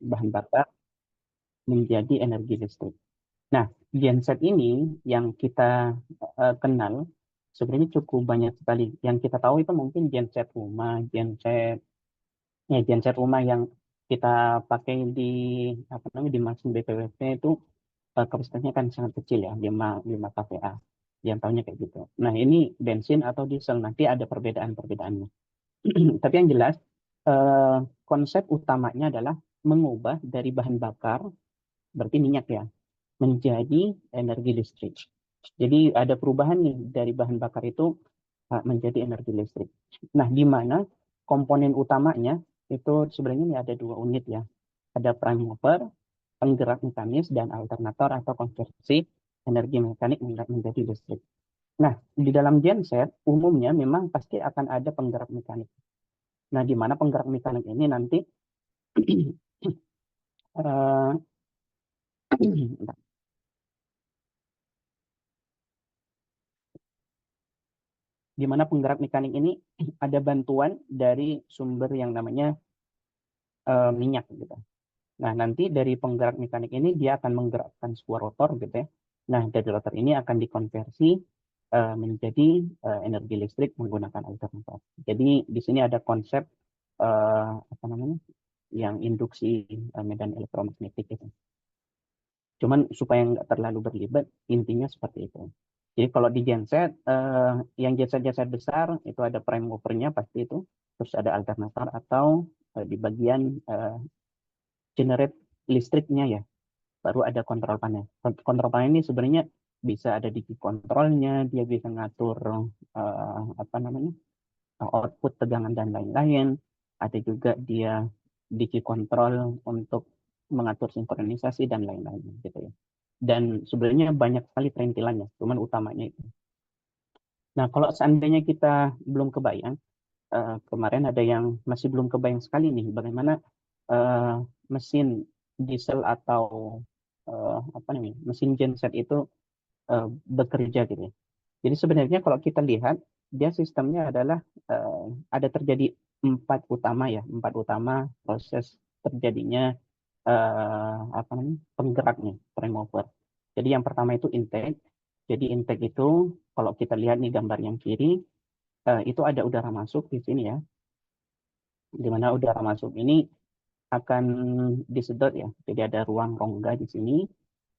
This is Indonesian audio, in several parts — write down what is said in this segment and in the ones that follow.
bahan bakar menjadi energi listrik. Nah, genset ini yang kita kenal sebenarnya cukup banyak sekali. Yang kita tahu itu mungkin genset rumah, genset rumah yang kita pakai di apa namanya di mesin BPWP itu kapasitasnya kan sangat kecil ya, 5 kVA. Yang tahunya kayak gitu. Nah, ini bensin atau diesel nanti ada perbedaan-perbedaannya. Tapi yang jelas eh, konsep utamanya adalah mengubah dari bahan bakar, berarti minyak ya, menjadi energi listrik. Jadi ada perubahan nih dari bahan bakar itu menjadi energi listrik. Nah, di mana komponen utamanya itu sebenarnya ini ada 2 unit ya. Ada prime mover, penggerak mekanis, dan alternator atau konversi energi mekanik menjadi listrik. Nah, di dalam genset umumnya memang pasti akan ada penggerak mekanik. Nah, di mana penggerak mekanik ini nanti eh, di mana penggerak mekanik ini ada bantuan dari sumber yang namanya minyak gitu. Nah, nanti dari penggerak mekanik ini dia akan menggerakkan sebuah rotor gitu ya. Nah, dari rotor ini akan dikonversi menjadi energi listrik menggunakan alternator. Jadi di sini ada konsep apa namanya yang induksi medan elektromagnetik itu. Cuman supaya nggak terlalu berlibat, intinya seperti itu. Jadi kalau di genset, yang genset-genset besar itu ada prime movernya pasti itu, terus ada alternator atau di bagian generate listriknya ya, baru ada kontrol panel. Kontrol panel ini sebenarnya bisa ada di kontrolnya, dia bisa ngatur apa namanya output tegangan dan lain-lain. Ada juga dia di kontrol untuk mengatur sinkronisasi dan lain-lain gitu ya. Dan sebenarnya banyak sekali perintilannya, cuman utamanya itu. Nah, kalau seandainya kita belum kebayang, kemarin ada yang masih belum kebayang sekali nih, bagaimana eh, mesin diesel atau apa namanya, mesin genset itu bekerja gitu ya. Jadi sebenarnya kalau kita lihat, dia sistemnya adalah eh, ada terjadi 4 utama ya, 4 utama proses terjadinya apa namanya penggeraknya prime mover. Jadi yang pertama itu intake. Jadi intake itu kalau kita lihat nih gambar yang kiri, itu ada udara masuk di sini ya, di mana udara masuk ini akan disedot ya. Jadi ada ruang rongga di sini,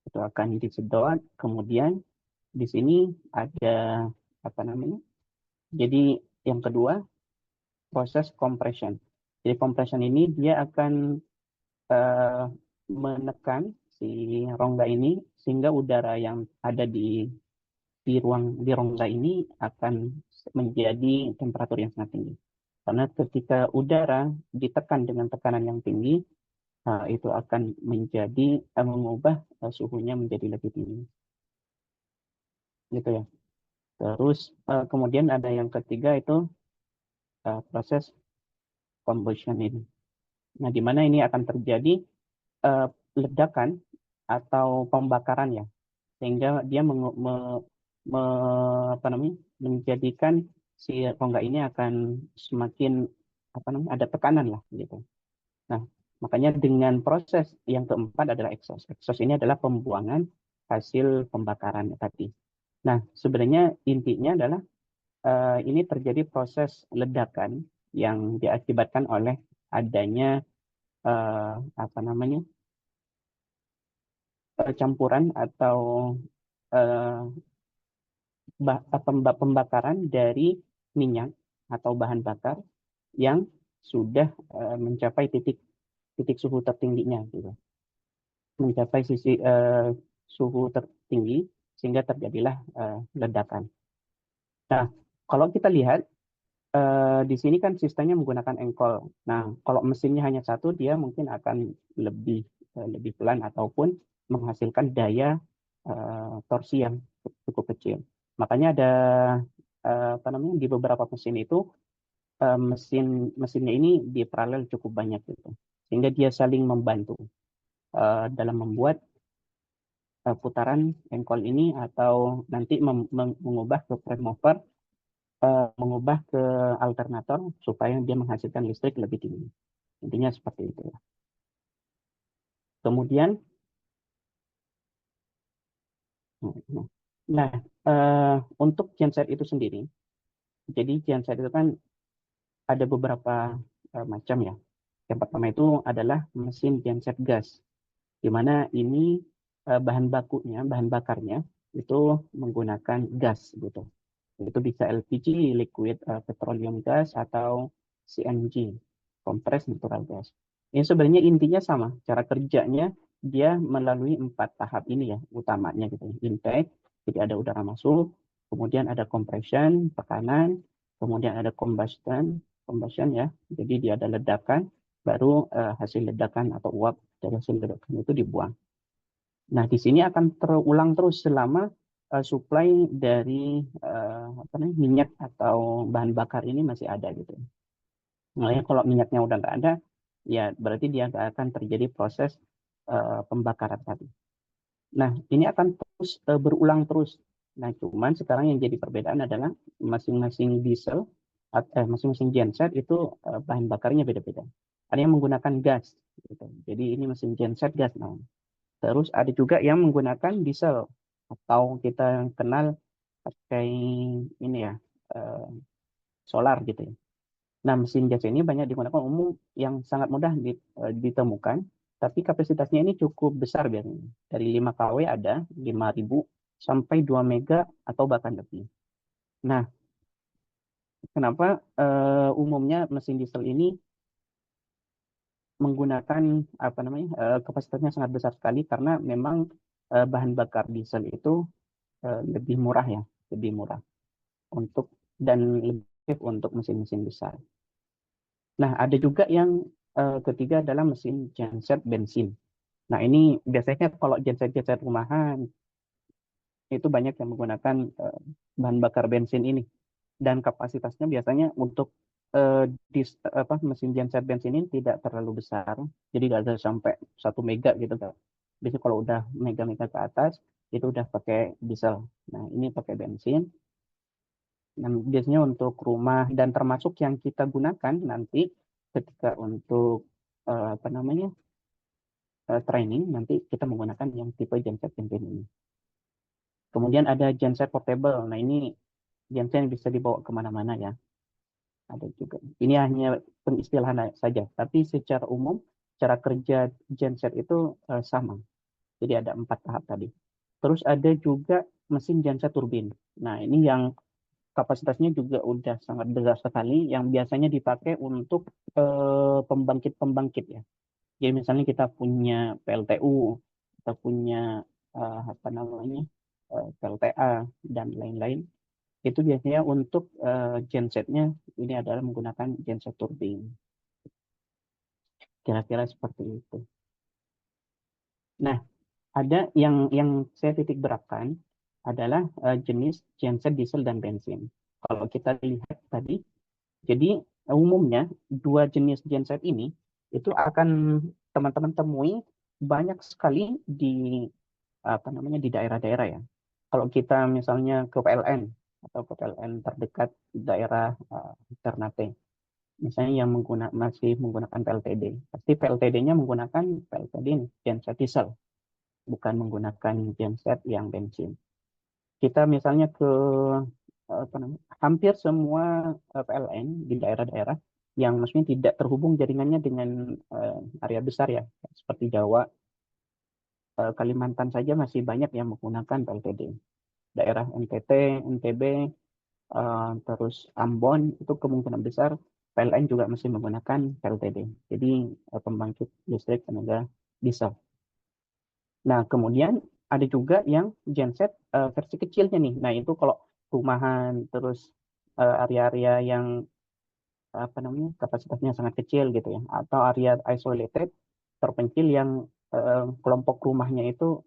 itu akan disedot. Kemudian di sini ada apa namanya? Jadi yang kedua proses compression. Jadi compression ini dia akan eh, menekan si rongga ini sehingga udara yang ada di rongga ini akan menjadi temperatur yang sangat tinggi. Karena ketika udara ditekan dengan tekanan yang tinggi, itu akan mengubah suhunya menjadi lebih tinggi, gitu ya. Terus kemudian ada yang ketiga itu proses combustion ini. Nah, di mana ini akan terjadi eh, ledakan atau pembakaran ya, sehingga dia apa namanya, menjadikan si rongga ini akan semakin apa namanya ada tekanan lah gitu. Nah, makanya dengan proses yang keempat adalah exhaust. Exhaust ini adalah pembuangan hasil pembakaran tadi. Nah, sebenarnya intinya adalah ini terjadi proses ledakan yang diakibatkan oleh adanya eh, apa namanya campuran atau eh, pembakaran dari minyak atau bahan bakar yang sudah mencapai titik titik suhu tertingginya gitu. Mencapai suhu tertinggi sehingga terjadilah ledakan. Nah, kalau kita lihat di sini kan sistemnya menggunakan engkol. Nah, kalau mesinnya hanya satu, dia mungkin akan lebih lebih pelan ataupun menghasilkan daya torsi yang cukup kecil. Makanya ada apa namanya di beberapa mesin itu mesinnya ini di paralel cukup banyak gitu, sehingga dia saling membantu dalam membuat putaran engkol ini atau nanti mengubah ke prime mover, mengubah ke alternator supaya dia menghasilkan listrik lebih tinggi. Intinya seperti itu ya. Kemudian, nah, untuk genset itu sendiri, jadi genset itu kan ada beberapa macam ya. Yang pertama itu adalah mesin genset gas, di mana ini bahan bakunya, bahan bakarnya itu menggunakan gas gitu. Itu bisa LPG, liquid petroleum gas, atau CNG, compressed natural gas. Ini sebenarnya intinya sama, cara kerjanya dia melalui 4 tahap ini ya, utamanya gitu. Intake, jadi ada udara masuk, kemudian ada compression, tekanan, kemudian ada combustion ya, jadi dia ada ledakan, baru hasil ledakan atau uap dari hasil ledakan itu dibuang. Nah, di sini akan terulang terus selama supply dari apa namanya, minyak atau bahan bakar ini masih ada gitu. Makanya kalau minyaknya udah nggak ada, ya berarti dia nggak akan terjadi proses pembakaran tadi. Nah, ini akan terus berulang terus. Nah, cuman sekarang yang jadi perbedaan adalah masing-masing diesel, masing-masing genset itu bahan bakarnya beda-beda. Ada yang menggunakan gas, gitu. Jadi ini mesin genset gas. Nah, terus ada juga yang menggunakan diesel atau kita kenal pakai ini ya, eh, solar gitu ya. Nah, mesin gas ini banyak digunakan umum yang sangat mudah ditemukan, tapi kapasitasnya ini cukup besar biasanya. Dari 5 kW ada 5.000 sampai 2 mega atau bahkan lebih. Nah, kenapa umumnya mesin diesel ini menggunakan apa namanya, kapasitasnya sangat besar sekali karena memang bahan bakar diesel itu lebih murah ya, lebih murah untuk dan lebih efektif untuk mesin-mesin besar. Nah, ada juga yang ketiga adalah mesin genset bensin. Nah, ini biasanya kalau genset-genset rumahan itu banyak yang menggunakan bahan bakar bensin ini, dan kapasitasnya biasanya untuk mesin genset bensin ini tidak terlalu besar, jadi nggak ada sampai 1 mega gitu kan. Biasanya kalau udah mega-mega ke atas itu udah pakai diesel. Nah, ini pakai bensin. Nah, biasanya untuk rumah dan termasuk yang kita gunakan nanti ketika untuk apa namanya, training, nanti kita menggunakan yang tipe genset bensin ini. Kemudian ada genset portable. Nah, ini genset yang bisa dibawa kemana-mana ya. Ada juga. Ini hanya pengistilahan saja, tapi secara umum cara kerja genset itu sama. Jadi ada 4 tahap tadi. Terus ada juga mesin genset turbin. Nah, ini yang kapasitasnya juga udah sangat besar sekali, yang biasanya dipakai untuk pembangkit-pembangkit ya. Jadi misalnya kita punya PLTU, kita punya apa namanya, PLTA dan lain-lain. Itu biasanya untuk gensetnya ini adalah menggunakan genset turbin. Kira-kira seperti itu. Nah, ada yang saya titik beratkan adalah jenis genset diesel dan bensin. Kalau kita lihat tadi, jadi umumnya dua jenis genset ini itu akan teman-teman temui banyak sekali di apa namanya, di daerah-daerah ya. Kalau kita misalnya ke PLN atau ke PLN terdekat daerah Ternate, misalnya yang masih menggunakan PLTD, pasti PLTD-nya menggunakan PLTD ini, genset diesel, bukan menggunakan genset yang bensin. Kita misalnya ke apa namanya, hampir semua PLN di daerah-daerah yang maksudnya tidak terhubung jaringannya dengan area besar ya, seperti Jawa, Kalimantan saja masih banyak yang menggunakan PLTD. Daerah NTT, NTB, terus Ambon itu kemungkinan besar PLN juga masih menggunakan PLTD. Jadi pembangkit listrik tenaga diesel. Nah, kemudian ada juga yang genset versi kecilnya nih. Nah, itu kalau rumahan, terus area-area yang apa namanya, kapasitasnya sangat kecil gitu ya, atau area isolated, terpencil, yang kelompok rumahnya itu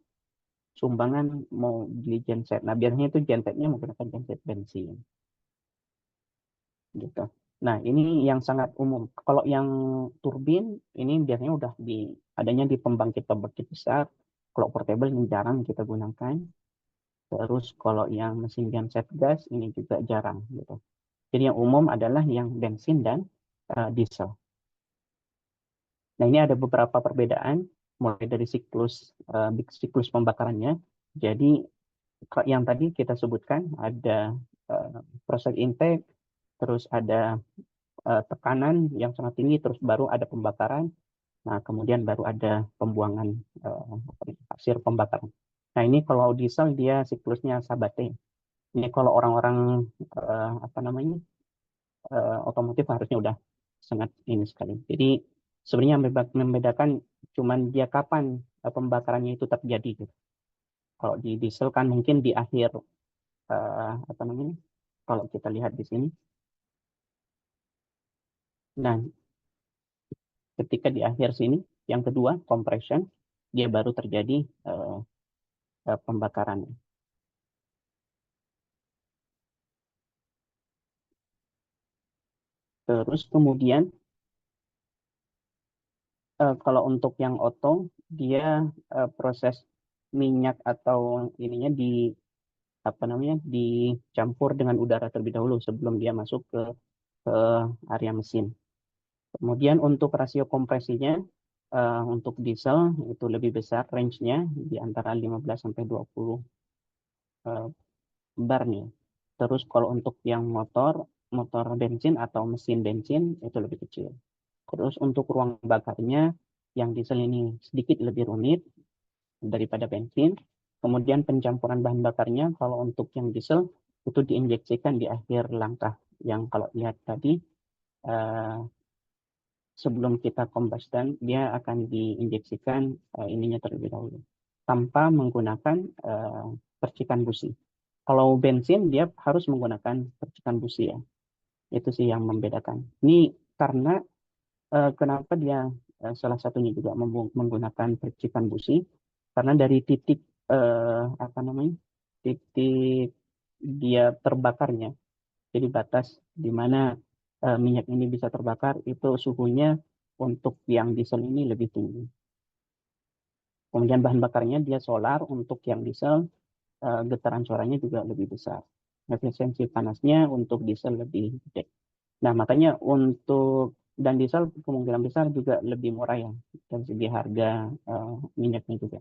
sumbangan mau beli genset. Nah, biasanya itu gensetnya menggunakan genset bensin gitu. Nah, ini yang sangat umum. Kalau yang turbin ini biasanya udah adanya di pembangkit-pembangkit besar. Kalau portable ini jarang kita gunakan. Terus kalau yang mesin genset gas ini juga jarang gitu. Jadi yang umum adalah yang bensin dan diesel. Nah, ini ada beberapa perbedaan. mulai dari siklus pembakarannya. Jadi yang tadi kita sebutkan ada proses intake, terus ada tekanan yang sangat tinggi, terus baru ada pembakaran. Nah, kemudian baru ada pembuangan hasil pembakaran. Nah, ini kalau diesel dia siklusnya sabate. Ini kalau orang-orang apa namanya otomotif harusnya udah sangat ini sekali. Jadi sebenarnya membedakan cuman dia kapan pembakarannya itu terjadi gitu. Kalau di diesel kan mungkin di akhir apa namanya? Kalau kita lihat di sini. Nah, ketika di akhir sini yang kedua compression dia baru terjadi pembakaran. Terus kemudian kalau untuk yang auto dia proses minyak atau ininya di apa namanya dicampur dengan udara terlebih dahulu sebelum dia masuk ke area mesin. Kemudian untuk rasio kompresinya untuk diesel itu lebih besar range-nya di antara 15 sampai 20 bar nih. Terus kalau untuk yang motor bensin atau mesin bensin itu lebih kecil. Terus untuk ruang bakarnya yang diesel ini sedikit lebih rumit daripada bensin. Kemudian pencampuran bahan bakarnya kalau untuk yang diesel itu diinjeksikan di akhir langkah. Yang kalau lihat tadi eh, sebelum kita combustion dia akan diinjeksikan ininya terlebih dahulu tanpa menggunakan percikan busi. Kalau bensin dia harus menggunakan percikan busi ya. Itu sih yang membedakan. Ini karena kenapa dia salah satunya juga menggunakan percikan busi karena dari titik apa namanya titik dia terbakarnya, jadi batas di mana minyak ini bisa terbakar itu suhunya untuk yang diesel ini lebih tinggi. Kemudian bahan bakarnya dia solar, untuk yang diesel getaran suaranya juga lebih besar. Efisiensi panasnya untuk diesel lebih gede. Nah, makanya untuk dan diesel kemungkinan besar juga lebih murah ya dari segi harga minyaknya juga.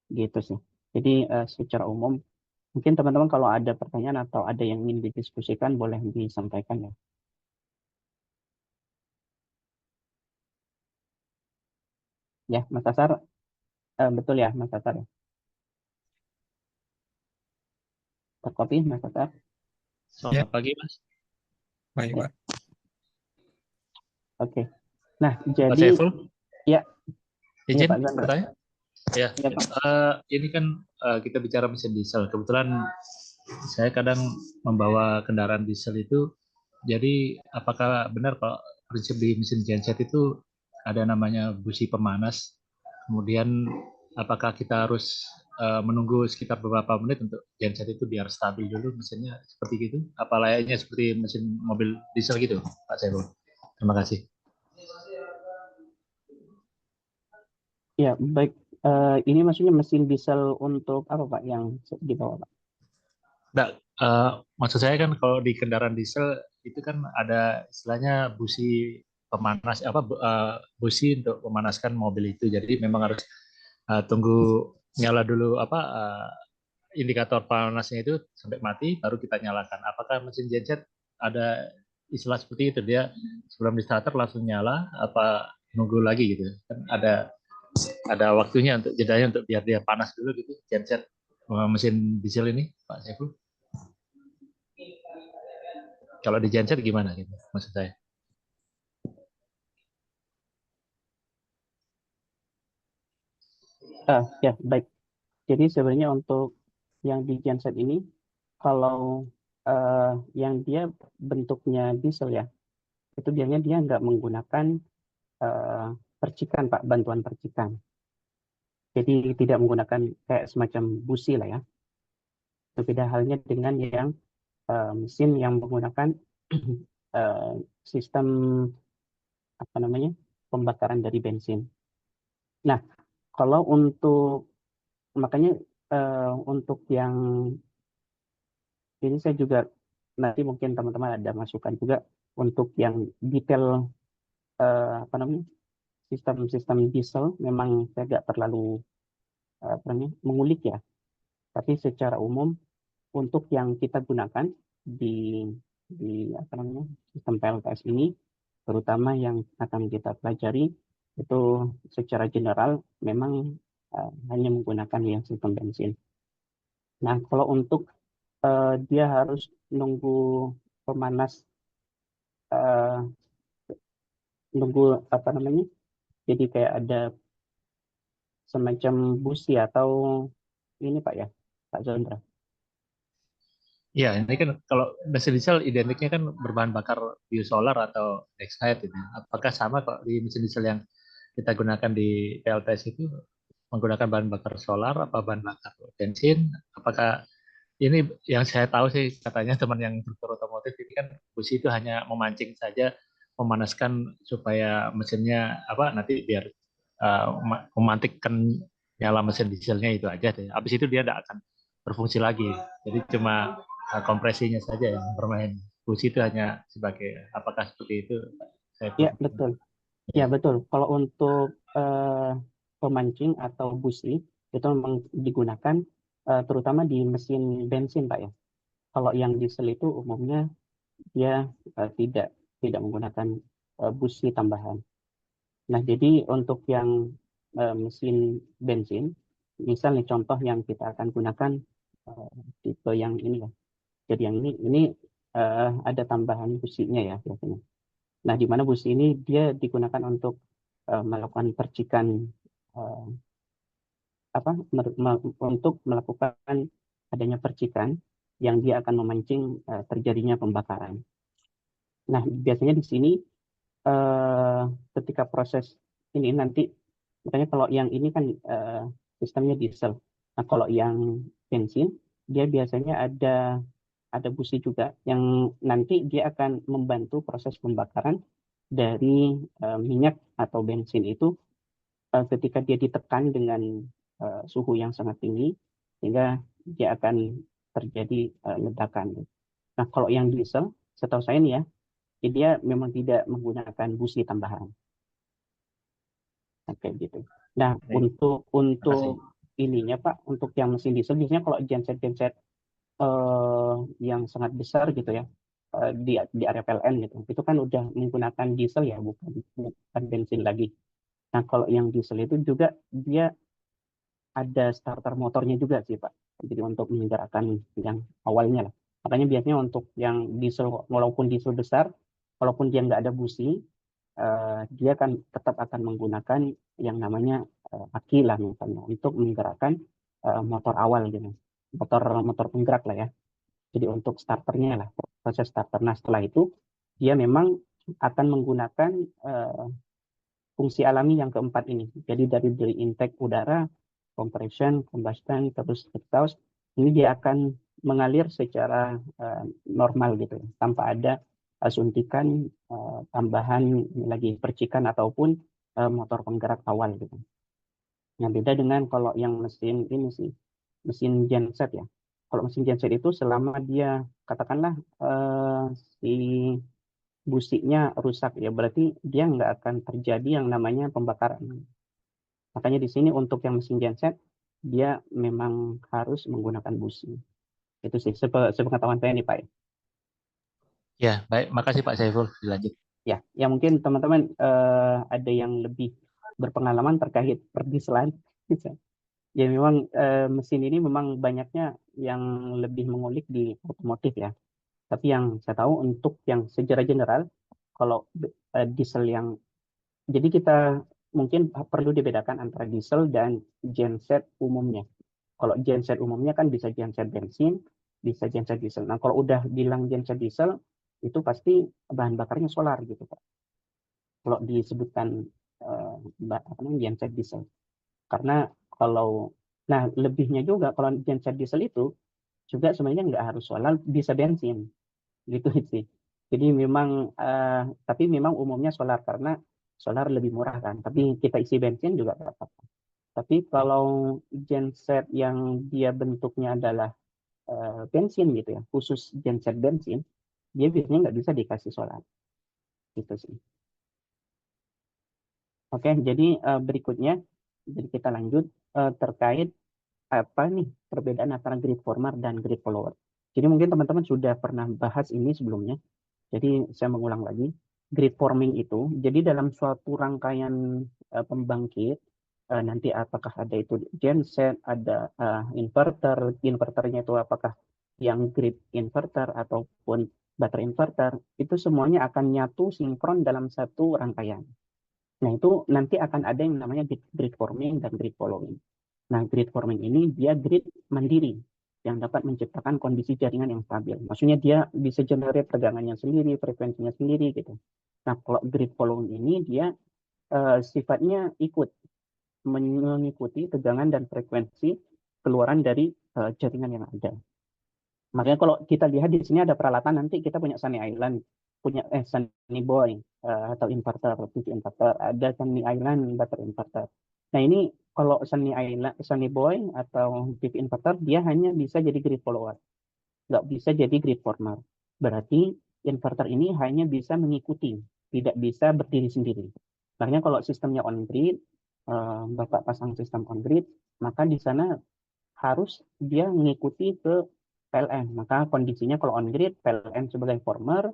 Gitu sih. Jadi secara umum mungkin teman-teman kalau ada pertanyaan atau ada yang ingin didiskusikan boleh disampaikan ya. Ya, Mas Asar, betul ya Mas Asar ya. Terkopi Mas Asar. Ya, Selamat pagi, Mas. baik, Ya, Pak. oke. Nah, Pak jadi Saiful, ya, ya izin Pak Zandra. bertanya? Ya, Ya Pak. ini kan kita bicara mesin diesel. Kebetulan saya kadang membawa kendaraan diesel itu. Jadi, apakah benar Pak prinsip di mesin genset itu ada namanya busi pemanas? Kemudian, apakah kita harus menunggu sekitar beberapa menit untuk genset itu biar stabil dulu mesinnya seperti gitu? Apa layaknya seperti mesin mobil diesel gitu, Pak Saiful? Terima kasih. Ya, baik. Ini maksudnya mesin diesel untuk apa Pak yang dibawa Pak? Nggak, maksud saya kan kalau di kendaraan diesel itu kan ada istilahnya busi pemanas busi untuk memanaskan mobil itu. Jadi memang harus tunggu nyala dulu indikator panasnya itu sampai mati baru kita nyalakan. Apakah mesin genset ada istilah seperti itu, dia sebelum di starter langsung nyala apa nunggu lagi gitu? Kan ada waktunya untuk jedanya untuk biar dia panas dulu gitu genset mesin diesel ini, Pak Saiful. Kalau di genset gimana gitu maksud saya? Ya, baik. Jadi sebenarnya untuk yang di genset ini, kalau yang dia bentuknya diesel ya, itu biasanya dia nggak menggunakan eh, percikan Pak, bantuan percikan. Jadi tidak menggunakan kayak semacam busi lah ya. Berbeda halnya dengan yang mesin yang menggunakan eh, sistem apa namanya pembakaran dari bensin. Nah, kalau untuk makanya untuk yang ini saya juga nanti mungkin teman-teman ada masukan juga untuk yang detail apa namanya sistem diesel memang saya nggak terlalu mengulik ya, tapi secara umum untuk yang kita gunakan di sistem PLTS ini, terutama yang akan kita pelajari itu secara general memang hanya menggunakan yang sistem bensin. Nah, kalau untuk dia harus nunggu pemanas, nunggu jadi kayak ada semacam busi atau ini Pak ya, Pak Zondra. Ya, ini kan kalau mesin diesel identiknya kan berbahan bakar biosolar atau exhaust itu. Apakah sama kok di mesin diesel yang kita gunakan di PLTS itu menggunakan bahan bakar solar apa bahan bakar bensin? Apakah ini yang saya tahu sih katanya teman yang dokter otomotif ini kan busi itu hanya memancing saja, memanaskan supaya mesinnya nanti biar memantikkan nyala mesin dieselnya itu aja deh. Habis itu dia tidak akan berfungsi lagi. Jadi cuma kompresinya saja yang bermain. Busi itu hanya sebagai apakah seperti itu? Saya Ya, betul. Ya, betul. Kalau untuk pemancing atau busi itu memang digunakan terutama di mesin bensin, Pak ya. Kalau yang diesel itu umumnya dia tidak menggunakan busi tambahan. Nah, jadi untuk yang mesin bensin, misalnya contoh yang kita akan gunakan tipe yang ini ya. Jadi yang ini ada tambahan businya ya biasanya. Nah, di mana busi ini dia digunakan untuk melakukan percikan eh, untuk melakukan adanya percikan yang dia akan memancing terjadinya pembakaran. Nah, biasanya di sini eh, ketika proses ini nanti, makanya kalau yang ini kan sistemnya diesel. Nah, kalau yang bensin, dia biasanya ada busi juga yang nanti dia akan membantu proses pembakaran dari minyak atau bensin itu ketika dia ditekan dengan suhu yang sangat tinggi sehingga dia akan terjadi ledakan. Nah, kalau yang diesel, setahu saya nih ya, dia memang tidak menggunakan busi tambahan. Nah, kayak gitu. Nah, Baik, makasih. untuk ininya Pak, untuk yang mesin diesel biasanya kalau genset-genset yang sangat besar gitu ya di area PLN gitu, itu kan udah menggunakan diesel ya, bukan bensin lagi. Nah, kalau yang diesel itu juga dia ada starter motornya juga sih Pak. Jadi untuk menggerakkan yang awalnya lah. Makanya biasanya untuk yang diesel, walaupun diesel besar, walaupun dia nggak ada busi, dia kan tetap akan menggunakan yang namanya aki lah misalnya untuk menggerakkan motor awal gitu, motor motor penggerak lah ya. Jadi untuk starternya lah, proses starter. Nah, setelah itu dia memang akan menggunakan eh, fungsi alami yang keempat ini. Jadi dari intake udara, compression, combustion, terus exhaust, ini dia akan mengalir secara normal gitu, tanpa ada suntikan tambahan lagi percikan ataupun motor penggerak awal gitu. Yang beda dengan kalau yang mesin ini sih, mesin genset ya. Kalau mesin genset itu selama dia katakanlah si businya rusak ya, berarti dia nggak akan terjadi yang namanya pembakaran. Makanya di sini untuk yang mesin genset dia memang harus menggunakan busi. Itu sih sepengetahuan saya nih Pak. Ya, baik. Makasih Pak Saiful. Dilanjut. Ya mungkin teman-teman ada yang lebih berpengalaman terkait perdieselan. Ya memang mesin ini memang banyaknya yang lebih mengulik di otomotif ya. Tapi yang saya tahu untuk yang secara general, kalau diesel yang, jadi kita mungkin perlu dibedakan antara diesel dan genset umumnya. Kalau genset umumnya kan bisa genset bensin, bisa genset diesel. Nah, kalau udah bilang genset diesel, itu pasti bahan bakarnya solar gitu Pak. Kalau disebutkan genset diesel. Karena kalau, nah lebihnya juga kalau genset diesel itu juga sebenarnya nggak harus solar, bisa bensin gitu sih. Jadi memang tapi memang umumnya solar karena solar lebih murah kan. Tapi kita isi bensin juga apa. Tapi kalau genset yang dia bentuknya adalah bensin gitu ya, khusus genset bensin, dia biasanya nggak bisa dikasih solar gitu sih. Oke, jadi berikutnya, jadi kita lanjut terkait apa nih perbedaan antara grid former dan grid follower. Jadi mungkin teman-teman sudah pernah bahas ini sebelumnya. Jadi saya mengulang lagi, grid forming itu, jadi dalam suatu rangkaian pembangkit, nanti apakah ada itu genset, ada inverter, inverternya itu apakah yang grid inverter ataupun baterai inverter, itu semuanya akan nyatu sinkron dalam satu rangkaian. Nah, itu nanti akan ada yang namanya grid forming dan grid following. Nah, grid forming ini dia grid mandiri yang dapat menciptakan kondisi jaringan yang stabil. Maksudnya dia bisa generate tegangannya sendiri, frekuensinya sendiri gitu. Nah, kalau grid following ini dia sifatnya mengikuti tegangan dan frekuensi keluaran dari jaringan yang ada. Makanya kalau kita lihat di sini ada peralatan, nanti kita punya Sunny Island, punya Sunny Boy atau inverter, PV inverter, ada Sunny Island baterai inverter. Nah, ini kalau Sunny Island, Sunny Boy atau PV inverter, dia hanya bisa jadi grid follower, nggak bisa jadi grid former. Berarti inverter ini hanya bisa mengikuti, tidak bisa berdiri sendiri. Makanya kalau sistemnya on grid, Bapak pasang sistem on grid, maka di sana harus dia mengikuti ke PLN. Maka kondisinya kalau on grid, PLN sebagai former,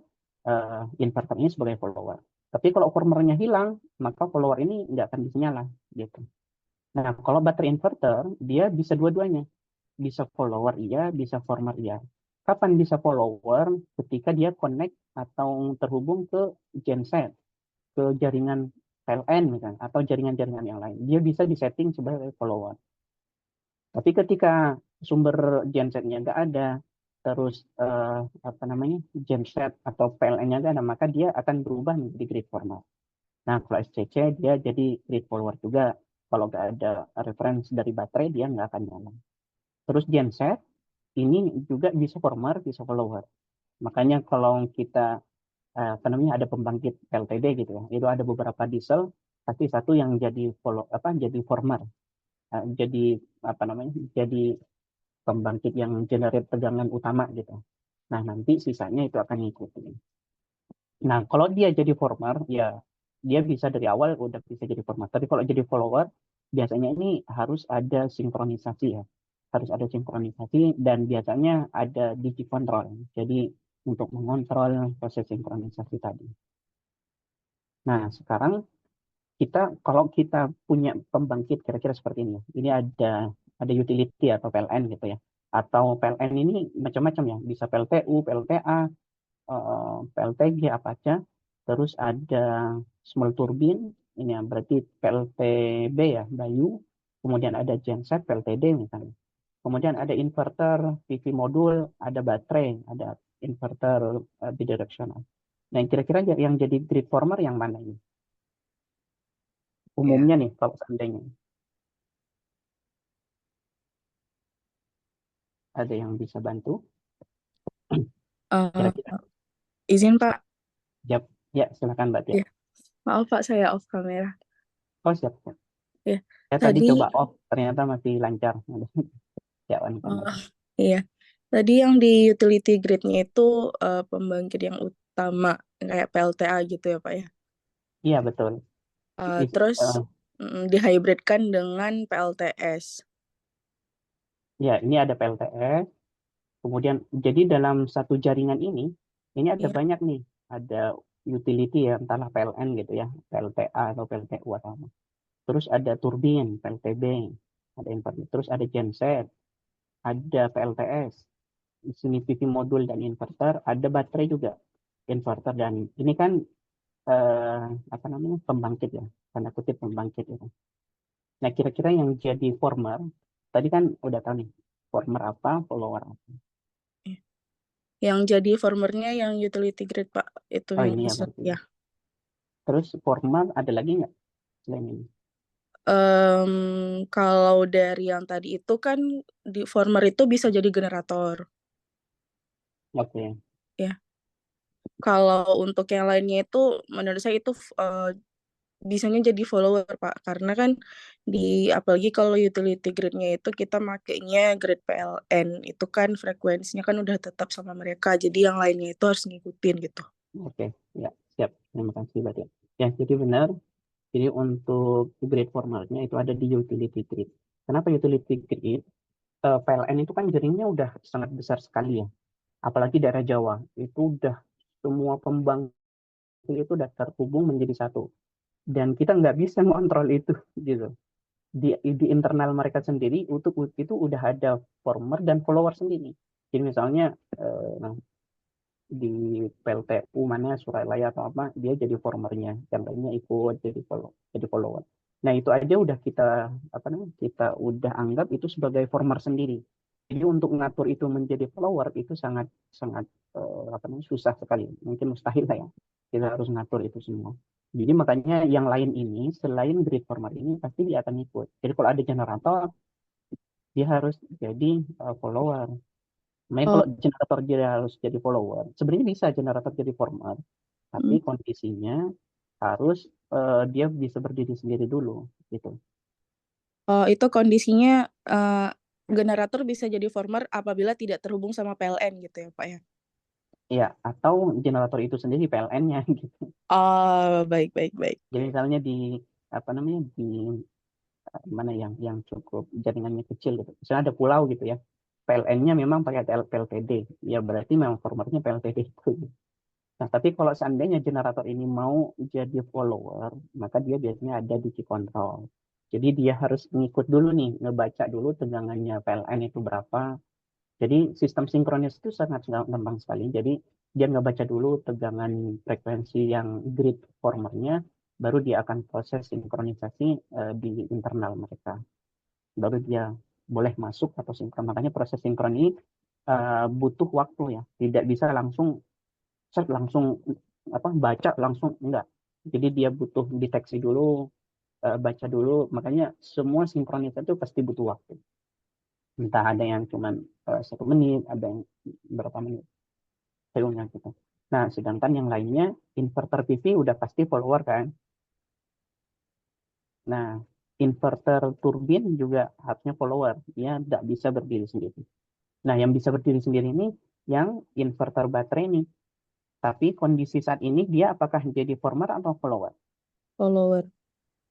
inverter ini sebagai follower. Tapi kalau formernya hilang, maka follower ini nggak akan bisa nyala. Gitu. Nah, kalau baterai inverter, dia bisa dua-duanya. Bisa follower iya, bisa former iya. Kapan bisa follower? Ketika dia connect atau terhubung ke genset, ke jaringan PLN misalnya, atau jaringan-jaringan yang lain. Dia bisa disetting sebagai follower. Tapi ketika sumber gensetnya nggak ada, terus apa namanya genset atau PLN-nya nggak ada, maka dia akan berubah menjadi grid former. Nah, kalau SCC dia jadi grid follower juga. Kalau nggak ada reference dari baterai, dia nggak akan nyala. Terus genset ini juga bisa former, bisa follower. Makanya kalau kita apa namanya ada pembangkit LTD gitu ya, itu ada beberapa diesel, pasti satu yang jadi jadi former, jadi apa namanya jadi pembangkit yang generate tegangan utama gitu. Nah, nanti sisanya itu akan ngikutin. Nah, kalau dia jadi former, ya dia bisa dari awal udah bisa jadi former. Tapi kalau jadi follower, biasanya ini harus ada sinkronisasi ya. Harus ada sinkronisasi dan biasanya ada digikontrol. Jadi untuk mengontrol proses sinkronisasi tadi. Nah, sekarang kalau kita punya pembangkit kira-kira seperti ini. Ini ada utility atau PLN gitu ya. Atau PLN ini macam-macam ya, bisa PLTU, PLTA, PLTG apa aja. Terus ada small turbine, ini ya, berarti PLTB ya, Bayu. Kemudian ada genset, PLTD misalnya. Kemudian ada inverter, PV modul, ada baterai, ada inverter bidirectional. Nah, kira-kira yang jadi grid former yang mana ini? Ya. Umumnya nih, kalau seandainya ada yang bisa bantu, Eh, kira-kira. izin Pak, Jawab. Ya, silakan Mbak Tia. ya maaf Pak saya off kamera. Oh, siap. Ya, Saya tadi tadi coba off, ternyata masih lancar. Ya, on kamera. iya tadi yang di utility grid-nya itu pembangkit yang utama kayak PLTA gitu ya Pak ya. Iya, betul. Terus Eh, dihybridkan dengan PLTS. ya, ini ada PLTS. Kemudian, jadi dalam satu jaringan ini ada Ya. banyak nih. Ada utility ya, entahlah PLN gitu ya, PLTA atau PLTU atau apa. Terus ada turbin, PLTB, ada inverter. Terus ada genset, ada PLTS, di sini PV modul dan inverter, ada baterai juga, inverter dan ini kan apa namanya pembangkit ya, tanda kutip pembangkit itu. Nah, kira-kira yang jadi former, tadi kan udah tahu nih, former apa, follower apa. Yang jadi formernya yang utility grid Pak itu Oh, yang ini ya bisa berarti. ya. Terus former ada lagi nggak selain ini? Kalau dari yang tadi itu kan di former itu bisa jadi generator Oke, ya. Kalau untuk yang lainnya itu menurut saya itu bisanya jadi follower Pak karena kan apalagi kalau utility grid-nya itu kita makainya grid PLN itu kan frekuensinya kan udah tetap sama mereka jadi yang lainnya itu harus ngikutin gitu. oke, ya siap. Terima kasih Mbak Tia. Ya, jadi benar. Jadi untuk grid formernya itu ada di utility grid. Kenapa utility grid? PLN itu kan jaringnya udah sangat besar sekali ya. Apalagi daerah Jawa itu udah semua pembangkit itu udah terhubung menjadi satu. Dan kita nggak bisa mengontrol itu gitu. Di internal mereka sendiri itu udah ada former dan follower sendiri. Jadi misalnya di PLTU mana Suralaya atau apa dia jadi formernya, yang lainnya ikut jadi follower. Nah itu aja udah kita udah anggap itu sebagai former sendiri. Jadi untuk ngatur itu menjadi follower itu sangat sangat susah sekali, mungkin mustahil lah ya. Kita harus ngatur itu semua. Jadi makanya yang lain ini selain grid former ini pasti dia akan ikut. Jadi kalau ada generator dia harus jadi follower. Makanya Oh, kalau generator dia harus jadi follower, sebenarnya bisa generator jadi former, tapi mm. kondisinya harus dia bisa berdiri sendiri dulu, gitu. Oh, itu kondisinya generator bisa jadi former apabila tidak terhubung sama PLN gitu ya, Pak ya? Iya, atau generator itu sendiri PLN-nya gitu. Oh, baik, baik, baik. Jadi misalnya di di mana yang cukup jaringannya kecil gitu. Misalnya ada pulau gitu ya. PLN-nya memang pakai PLTD, ya berarti memang formernya PLTD itu. Nah, tapi kalau seandainya generator ini mau jadi follower, maka dia biasanya ada di key control. Jadi dia harus ngikut dulu nih, ngebaca dulu tegangannya PLN itu berapa. Jadi sistem sinkronis itu sangat gampang sekali. Jadi dia ngebaca dulu tegangan frekuensi yang grid formernya, baru dia akan proses sinkronisasi di internal mereka. Baru dia boleh masuk atau sinkron. Makanya proses sinkron ini butuh waktu ya. Tidak bisa langsung langsung baca langsung enggak. Jadi dia butuh deteksi dulu, baca dulu. Makanya semua sinkronisasi itu pasti butuh waktu. Entah ada yang cuma 1 menit, ada yang berapa menit, sayangnya gitu. Nah, sedangkan yang lainnya inverter PV udah pasti follower kan. Nah, inverter turbin juga harusnya follower, dia tidak bisa berdiri sendiri. Nah, yang bisa berdiri sendiri ini yang inverter baterai ini. Tapi kondisi saat ini dia apakah jadi former atau follower? Follower.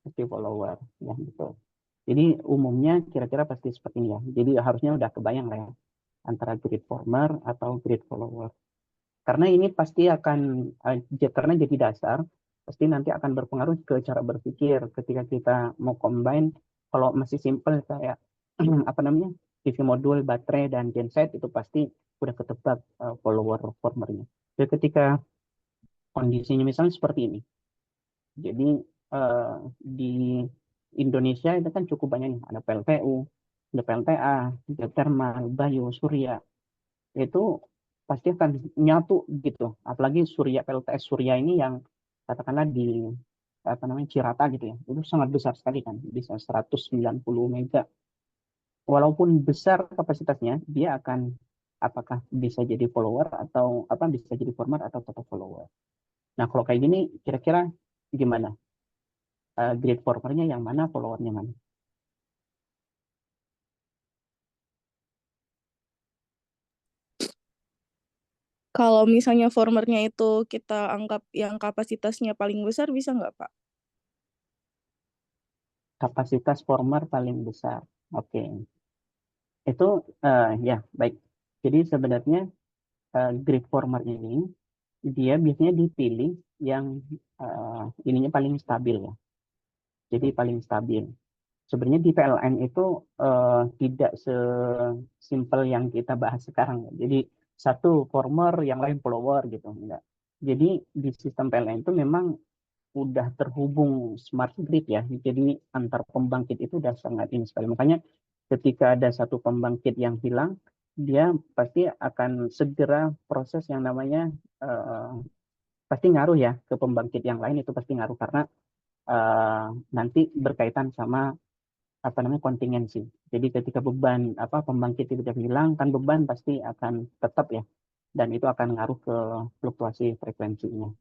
Pasti follower, ya gitu. Jadi umumnya kira-kira pasti seperti ini ya. Jadi harusnya udah kebayang lah ya antara grid former atau grid follower. Karena ini pasti akan karena jadi dasar, pasti nanti akan berpengaruh ke cara berpikir ketika kita mau combine. Kalau masih simple kayak PV modul, baterai dan genset itu pasti udah ketebak follower formernya. Jadi ketika kondisinya misalnya seperti ini. Jadi di Indonesia itu kan cukup banyak nih, ada PLTU, ada PLTA, geothermal, bio, surya. Itu pasti akan nyatu gitu. Apalagi surya PLTS surya ini yang katakanlah di Cirata gitu ya. Itu sangat besar sekali kan, bisa 190 mega. Walaupun besar kapasitasnya, dia akan apakah bisa jadi follower atau bisa jadi former atau tetap follower. Nah, kalau kayak gini kira-kira gimana? Grid formernya yang mana, followernya mana? Kalau misalnya formernya itu kita anggap yang kapasitasnya paling besar, bisa nggak, Pak? Kapasitas former paling besar. Oke, itu ya baik. Jadi sebenarnya grid former ini dia biasanya dipilih yang ininya paling stabil ya. Jadi paling stabil. Sebenarnya di PLN itu tidak sesimpel yang kita bahas sekarang. Jadi satu former, yang lain follower gitu. Enggak. Jadi di sistem PLN itu memang udah terhubung smart grid ya. Jadi antar pembangkit itu udah sangat ini sekali. Makanya ketika ada satu pembangkit yang hilang, dia pasti akan segera proses yang namanya pasti ngaruh ya ke pembangkit yang lain, itu pasti ngaruh karena nanti berkaitan sama kontingensi. Jadi ketika beban pembangkit itu hilang, kan beban pasti akan tetap ya, dan itu akan ngaruh ke fluktuasi frekuensinya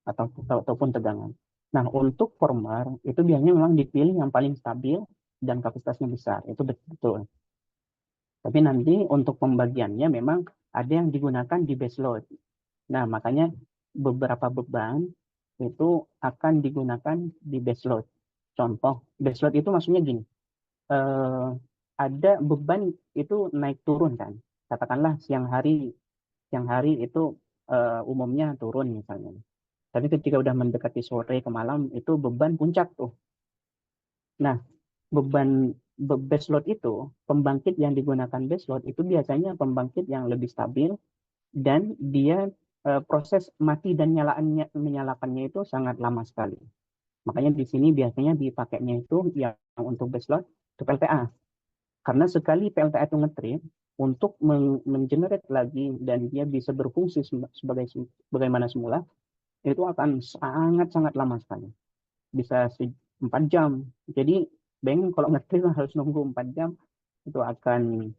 ataupun tegangan. Nah, untuk former itu biasanya memang dipilih yang paling stabil dan kapasitasnya besar, itu betul. Tapi nanti untuk pembagiannya memang ada yang digunakan di base load. Nah, makanya beberapa beban itu akan digunakan di base load. Contoh, base load itu maksudnya gini, ada beban itu naik turun kan. Katakanlah siang hari itu umumnya turun misalnya. Tapi ketika udah mendekati sore ke malam itu beban puncak tuh. Nah, beban base load itu, pembangkit yang digunakan base load itu biasanya pembangkit yang lebih stabil dan dia proses mati dan menyalakannya itu sangat lama sekali. Makanya di sini biasanya dipakainya itu yang untuk base load itu PLTA. Karena sekali PLTA itu nge-trip untuk mengenerate lagi dan dia bisa berfungsi sebagaimana semula, itu akan sangat-sangat lama sekali. Bisa 4 jam. Jadi bayangin kalau nge-trip harus nunggu 4 jam, itu akan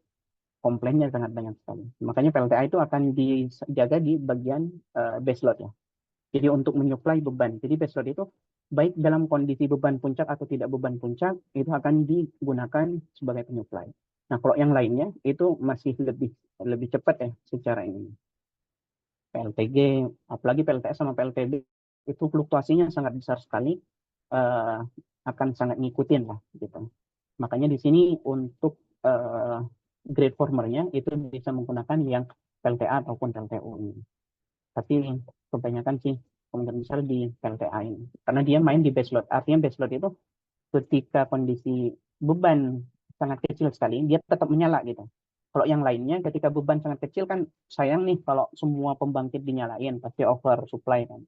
komplainnya sangat banyak sekali. Makanya PLTA itu akan dijaga di bagian base load ya. Jadi untuk menyuplai beban. Jadi base load itu baik dalam kondisi beban puncak atau tidak beban puncak, itu akan digunakan sebagai penyuplai. Nah, kalau yang lainnya itu masih lebih cepat ya secara ini. PLTG, apalagi PLTS sama PLTB itu fluktuasinya sangat besar sekali, akan sangat ngikutin lah gitu. Makanya di sini untuk grade formernya itu bisa menggunakan yang PLTA ataupun PLTU ini. Tapi kebanyakan sih kemungkinan besar di PLTA ini. Karena dia main di base load. Artinya base load itu ketika kondisi beban sangat kecil sekali, dia tetap menyala gitu. Kalau yang lainnya ketika beban sangat kecil kan sayang nih kalau semua pembangkit dinyalain, pasti over supply kan.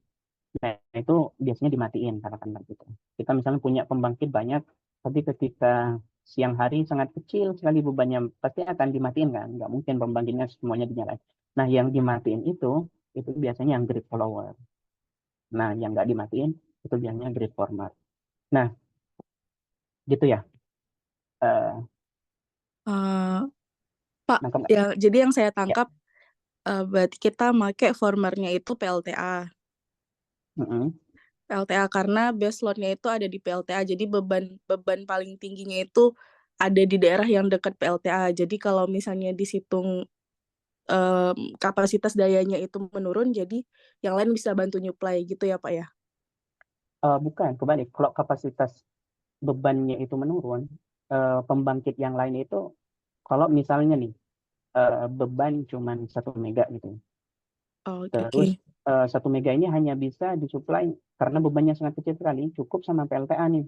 Nah, itu biasanya dimatiin katakanlah gitu. Kita misalnya punya pembangkit banyak, tapi ketika siang hari sangat kecil sekali bebannya, pasti akan dimatiin kan. Nggak mungkin pembangkitnya semuanya dinyalain. Nah, yang dimatiin itu biasanya yang grid follower. Nah, yang nggak dimatiin itu biasanya grid former. Nah, gitu ya. Eh, Pak, Nangkep nggak? ya, jadi yang saya Ya. tangkap berarti kita make formernya itu PLTA. Mm-mm. PLTA karena base load-nya itu ada di PLTA. Jadi beban paling tingginya itu ada di daerah yang dekat PLTA. Jadi kalau misalnya dihitung kapasitas dayanya itu menurun, jadi yang lain bisa bantu nyuplai gitu ya Pak ya? Bukan, kebalik. Kalau kapasitas bebannya itu menurun, pembangkit yang lain itu, kalau misalnya nih, beban cuma 1 mega gitu. Oh, oke. Terus 1 mega ini hanya bisa disuplai karena bebannya sangat kecil sekali, cukup sama PLTA nih.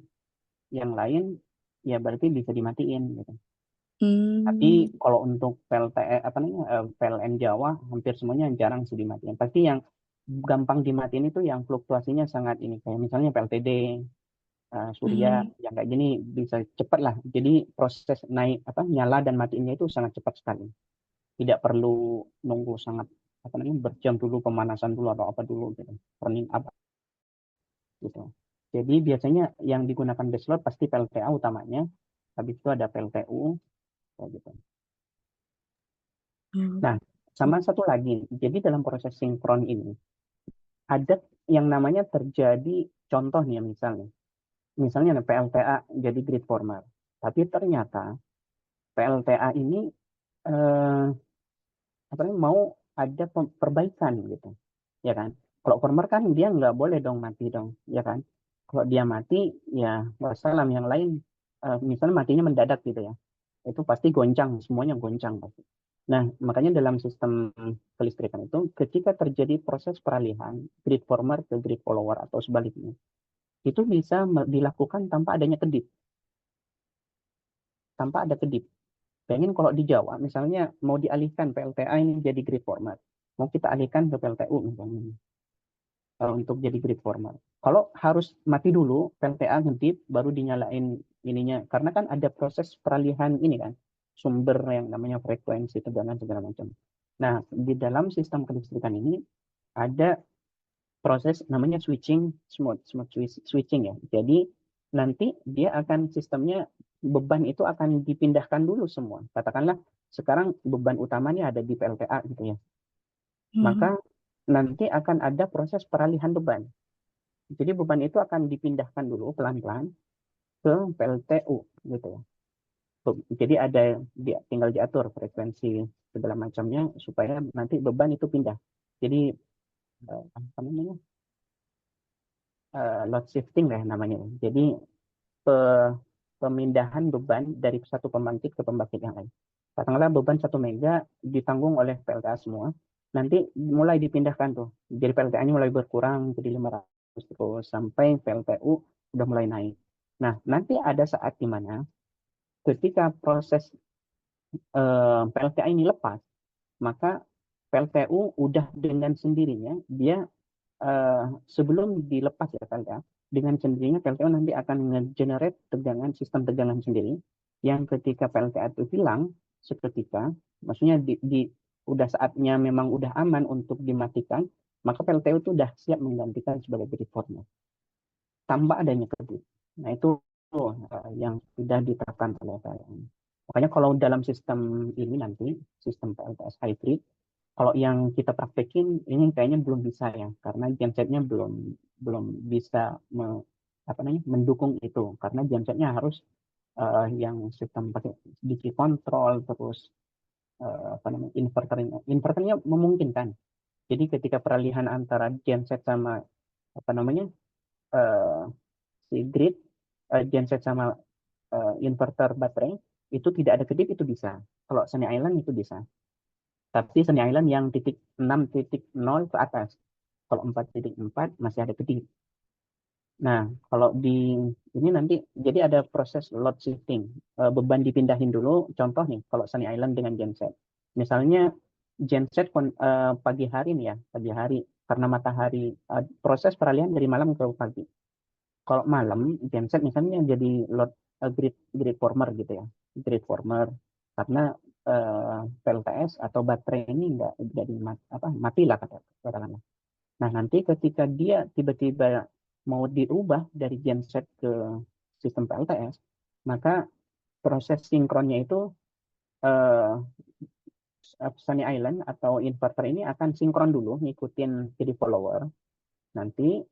Yang lain ya berarti bisa dimatiin gitu. Tapi kalau untuk PLN Jawa hampir semuanya jarang sih dimatiin. Pasti yang gampang dimatiin itu yang fluktuasinya sangat ini, kayak misalnya PLTD, Surya, yang kayak gini bisa cepat lah. Jadi proses nyala dan matinya itu sangat cepat sekali. Tidak perlu nunggu sangat berjam dulu, pemanasan dulu atau apa dulu gitu. Burning up gitu. Jadi biasanya yang digunakan baseload pasti PLTA utamanya, habis itu ada PLTU kayak gitu. Nah, sama satu lagi. Jadi dalam proses sinkron ini ada yang namanya terjadi contoh nih misalnya PLTA jadi grid former. Tapi ternyata PLTA ini mau ada perbaikan gitu, ya kan? Kalau former kan dia nggak boleh dong mati dong, ya kan? Kalau dia mati, ya wassalam. Yang lain, misalnya matinya mendadak gitu ya, itu pasti goncang, semuanya goncang pasti. Nah, makanya dalam sistem kelistrikan itu, ketika terjadi proses peralihan grid former ke grid follower atau sebaliknya, itu bisa dilakukan tanpa adanya kedip, tanpa ada kedip. Pengen kalau di Jawa, misalnya mau dialihkan PLTA ini jadi grid former, mau kita alihkan ke PLTU misalnya, untuk jadi grid former. Kalau harus mati dulu, PLTA ngedip, baru dinyalain ininya, karena kan ada proses peralihan ini kan, sumber yang namanya frekuensi, tegangan segala macam. Nah, di dalam sistem kelistrikan ini ada proses namanya smooth switching ya. Jadi nanti dia akan sistemnya beban itu akan dipindahkan dulu semua. Katakanlah sekarang beban utamanya ada di PLTA gitu ya. Maka nanti akan ada proses peralihan beban. Jadi beban itu akan dipindahkan dulu pelan-pelan ke PLTU gitu ya. Jadi tinggal diatur frekuensi segala macamnya supaya nanti beban itu pindah. Jadi apa namanya? load shifting lah namanya. Jadi pemindahan beban dari satu pembangkit ke pembangkit yang lain. Katakanlah beban 1 mega ditanggung oleh PLTA semua, nanti mulai dipindahkan tuh. Jadi PLTA-nya mulai berkurang jadi 500 terus sampai PLTU udah mulai naik. Nah, nanti ada saat di mana ketika proses PLTA ini lepas, maka PLTU udah dengan sendirinya dia sebelum dilepas ya PLTA, dengan sendirinya PLTU nanti akan nge-generate sistem tegangan sendiri yang ketika PLTA itu hilang seketika, maksudnya udah saatnya memang udah aman untuk dimatikan, maka PLTU itu udah siap menggantikan sebagai grid former tanpa adanya kedip. Nah itu yang sudah diterapkan oleh PLN. Makanya kalau dalam sistem ini nanti, sistem PLTS hybrid, kalau yang kita praktekin ini kayaknya belum bisa ya, karena gensetnya belum bisa mendukung itu, karena gensetnya harus yang sistem pakai DC control, terus inverternya memungkinkan. Jadi ketika peralihan antara genset sama si grid, genset sama inverter baterai itu tidak ada kedip, itu bisa. Kalau Sunny Island itu bisa. Tapi Sunny Island yang titik 6.0 ke atas. Kalau 4.4 masih ada kedip. Nah, kalau di ini nanti jadi ada proses load shifting. Beban dipindahin dulu. Contoh nih, kalau Sunny Island dengan genset. Misalnya genset pagi hari nih ya, pagi hari karena matahari, proses peralihan dari malam ke pagi. Kalau malam genset misalnya jadi load grid former gitu ya, grid former karena PLTS atau baterai ini nggak jadi mati lah katakanlah. Nah nanti ketika dia tiba-tiba mau diubah dari genset ke sistem PLTS, maka proses sinkronnya itu Sunny Island atau inverter ini akan sinkron dulu ngikutin jadi follower. Nanti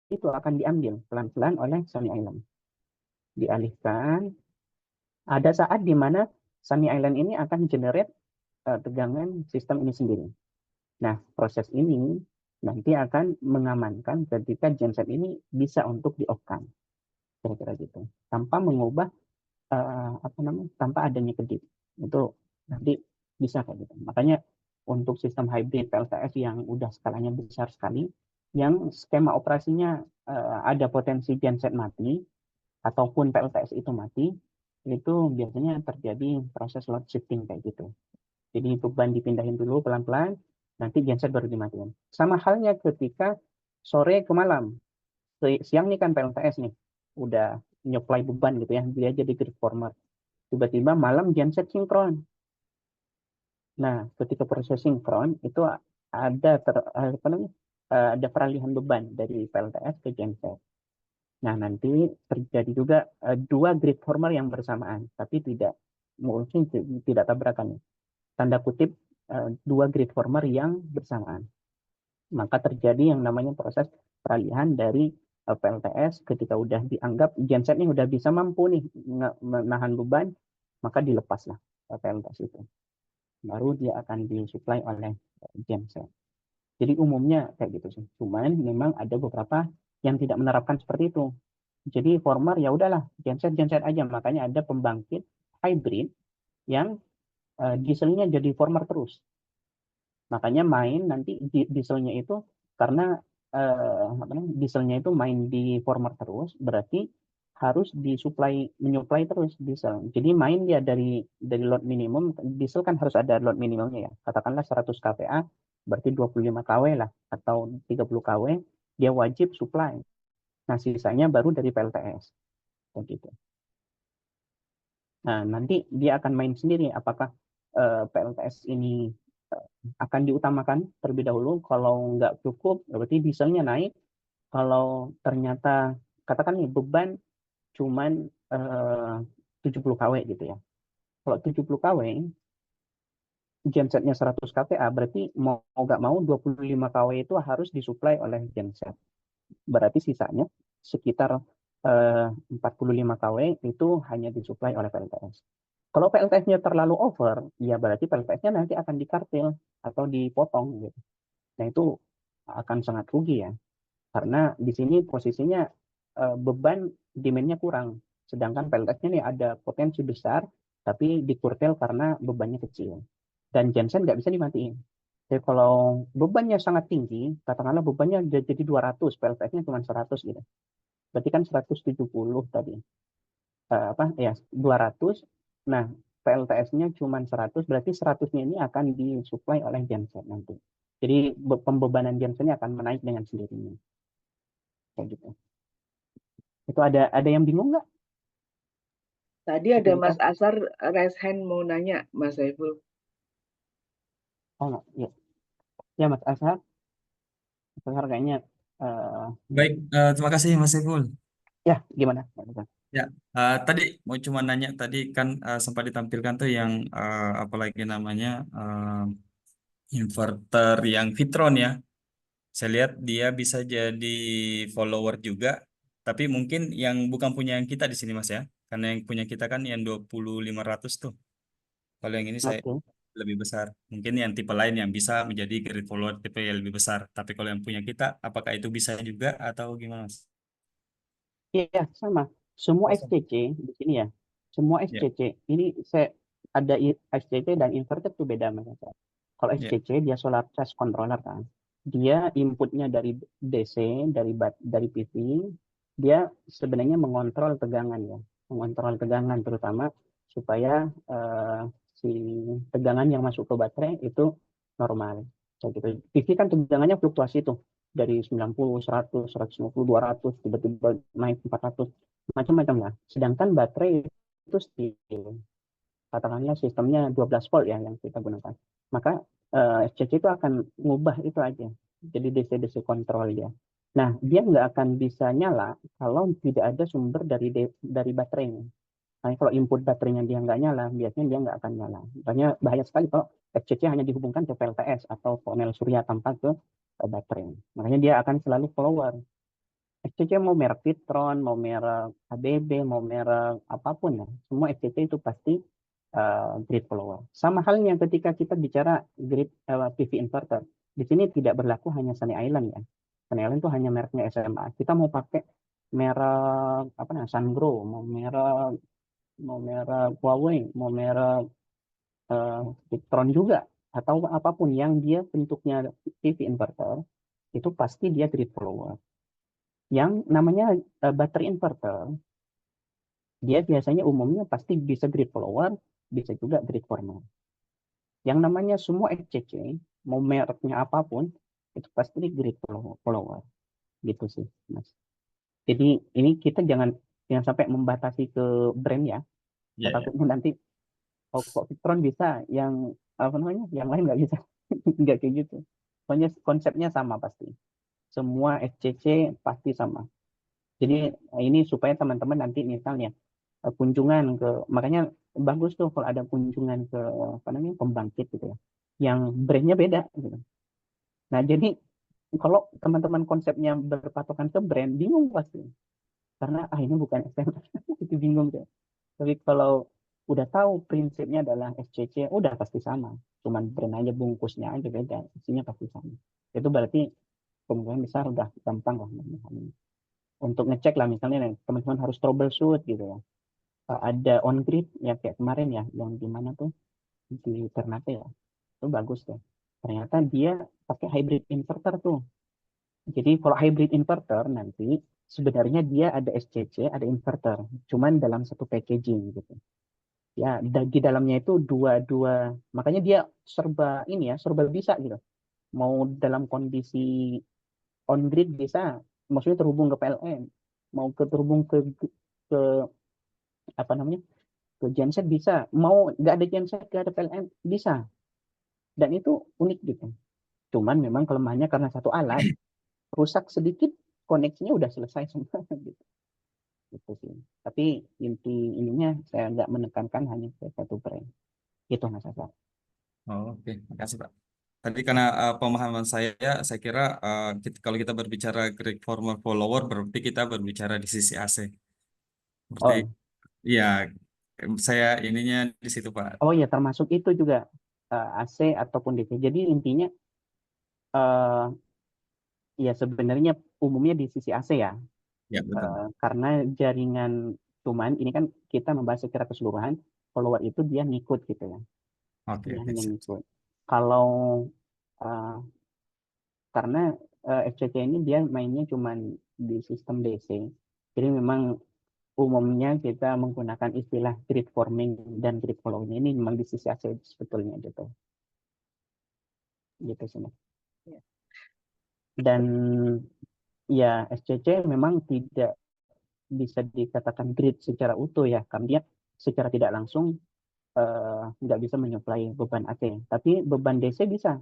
itu akan diambil pelan-pelan oleh Sunny Island. Dialihkan. Ada saat di mana Sunny Island ini akan generate tegangan sistem ini sendiri. Nah, proses ini nanti akan mengamankan ketika genset ini bisa untuk di-off-kan. Kira-kira gitu. Tanpa mengubah tanpa adanya kedip. Itu nanti bisa kayak gitu. Makanya untuk sistem hybrid PLTS yang udah skalanya besar sekali, yang skema operasinya ada potensi genset mati ataupun PLTS itu mati, itu biasanya terjadi proses load shifting kayak gitu. Jadi beban dipindahin dulu pelan-pelan, nanti genset baru dimatiin. Sama halnya ketika sore ke malam. Siang nih kan PLTS nih, udah nyuplai beban gitu ya, dia jadi grid former. Tiba-tiba malam genset sinkron. Nah, ketika proses sinkron itu ada ada peralihan beban dari PLTS ke genset. Nah, nanti terjadi juga dua grid former yang bersamaan, tapi mungkin tidak tabrakan. Tanda kutip dua grid former yang bersamaan. Maka terjadi yang namanya proses peralihan dari PLTS ketika udah dianggap gensetnya udah bisa mampu nih menahan beban, maka dilepaslah PLTS itu. Baru dia akan disuplai oleh genset. Jadi umumnya kayak gitu sih. Cuman memang ada beberapa yang tidak menerapkan seperti itu. Jadi former ya udahlah genset aja, makanya ada pembangkit hybrid yang dieselnya jadi former terus. Makanya main nanti dieselnya itu karena dieselnya itu main di former terus, berarti harus menyuplai terus diesel. Jadi main dia dari load minimum, diesel kan harus ada load minimumnya ya. Katakanlah 100 kVA, berarti 25 kW lah atau 30 kW, dia wajib supply. Nah, sisanya baru dari PLTS. Begitu. Nah, nanti dia akan main sendiri apakah PLTS ini akan diutamakan terlebih dahulu. Kalau nggak cukup, berarti dieselnya naik. Kalau ternyata, katakan nih, beban cuman 70 kW gitu ya. Kalau 70 kW, gensetnya 100 kVA, berarti mau nggak mau 25 kW itu harus disuplai oleh genset. Berarti sisanya sekitar 45 kW itu hanya disuplai oleh PLTS. Kalau PLTS-nya terlalu over, ya berarti PLTS-nya nanti akan dikartil atau dipotong gitu. Nah itu akan sangat rugi ya. Karena di sini posisinya beban demand-nya kurang. Sedangkan PLTS-nya nih ada potensi besar, tapi dikurtel karena bebannya kecil. Dan genset nggak bisa dimatiin. Jadi kalau bebannya sangat tinggi, katakanlah bebannya jadi 200, PLTS-nya cuma 100 gitu. Berarti kan 170 tadi. Apa ya, 200. Nah, PLTS-nya cuma 100, berarti 100-nya ini akan disuplai oleh genset nanti. Jadi pembebanan gensetnya akan menaik dengan sendirinya. Kayak gitu. Itu ada yang bingung nggak? Tadi ada Mas Asar raise hand mau nanya, Mas Saiful. Oh, nggak. Ya. Ya, Mas Ashar. Mas Ashar kayaknya Baik, terima kasih Mas Saiful. ya gimana? Ya, tadi mau cuma nanya tadi kan sempat ditampilkan tuh yang apalagi namanya inverter yang Vitron ya. Saya lihat dia bisa jadi follower juga, tapi mungkin yang bukan punya yang kita di sini Mas ya. Karena yang punya kita kan yang 20500 tuh. Kalau yang ini saya Oke. lebih besar. Mungkin yang tipe lain yang bisa menjadi grid follower tipe yang lebih besar. Tapi kalau yang punya kita, apakah itu bisa juga atau gimana Mas? Iya, sama. Semua Oh, sama. SCC di sini ya. Semua Ya, SCC. Ini saya ada SCC dan inverter tuh beda Mas Ashar. Kalau ya, SCC dia solar charge controller kan. Dia inputnya dari DC, dari PV. Dia sebenarnya mengontrol tegangan ya. Mengontrol tegangan terutama supaya si tegangan yang masuk ke baterai itu normal. Kayak gitu. PV kan tegangannya fluktuasi tuh dari 90, 100, 150, 200, tiba-tiba naik 400, macam-macam lah. Sedangkan baterai itu still, katakanlah sistemnya 12 volt ya yang kita gunakan. Maka SCC itu akan ngubah itu aja. Jadi DC-DC kontrol ya. Nah, dia nggak akan bisa nyala kalau tidak ada sumber dari baterainya. Nah, kalau input baterainya dia nggak nyala, biasanya dia nggak akan nyala. Makanya bahaya sekali kalau FCC hanya dihubungkan ke PLTS atau panel surya tanpa ke baterai. Makanya dia akan selalu follower. FCC mau merek Vitron, mau merek ABB, mau merek apapun ya, semua FCC itu pasti grid follower. Sama halnya ketika kita bicara grid PV inverter. Di sini tidak berlaku hanya Sunny Island ya. Sunny Island itu hanya mereknya SMA. Kita mau pakai merek apa namanya Sungrow, mau merek Huawei, mau merek Victron juga, atau apapun yang dia bentuknya PV inverter, itu pasti dia grid follower. Yang namanya baterai inverter, dia biasanya umumnya pasti bisa grid follower, bisa juga grid former. Yang namanya semua FCC, mau mereknya apapun, itu pasti grid follower. Gitu sih, Mas. Jadi ini kita jangan sampai membatasi ke brand ya. ya, ya. Takutnya nanti kok Victron bisa, yang apa namanya, yang lain nggak bisa. Nggak kayak gitu. Pokoknya konsepnya sama pasti. Semua FCC pasti sama. Jadi ini supaya teman-teman nanti misalnya kunjungan ke, makanya bagus tuh kalau ada kunjungan ke apa namanya pembangkit gitu ya, yang brandnya beda gitu. Nah jadi kalau teman-teman konsepnya berpatokan ke brand, bingung pasti. Karena ini bukan SMA, itu bingung deh. Tapi kalau udah tahu prinsipnya adalah SCC, udah pasti sama. Cuman brand aja, bungkusnya aja beda, isinya pasti sama. Itu berarti kemungkinan besar udah gampang lah memahami. Untuk ngecek lah misalnya teman-teman harus troubleshoot gitu ya. Ada on grid ya kayak kemarin ya, yang di mana tuh di Ternate ya. Itu bagus tuh. Ternyata dia pakai hybrid inverter tuh. Jadi kalau hybrid inverter nanti sebenarnya dia ada SCC, ada inverter, cuman dalam satu packaging gitu. Ya, di dalamnya itu dua, makanya dia serba ini ya, serba bisa gitu. Mau dalam kondisi on grid bisa, maksudnya terhubung ke PLN, mau terhubung ke apa namanya, ke genset bisa, mau nggak ada genset, nggak ada PLN bisa. Dan itu unik gitu. Cuman memang kelemahannya karena satu alat rusak sedikit, koneksinya udah selesai semua gitu. Gitu sih. Tapi inti ininya saya nggak menekankan hanya ke satu brand. Itu Mas Asa. Oh, oke, makasih Pak. Tadi karena pemahaman saya kira kalau kita berbicara grid former follower berarti kita berbicara di sisi AC. Berarti Oh, ya saya ininya di situ Pak. oh ya termasuk itu juga AC ataupun DC. Jadi intinya eh, Ya sebenarnya umumnya di sisi AC ya, Ya, betul. karena jaringan, cuman ini kan kita membahas secara keseluruhan, follower itu dia ngikut gitu ya, Oke, dia oke, hanya sip. ngikut. Kalau karena FCC ini dia mainnya cuman di sistem DC, jadi memang umumnya kita menggunakan istilah grid forming dan grid following ini memang di sisi AC sebetulnya gitu sih Mas. Ya. Dan ya SCC memang tidak bisa dikatakan grid secara utuh ya, karena dia secara tidak langsung nggak bisa menyuplai beban AC, tapi beban DC bisa.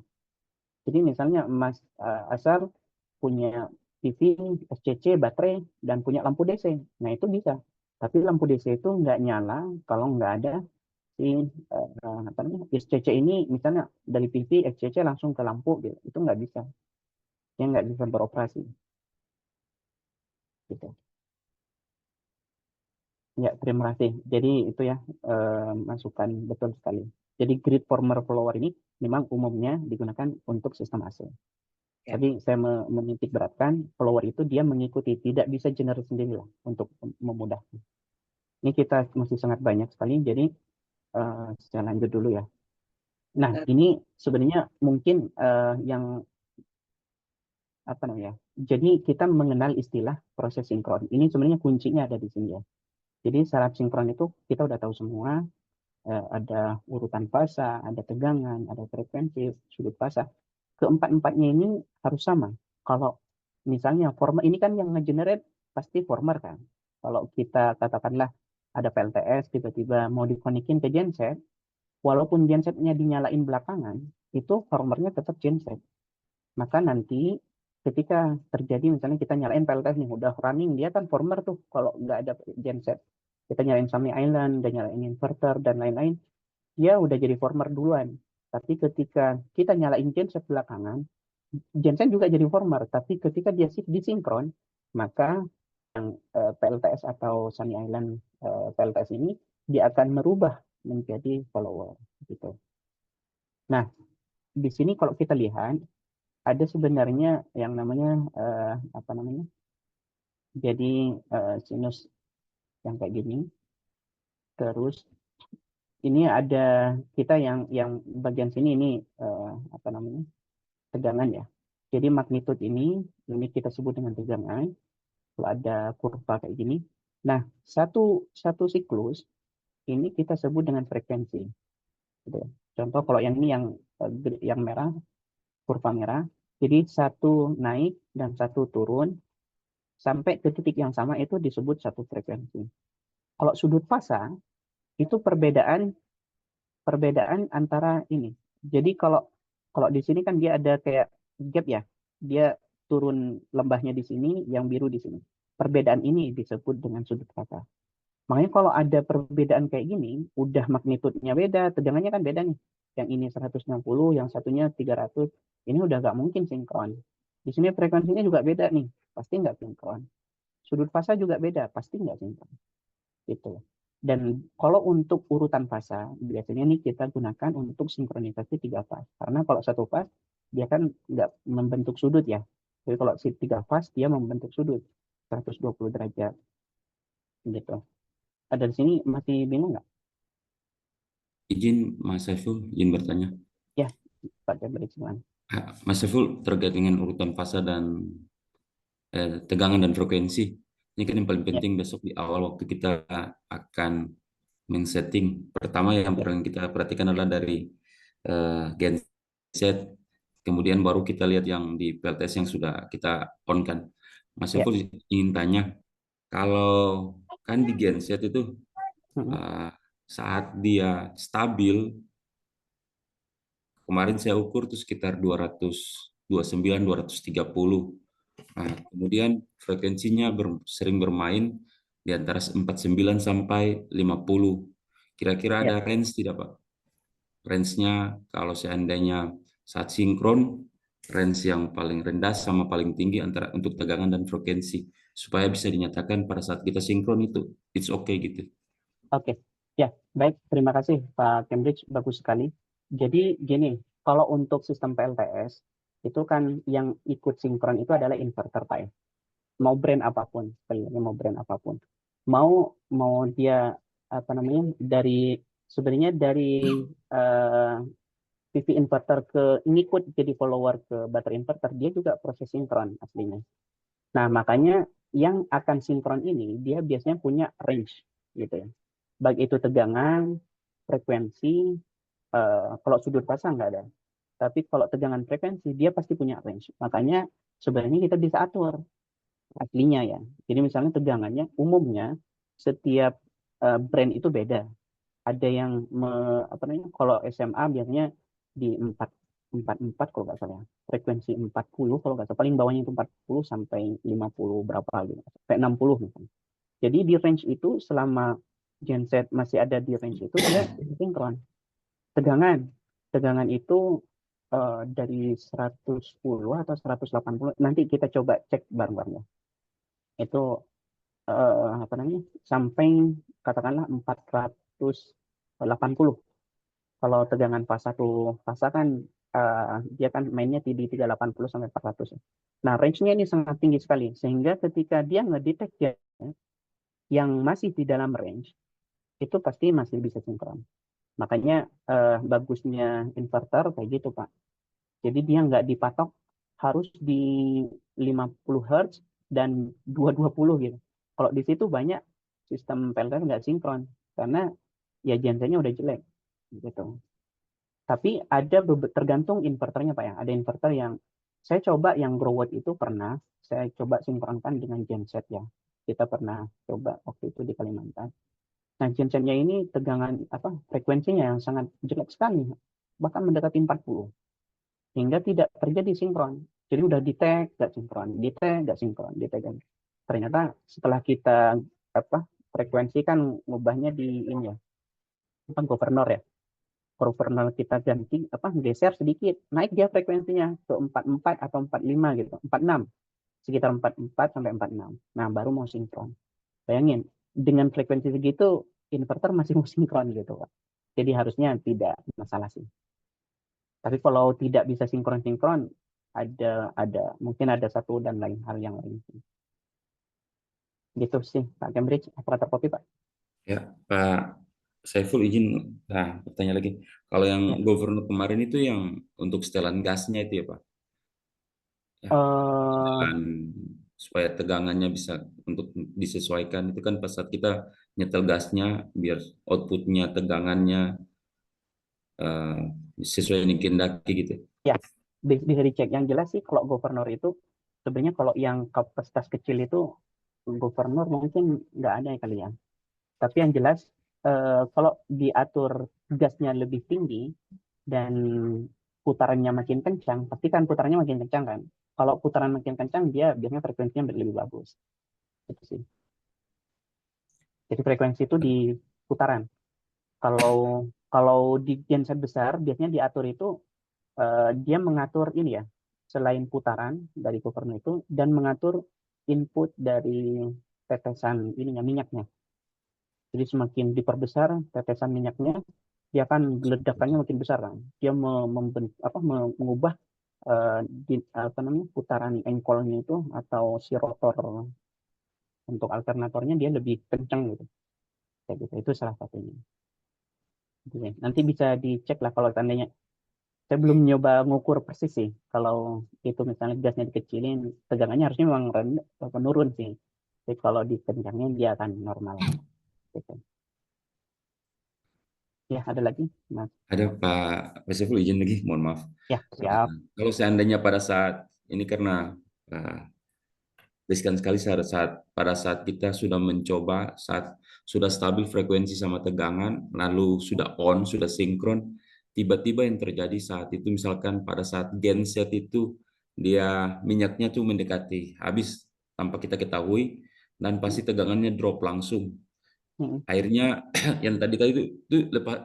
Jadi misalnya Mas Asar punya TV, SCC, baterai, dan punya lampu DC. Nah itu bisa. Tapi lampu DC itu nggak nyala kalau nggak ada si apa namanya, SCC ini misalnya dari TV, SCC langsung ke lampu gitu. Itu nggak bisa. Dia nggak bisa beroperasi. Gitu. Ya, terima kasih. Jadi itu ya masukan betul sekali. Jadi grid former follower ini memang umumnya digunakan untuk sistem AC. Ya. Tapi saya menitik beratkan follower itu dia mengikuti, tidak bisa generate sendiri lah untuk memudahkan. Ini kita masih sangat banyak sekali, jadi saya lanjut dulu ya. Nah, ini sebenarnya mungkin yang apa namanya? Jadi kita mengenal istilah proses sinkron. Ini sebenarnya kuncinya ada di sini ya. Jadi syarat sinkron itu kita udah tahu semua, ada urutan fasa, ada tegangan, ada frekuensi, sudut fasa. Keempat-empatnya ini harus sama. Kalau misalnya former ini kan yang nge-generate pasti former kan. Kalau kita katakanlah ada PLTS tiba-tiba mau dikonekin ke genset, walaupun gensetnya dinyalain belakangan, itu formernya tetap genset. Maka nanti ketika terjadi misalnya kita nyalain PLTS nih udah running, dia kan former tuh kalau nggak ada genset. Kita nyalain Sunny Island, dan nyalain inverter dan lain-lain, dia udah jadi former duluan. Tapi ketika kita nyalain genset belakangan, genset juga jadi former. Tapi ketika dia disinkron, maka PLTS atau Sunny Island PLTS ini dia akan merubah menjadi follower gitu. Nah, di sini kalau kita lihat ada sebenarnya yang namanya apa namanya? Jadi sinus yang kayak gini. Terus ini ada kita yang bagian sini ini apa namanya? Tegangan ya. Jadi magnitud ini kita sebut dengan tegangan. Kalau ada kurva kayak gini. Nah, satu siklus ini kita sebut dengan frekuensi. Gitu. Contoh kalau yang ini yang merah, kurva merah. Jadi satu naik dan satu turun sampai ke titik yang sama itu disebut satu frekuensi. Kalau sudut fasa itu perbedaan antara ini. Jadi kalau di sini kan dia ada kayak gap ya. Dia turun lembahnya di sini, yang biru di sini. Perbedaan ini disebut dengan sudut fasa. Makanya kalau ada perbedaan kayak gini, udah magnitudenya beda, tegangannya kan beda nih. Yang ini 160, yang satunya 300. Ini udah nggak mungkin sinkron. Di sini frekuensinya juga beda nih, pasti nggak sinkron. Sudut fasa juga beda, pasti nggak sinkron. Gitu. Dan kalau untuk urutan fasa, biasanya nih kita gunakan untuk sinkronisasi 3 fase. Karena kalau satu fase, dia kan nggak membentuk sudut ya. Jadi kalau 3 fase, dia membentuk sudut 120 derajat. Gitu. Ada di sini masih bingung nggak? Izin Mas Saiful, izin bertanya. Ya, Pak Jabri, silakan. Mas Saiful, terkait dengan urutan fasa dan tegangan dan frekuensi, ini kan yang paling penting besok di awal waktu kita akan men-setting. Pertama yang perlu kita perhatikan adalah dari genset, kemudian baru kita lihat yang di PLTS yang sudah kita on kan. Mas Saiful ingin tanya, kalau kan di genset itu saat dia stabil, kemarin saya ukur itu sekitar 229, 230. Nah, kemudian frekuensinya sering bermain di antara 49 sampai 50. Kira-kira ada range tidak, Pak? Range-nya kalau seandainya saat sinkron, range yang paling rendah sama paling tinggi antara untuk tegangan dan frekuensi, supaya bisa dinyatakan pada saat kita sinkron itu it's okay gitu. Oke, ya baik, terima kasih Pak Cambridge, bagus sekali. Jadi gini, kalau untuk sistem PLTS itu kan yang ikut sinkron itu adalah inverter Pak ya. Mau brand apapun, sekali lagi mau brand apapun. Mau dia apa namanya sebenarnya dari PV inverter ke ngikut jadi follower ke baterai inverter, dia juga proses sinkron aslinya. Nah, makanya yang akan sinkron ini dia biasanya punya range gitu ya. Baik itu tegangan, frekuensi, kalau sudut pasang nggak ada. Tapi kalau tegangan frekuensi dia pasti punya range. Makanya sebenarnya kita bisa atur aslinya ya. Jadi misalnya tegangannya umumnya setiap brand itu beda. Ada yang apa namanya, kalau SMA biasanya di 44 kalau nggak salah. Frekuensi 40 kalau nggak salah. Paling bawahnya itu 40 sampai 50 berapa gitu. Sampai 60 misalnya. Jadi di range itu selama genset masih ada di range itu dia sinkron. Tegangan itu dari 110 atau 180 nanti kita coba cek bareng-bareng ya. Itu apa namanya sampai katakanlah 480. Kalau tegangan fasa kan dia kan mainnya di 380 sampai 400 ya. Nah, range-nya ini sangat tinggi sekali sehingga ketika dia ngedetect yang masih di dalam range itu pasti masih bisa sinkron. Makanya bagusnya inverter kayak gitu Pak. Jadi dia nggak dipatok harus di 50 Hz dan 220 gitu. Kalau di situ banyak sistem PLN nggak sinkron karena ya gensetnya udah jelek gitu. Tapi ada tergantung inverternya Pak ya. Ada inverter yang saya coba yang grow watt itu pernah saya coba sinkronkan dengan genset ya. Kita pernah coba waktu itu di Kalimantan. Nah, gensetnya ini tegangan frekuensinya yang sangat jelek sekali, bahkan mendekati 40, hingga tidak terjadi sinkron. Jadi udah di-tag nggak sinkron, di-tag nggak sinkron, di-tag. Ternyata setelah kita frekuensi kan ngubahnya di ini ya, governor ya. Governor kita ganti geser sedikit, naik dia frekuensinya ke 44 atau 45 gitu, 46, sekitar 44 sampai 46. Nah, baru mau sinkron. Bayangin, dengan frekuensi segitu, inverter masih mau sinkron gitu, Pak. Jadi harusnya tidak masalah sih. Tapi kalau tidak bisa sinkron-sinkron, mungkin ada satu dan lain hal yang lain. Gitu sih, Pak Cambridge, operator kopi, Pak. Ya, Pak Saiful izin, bertanya lagi. Kalau yang governor kemarin itu yang untuk setelan gasnya itu ya, Pak? Ya, supaya tegangannya bisa untuk disesuaikan itu kan pas saat kita nyetel gasnya biar outputnya tegangannya sesuai dengan kehendaki gitu. Ya, bisa dicek. Yang jelas sih kalau governor itu sebenarnya kalau yang kapasitas kecil itu governor mungkin nggak ada ya kali ya. Tapi yang jelas kalau diatur gasnya lebih tinggi dan putarannya makin kencang, pasti kan putarannya makin kencang kan. Kalau putaran makin kencang, dia biasanya frekuensinya lebih bagus. Itu sih. Jadi frekuensi itu di putaran. Kalau di genset besar, biasanya diatur itu dia mengatur ini ya, selain putaran dari governor itu, dan mengatur input dari tetesan ininya minyaknya. Jadi semakin diperbesar tetesan minyaknya, dia akan ledakannya makin besar kan. Dia mengubah putaran engkolnya itu atau si rotor untuk alternatornya dia lebih kencang gitu. Kayak gitu. Itu salah satunya. Jadi, nanti bisa dicek lah kalau tandanya. Saya belum nyoba ngukur persis sih. Kalau itu misalnya gasnya dikecilin, tegangannya harusnya memang menurun sih. Jadi kalau dikencangin dia akan normal. Gitu. Ya, ada lagi, Mas? Ada Pak Saiful izin lagi, mohon maaf. Ya, siap. Kalau seandainya pada saat ini karena riskan sekali pada saat kita sudah mencoba, saat sudah stabil frekuensi sama tegangan, lalu sudah on, sudah sinkron, tiba-tiba yang terjadi saat itu misalkan pada saat genset itu dia minyaknya tuh mendekati habis tanpa kita ketahui dan pasti tegangannya drop langsung. Akhirnya yang tadi itu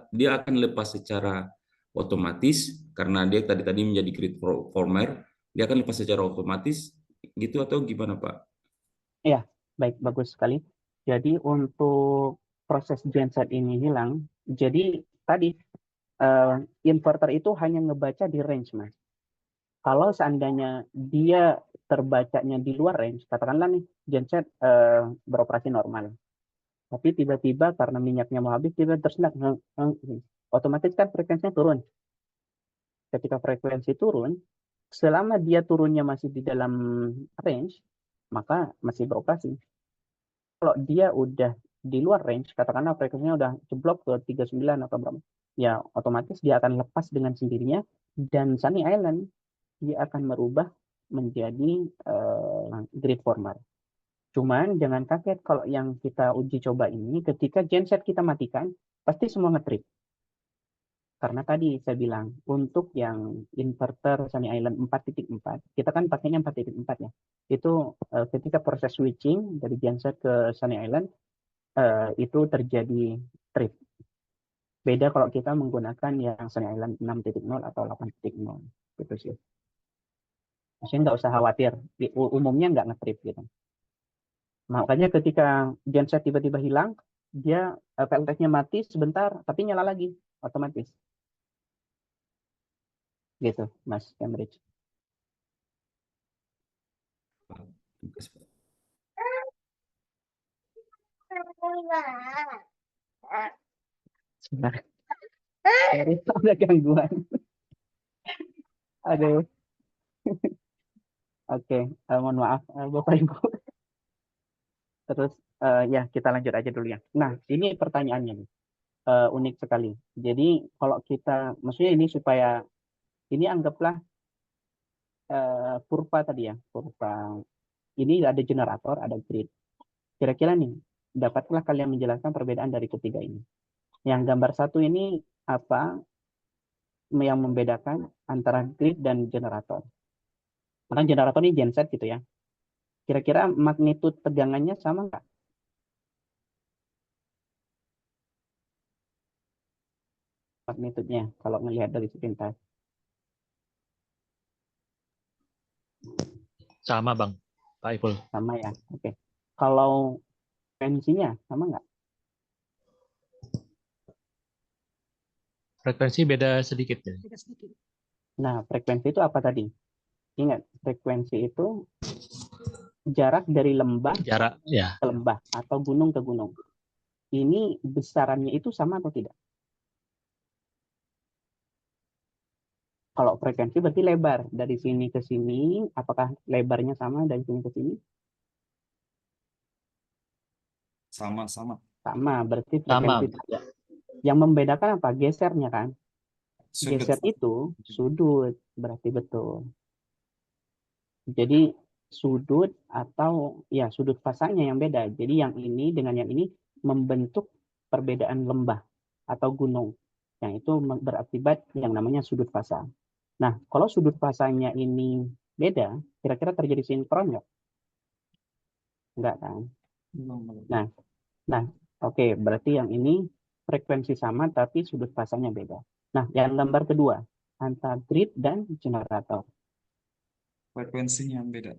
dia akan lepas secara otomatis karena dia tadi menjadi grid former, dia akan lepas secara otomatis gitu atau gimana Pak? Ya, baik, bagus sekali. Jadi untuk proses genset ini hilang, jadi tadi inverter itu hanya ngebaca di range, Mas. Kalau seandainya dia terbacanya di luar range, katakanlah nih genset beroperasi normal, tapi tiba-tiba karena minyaknya mau habis, tiba tersendat, otomatis kan frekuensinya turun. Ketika frekuensi turun, selama dia turunnya masih di dalam range, maka masih beroperasi. Kalau dia udah di luar range, katakanlah frekuensinya udah jeblok ke 39 atau berapa, ya otomatis dia akan lepas dengan sendirinya, dan Sunny Island dia akan merubah menjadi grid format. Cuman jangan kaget kalau yang kita uji coba ini, ketika genset kita matikan, pasti semua ngetrip. Karena tadi saya bilang, untuk yang inverter Sunny Island 4.4, kita kan pakainya 4.4 ya. Itu ketika proses switching dari genset ke Sunny Island, itu terjadi trip. Beda kalau kita menggunakan yang Sunny Island 6.0 atau 8.0. Gitu sih. Maksudnya nggak usah khawatir, umumnya nggak ngetrip gitu. Makanya ketika genset tiba-tiba hilang, dia VLTS-nya mati sebentar, tapi nyala lagi otomatis. Gitu, Mas Cambridge. Sebentar. Sorry, ada gangguan. Aduh. Oke, mohon maaf Bapak Ibu. Terus ya kita lanjut aja dulu ya. Nah, ini pertanyaannya nih. Unik sekali. Jadi kalau kita, maksudnya ini supaya, ini anggaplah kurva tadi ya, kurva. Ini ada generator, ada grid. Kira-kira nih, dapatlah kalian menjelaskan perbedaan dari ketiga ini. Yang gambar satu ini apa yang membedakan antara grid dan generator? Karena generator ini genset gitu ya. Kira-kira magnitud tegangannya sama nggak? Magnitudnya kalau melihat dari sepintas. Sama Bang, Pak Ipul. Sama ya. Oke. Kalau frekuensinya sama nggak? Frekuensi beda sedikit ya. Nah, frekuensi itu apa tadi? Ingat, frekuensi itu jarak dari lembah Jarak ya. ke lembah atau gunung ke gunung. Ini besarannya itu sama atau tidak? Kalau frekuensi berarti lebar. Dari sini ke sini, apakah lebarnya sama dari sini ke sini? Sama-sama. Sama, berarti Sama. frekuensi saja. Yang membedakan apa? Gesernya kan? Sudut Geser itu sudut, berarti betul. Jadi sudut atau ya sudut fasanya yang beda. Jadi yang ini dengan yang ini membentuk perbedaan lembah atau gunung. Yang itu berakibat yang namanya sudut fasa. Nah, kalau sudut fasanya ini beda, kira-kira terjadi sinkron nggak? Enggak kan? Nah, oke, berarti yang ini frekuensi sama tapi sudut fasanya beda. Nah, yang gambar kedua, antara grid dan generator. frekuensinya yang beda.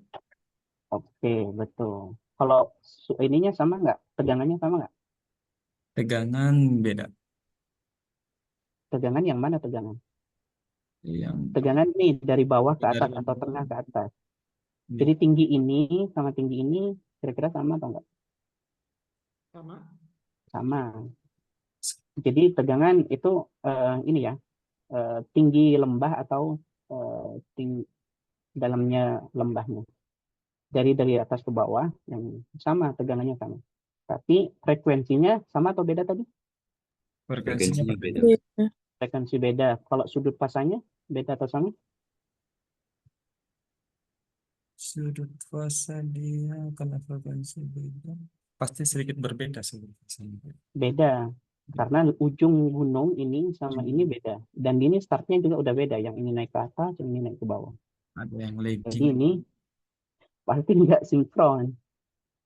Oke, betul. Kalau ininya sama nggak? Tegangannya sama nggak? Tegangan beda. Tegangan yang mana tegangan? Yang Tegangan nih dari bawah ke atas dari atau tengah ke atas. Iya. Jadi tinggi ini sama tinggi ini kira-kira sama atau enggak? Sama. Jadi tegangan itu ini ya, tinggi lembah atau dalamnya lembahnya. Dari atas ke bawah yang sama, tegangannya sama. Tapi frekuensinya sama atau beda tadi? frekuensinya Frekuensinya beda. Beda. Frekuensi beda. Kalau sudut pasangnya beda atau sama? Sudut fasa dia karena frekuensi beda. Pasti sedikit berbeda sudut fasanya. Beda. Karena ujung gunung ini sama ini beda. Dan ini startnya juga udah beda. Yang ini naik ke atas, yang ini naik ke bawah. Ada yang Jadi lagging. ini pasti nggak sinkron.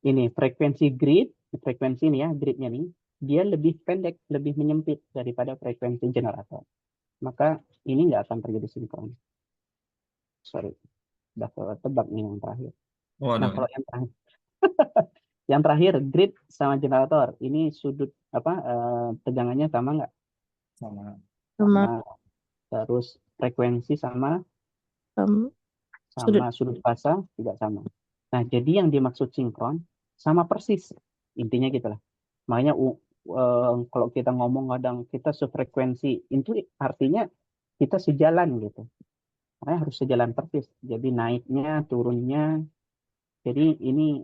Ini frekuensi grid, frekuensi ini ya, gridnya nih, dia lebih pendek, lebih menyempit daripada frekuensi generator. Maka ini nggak akan terjadi sinkron. Sorry, udah tebak nih yang terakhir. Nah, kalau yang terakhir, yang terakhir grid sama generator, ini sudut apa tegangannya sama nggak? Sama. Sama. Terus frekuensi sama, Sudut. sama sudut fasa juga sama. Nah, jadi yang dimaksud sinkron sama persis. Intinya gitulah. Makanya kalau kita ngomong kadang kita sefrekuensi, itu artinya kita sejalan gitu. Makanya harus sejalan persis. Jadi naiknya, turunnya. Jadi ini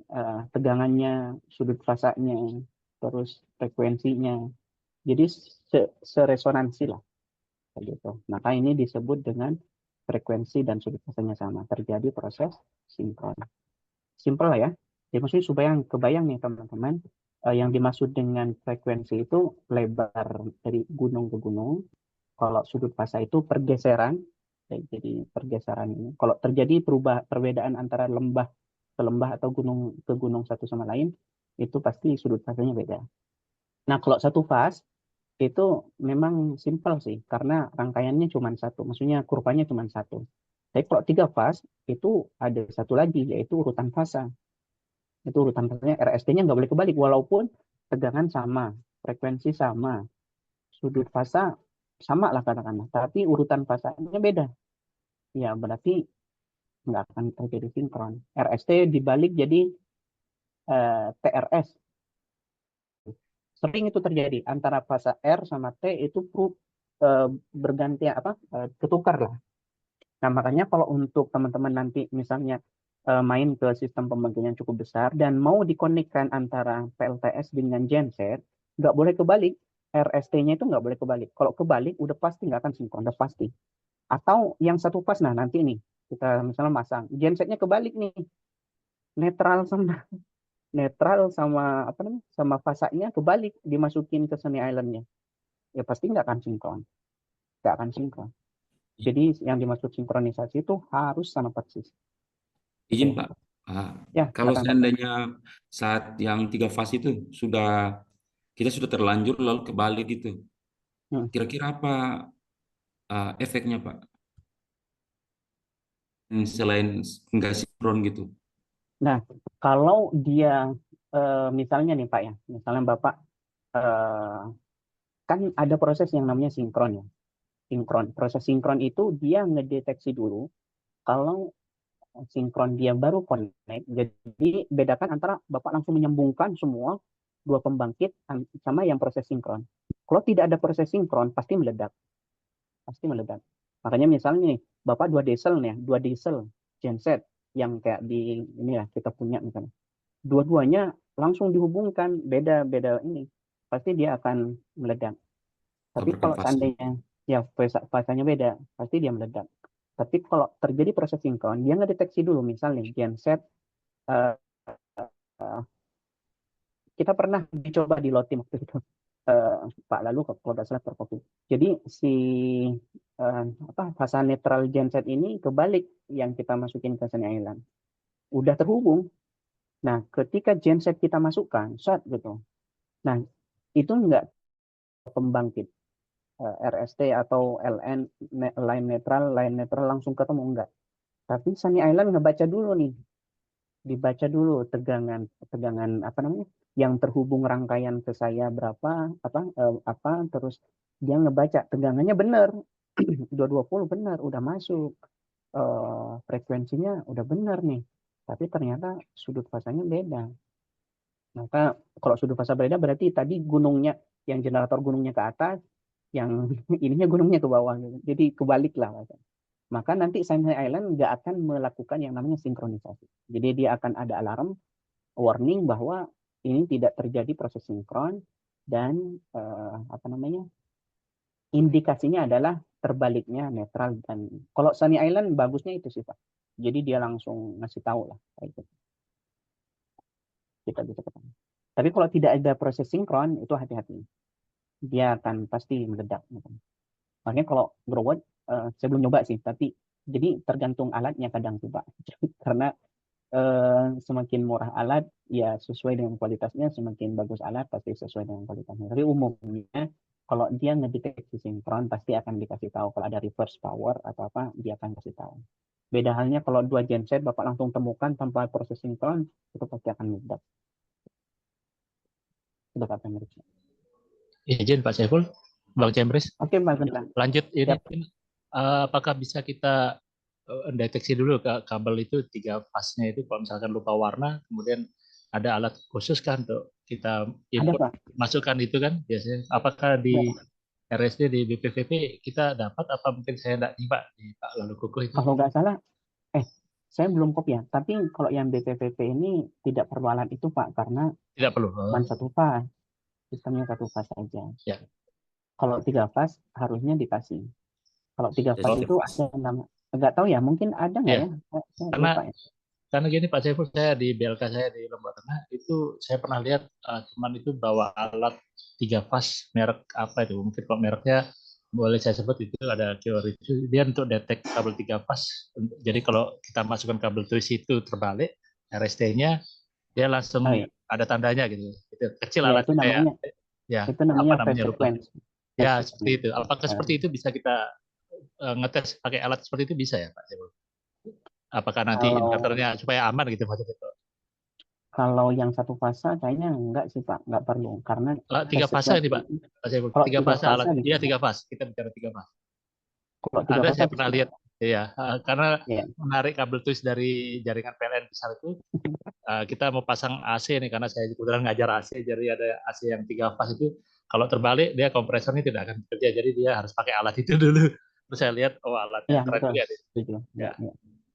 tegangannya, sudut fasanya, terus frekuensinya. Jadi seresonansi lah. Kayak gitu. Maka ini disebut dengan frekuensi dan sudut fasanya sama. Terjadi proses sinkron. Simpel lah ya. Jadi maksudnya supaya kebayang nih teman-teman, yang dimaksud dengan frekuensi itu lebar dari gunung ke gunung. Kalau sudut fasa itu pergeseran, jadi pergeseran ini. Kalau terjadi perbedaan antara lembah ke lembah atau gunung ke gunung satu sama lain, itu pasti sudut fasanya beda. Nah, kalau satu fase itu memang simpel sih, karena rangkaiannya cuma satu, maksudnya kurvanya cuma satu. Tapi kalau 3 fase itu ada satu lagi, yaitu urutan fasa. Itu urutan fasanya, RST-nya nggak boleh kebalik, walaupun tegangan sama, frekuensi sama, sudut fasa sama lah katakanlah, tapi urutan fasanya beda. Ya berarti nggak akan terjadi sinkron. RST dibalik jadi TRS. Sering itu terjadi antara fasa R sama T itu berganti ketukar lah. Nah, makanya kalau untuk teman-teman nanti misalnya main ke sistem pembangkit yang cukup besar dan mau dikonekkan antara PLTS dengan genset, nggak boleh kebalik. RST-nya itu nggak boleh kebalik. Kalau kebalik, udah pasti nggak akan sinkron, udah pasti. Atau yang satu pas, nah nanti nih, kita misalnya masang, gensetnya kebalik nih, netral sama apa namanya, sama fasanya kebalik, dimasukin ke Sunny Island-nya. Ya pasti nggak akan sinkron. Nggak akan sinkron. Jadi yang dimaksud sinkronisasi itu harus sama persis. Izin Oke. Pak, Ya, kalau silakan, Pak. seandainya saat yang 3 fase itu kita sudah terlanjur lalu kebalik gitu, kira-kira apa efeknya Pak? Selain nggak sinkron gitu. Nah, kalau dia misalnya nih Pak ya, misalnya Bapak kan ada proses yang namanya sinkron ya. Sinkron. Proses sinkron itu dia ngedeteksi dulu kalau sinkron dia baru connect. Jadi bedakan antara Bapak langsung menyambungkan semua dua pembangkit sama yang proses sinkron. Kalau tidak ada proses sinkron pasti meledak. Pasti meledak. Makanya misalnya nih, Bapak dua diesel genset yang kayak di ini ya kita punya misalnya. Dua-duanya langsung dihubungkan, beda-beda ini. Pasti dia akan meledak. Tapi Tabrakan kalau fase. seandainya ya fasanya beda, pasti dia meledak. Tapi kalau terjadi proses sinkron, dia ngedeteksi dulu misalnya genset uh, uh, kita pernah dicoba di Lotim waktu itu. Pak lalu kalau nggak salah Prof. Jadi si fasa netral genset ini kebalik yang kita masukin ke Sunny Island. Udah terhubung. Nah, ketika genset kita masukkan, shot gitu. Nah, itu enggak pembangkit RST atau LN line netral langsung ketemu enggak. Tapi Sunny Island ngebaca dulu nih, dibaca dulu tegangan apa namanya yang terhubung rangkaian ke saya berapa terus dia ngebaca tegangannya benar 220 benar udah masuk frekuensinya udah benar nih tapi ternyata sudut fasanya beda. Maka kalau sudut fasa beda berarti tadi gunungnya yang generator gunungnya ke atas yang ininya gunungnya ke bawah gitu. Jadi kebalik lah. Maka nanti Sunny Island nggak akan melakukan yang namanya sinkronisasi. Jadi dia akan ada alarm, warning bahwa ini tidak terjadi proses sinkron dan indikasinya adalah terbaliknya netral dan kalau Sunny Island bagusnya itu sih Pak. Jadi dia langsung ngasih tahu lah kayak gitu. Kita bisa ketemu. Tapi kalau tidak ada proses sinkron itu hati-hati. Dia akan pasti meledak. Makanya kalau grow saya belum nyoba sih, tapi jadi tergantung alatnya kadang sih Pak. Karena semakin murah alat, ya sesuai dengan kualitasnya, semakin bagus alat pasti sesuai dengan kualitasnya. Tapi umumnya kalau dia ngedeteksi sinkron pasti akan dikasih tahu. Kalau ada reverse power atau apa, dia akan kasih tahu. Beda halnya kalau dua genset Bapak langsung temukan tanpa proses sinkron, itu pasti akan meledak. Itu Pak Pemeriksaan. Izin Pak Saiful, Bang Cembris. Oke, Mas Bentang. Lanjut ini, Yap. apakah bisa kita deteksi dulu ke kabel itu 3 fasnya itu kalau misalkan lupa warna, kemudian ada alat khusus kan untuk kita Ada input Pak. masukkan itu kan biasanya. Apakah di RSD di BPVP kita dapat apa mungkin saya enggak nih Pak di Pak Lalu Kukuh itu? Kalau nggak salah, saya belum copy ya. Tapi kalau yang BPPP ini tidak perlu alat itu Pak, karena Tidak perlu. cuma satu fase, sistemnya satu fase saja. Ya. Kalau 3 fase harusnya dikasih. Kalau 3 Ya, fase tiga itu fase. ada nama, nggak tahu ya, mungkin ada nggak Iya. ya? Saya Karena lupa ya. Karena gini Pak Saiful, saya di BLK saya di Lombok Tengah itu saya pernah lihat teman itu bawa alat 3 fas merek apa itu, mungkin kalau mereknya boleh saya sebut itu ada Kyoritsu, dia untuk detek kabel 3 fas. Jadi kalau kita masukkan kabel twist itu terbalik, RST-nya dia langsung Oh, iya. ada tandanya gitu. Itu kecil Ya, itu alatnya kayak namanya ya itu apa namanya phase namanya lupa. sequence. Ya Phase seperti itu. sequence. Apakah seperti itu bisa kita ngetes pakai alat seperti itu bisa ya Pak Saiful? Apakah nanti Kalau inverternya supaya aman gitu maksudnya? kalau yang satu fase kayaknya enggak sih Pak, nggak perlu karena 3 phase fase sequence ini Pak. itu Pak Saiful, kalau 3 3 fase alat. fase Iya bisa. 3 fase. Kita bicara 3 fase. Kalau 3 Ada fase saya bisa. pernah lihat. Iya, karena Ya. menarik kabel twist dari jaringan PLN besar itu kita mau pasang AC nih karena saya kebetulan ngajar AC, jadi ada AC yang 3 fase itu kalau terbalik dia kompresornya tidak akan bekerja, jadi dia harus pakai alat itu dulu. Terus saya lihat oh alatnya Iya, keren betul. juga nih. Setuju. Ya. Ya.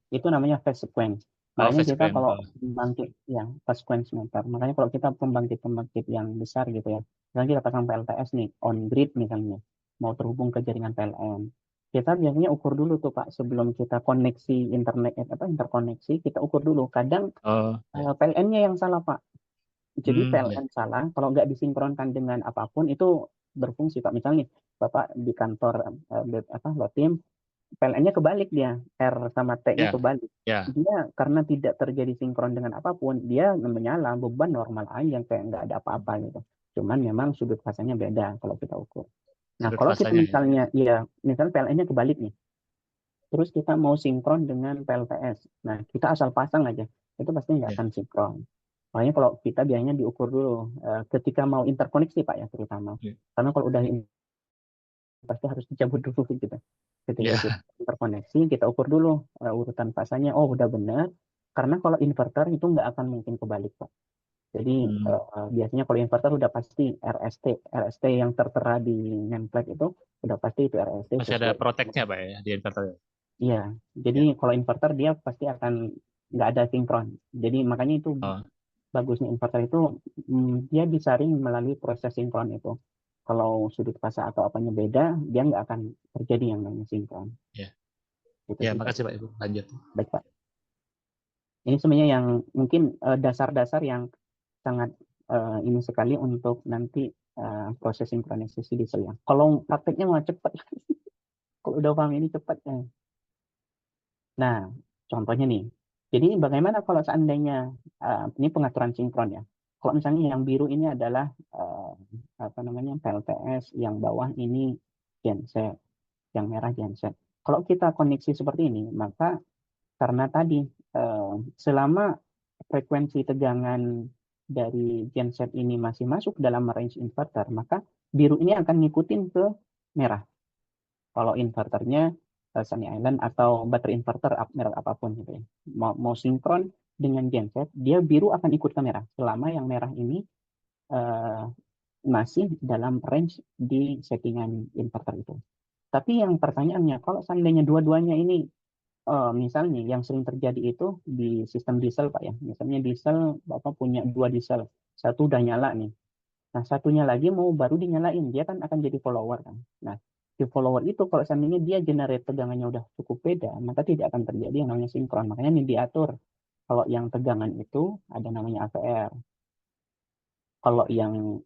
Itu namanya phase sequence. Oh, Makanya phase kita sequence. kalau pembangkit yang phase sequence meter, makanya kalau kita pembangkit yang besar gitu ya, misalnya kita pasang PLTS nih, on grid misalnya, mau terhubung ke jaringan PLN, kita biasanya ukur dulu tuh Pak, sebelum kita koneksi internet, interkoneksi, kita ukur dulu. Kadang Oh, ya. PLN-nya yang salah Pak. Jadi Ya. PLN salah, kalau nggak disinkronkan dengan apapun itu berfungsi Pak. Misalnya Bapak di kantor Lotim, PLN-nya kebalik dia, R sama T-nya Ya. kebalik. Ya. Dia karena tidak terjadi sinkron dengan apapun, dia menyala, beban normal aja, kayak nggak ada apa-apa gitu. Cuman memang sudut fasanya beda kalau kita ukur. Nah, Sudut kalau kita fasanya, misalnya, misalnya PLN-nya kebalik nih, terus kita mau sinkron dengan PLTS. Nah, kita asal pasang aja, itu pasti nggak ya. akan sinkron. Makanya kalau kita biasanya diukur dulu, ketika mau interkoneksi Pak ya terutama. Ya. Karena kalau udah pasti harus dicabut dulu gitu. Ketika Ya. kita terkoneksi, kita ukur dulu urutan fasanya. Oh, udah benar. Karena kalau inverter itu nggak akan mungkin kebalik, Pak. Jadi biasanya kalau inverter udah pasti RST yang tertera di nameplate itu udah pasti itu RST Masih ada sesuai. protectnya Pak ya di inverter. Iya, jadi kalau inverter dia pasti akan nggak ada sinkron. Jadi makanya itu bagusnya inverter itu dia disaring melalui proses sinkron itu. Kalau sudut fase atau apanya beda, dia nggak akan terjadi yang namanya sinkron. Ya. Gitu Ya, sih, makasih Pak Ibu. Lanjut. Baik Pak. Ini sebenarnya yang mungkin dasar-dasar yang sangat ini sekali untuk nanti proses sinkronisasi diesel ya. Kalau prakteknya mau cepat, kalau udah paham ini cepat ya. Nah, contohnya nih. Jadi bagaimana kalau seandainya ini pengaturan sinkron ya. Kalau misalnya yang biru ini adalah PLTS, yang bawah ini genset, yang merah genset. Kalau kita koneksi seperti ini, maka karena tadi selama frekuensi tegangan dari genset ini masih masuk dalam range inverter, maka biru ini akan ngikutin ke merah. Kalau inverternya Sunny Island atau baterai inverter merek apapun gitu ya. Mau sinkron dengan genset, dia biru akan ikut ke merah selama yang merah ini masih dalam range di settingan inverter itu. Tapi yang pertanyaannya, kalau seandainya dua-duanya ini, misalnya yang sering terjadi itu di sistem diesel Pak ya, misalnya diesel Bapak punya 2 diesel, satu udah nyala nih, nah satunya lagi mau baru dinyalain, dia kan akan jadi follower kan. Nah, di follower itu kalau seandainya dia generate tegangannya udah cukup beda, maka tidak akan terjadi yang namanya sinkron. Makanya ini diatur. Kalau yang tegangan itu ada namanya AVR. Kalau yang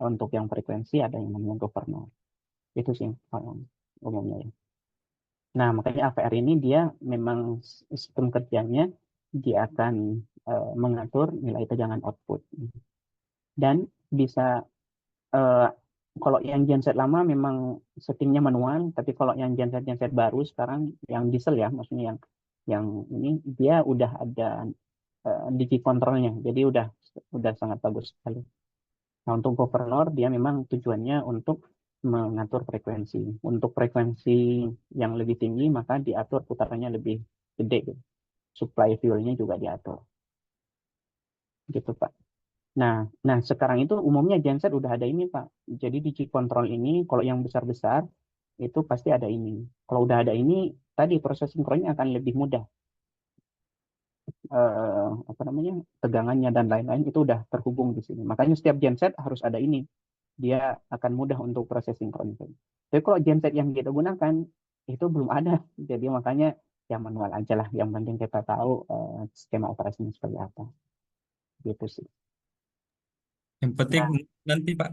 untuk yang frekuensi ada yang namanya governor. Itu sih umumnya ya. Nah, makanya AVR ini dia memang sistem kerjanya dia akan mengatur nilai tegangan output. Dan bisa kalau yang genset lama memang settingnya manual, tapi kalau yang genset baru sekarang yang diesel ya, maksudnya yang ini dia udah ada digi controlnya, jadi udah sangat bagus sekali. Nah, untuk governor dia memang tujuannya untuk mengatur frekuensi. Untuk frekuensi yang lebih tinggi, maka diatur putarannya lebih gede, gitu. Supply fuel-nya juga diatur. Gitu, Pak. Nah, sekarang itu umumnya genset udah ada ini, Pak. Jadi di G control ini, kalau yang besar-besar, itu pasti ada ini. Kalau udah ada ini, tadi proses sinkronnya akan lebih mudah. Apa namanya, tegangannya dan lain-lain itu udah terhubung di sini. Makanya setiap genset harus ada ini. Dia akan mudah untuk proses sinkron itu. Tapi kalau genset yang kita gunakan, itu belum ada. Jadi makanya ya manual aja lah. Yang penting kita tahu skema operasinya seperti apa. Gitu sih. Yang penting Nah, nanti Pak,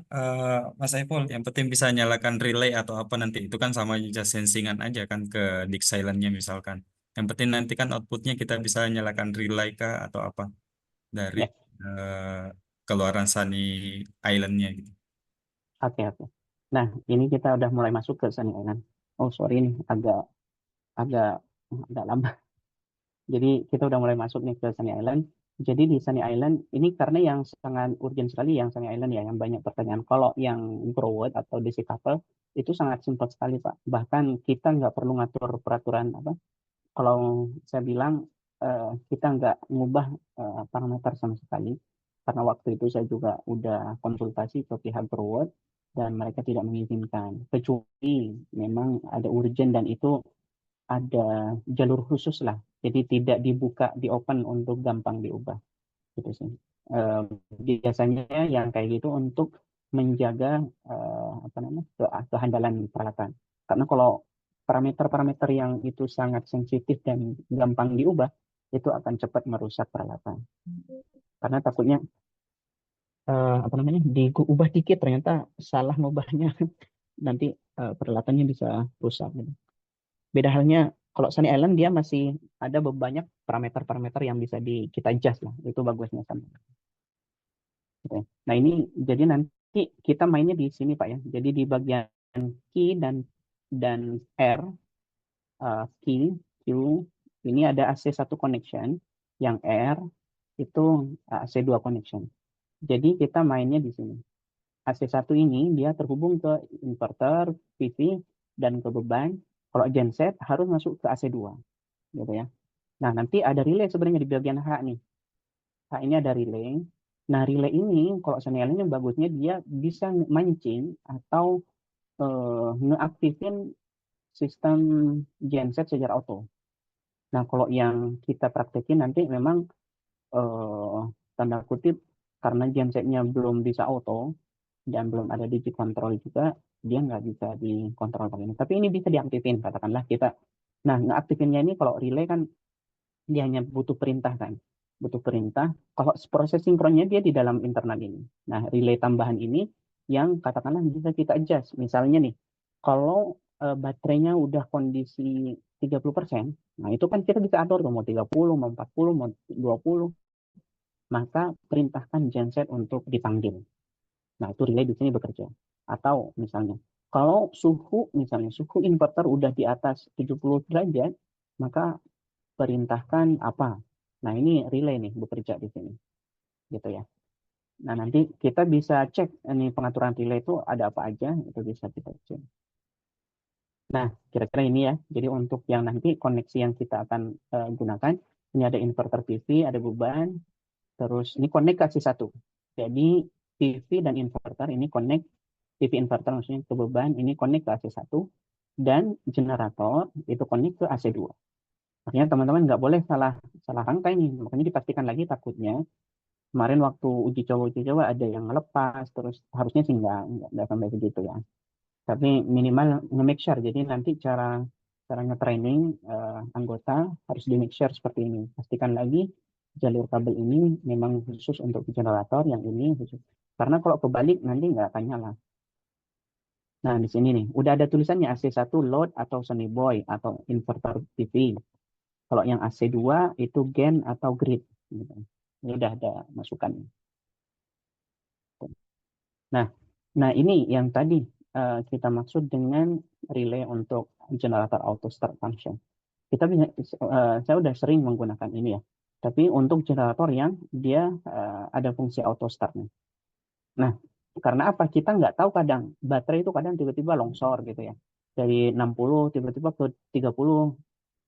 Mas Saiful, yang penting bisa nyalakan relay atau apa nanti. Itu kan sama aja sensingan aja kan ke disk silent-nya misalkan. Yang penting nanti kan outputnya kita bisa nyalakan relay kah atau apa dari ya, keluaran Sunny Island-nya gitu. oke. Nah, ini kita udah mulai masuk ke Sunny Island. Oh, sorry nih, agak agak agak lama. Jadi kita udah mulai masuk nih ke Sunny Island. Jadi di Sunny Island ini karena yang sangat urgent sekali yang Sunny Island ya, yang banyak pertanyaan. Kalau yang Growwood atau DC Couple itu sangat simpel sekali, Pak. Bahkan kita nggak perlu ngatur peraturan apa. Kalau saya bilang kita nggak ngubah parameter sama sekali. Karena waktu itu saya juga udah konsultasi ke pihak Growwood dan mereka tidak mengizinkan. Kecuali memang ada urgent dan itu ada jalur khusus lah. Jadi tidak dibuka, di open untuk gampang diubah. Gitu sih. Biasanya yang kayak gitu untuk menjaga apa namanya kehandalan peralatan. Karena kalau parameter-parameter yang itu sangat sensitif dan gampang diubah, itu akan cepat merusak peralatan. Karena takutnya apa namanya diubah dikit ternyata salah ngubahnya nanti peralatannya bisa rusak. Gitu. Beda halnya kalau Sunny Island dia masih ada banyak parameter-parameter yang bisa kita adjust lah. Itu bagusnya sama. Gitu ya. Nah ini jadi nanti kita mainnya di sini Pak ya. Jadi di bagian key dan R, key, Q, ini ada AC1 connection, yang R itu AC2 connection. Jadi kita mainnya di sini. AC1 ini dia terhubung ke inverter, PV, dan ke beban. Kalau genset harus masuk ke AC2. Gitu ya. Nah, nanti ada relay sebenarnya di bagian H nih. H ini ada relay. Nah, relay ini kalau sinyalnya bagusnya dia bisa mancing atau ngeaktifin sistem genset secara auto. Nah, kalau yang kita praktekin nanti memang tanda kutip karena gensetnya belum bisa auto dan belum ada digit control juga, dia nggak bisa dikontrol pakai ini. Tapi ini bisa diaktifin, katakanlah kita. Nah, ngeaktifinnya ini kalau relay kan dia hanya butuh perintah kan, butuh perintah. Kalau proses sinkronnya dia di dalam internal ini. Nah, relay tambahan ini yang katakanlah bisa kita adjust. Misalnya nih, kalau baterainya udah kondisi 30%, nah itu kan kita bisa atur mau 30, mau 40, mau 20, maka perintahkan genset untuk dipanggil. Nah, itu relay di sini bekerja. Atau misalnya, kalau misalnya suhu inverter udah di atas 70 derajat, maka perintahkan apa. Nah, ini relay nih bekerja di sini. Gitu ya. Nah, nanti kita bisa cek ini pengaturan relay itu ada apa aja, itu bisa kita cek. Nah, kira-kira ini ya. Jadi untuk yang nanti koneksi yang kita akan gunakan, ini ada inverter PV, ada beban, terus ini connect ke AC1. Jadi PV dan inverter ini connect, PV inverter maksudnya ke beban, ini connect ke AC1, dan generator itu connect ke AC2. Makanya teman-teman nggak boleh salah rangkai nih. Makanya dipastikan lagi takutnya kemarin waktu uji coba ada yang lepas terus harusnya sih nggak sampai begitu ya. Tapi minimal nge-make sure. Jadi nanti cara nge-training anggota harus di-make sure seperti ini. Pastikan lagi jalur kabel ini memang khusus untuk generator, yang ini khusus. Karena kalau kebalik nanti nggak akan nyala. Nah, di sini nih, udah ada tulisannya AC1 load atau Sunny Boy atau inverter PV. Kalau yang AC2 itu gen atau grid. Gitu. Ini udah ada masukan. Nah ini yang tadi kita maksud dengan relay untuk generator auto start function. Kita bisa, saya udah sering menggunakan ini ya. Tapi untuk generator yang dia ada fungsi auto start. Nah, Karena apa? Kita nggak tahu, kadang baterai itu kadang tiba-tiba longsor gitu ya. Dari 60 tiba-tiba ke 30.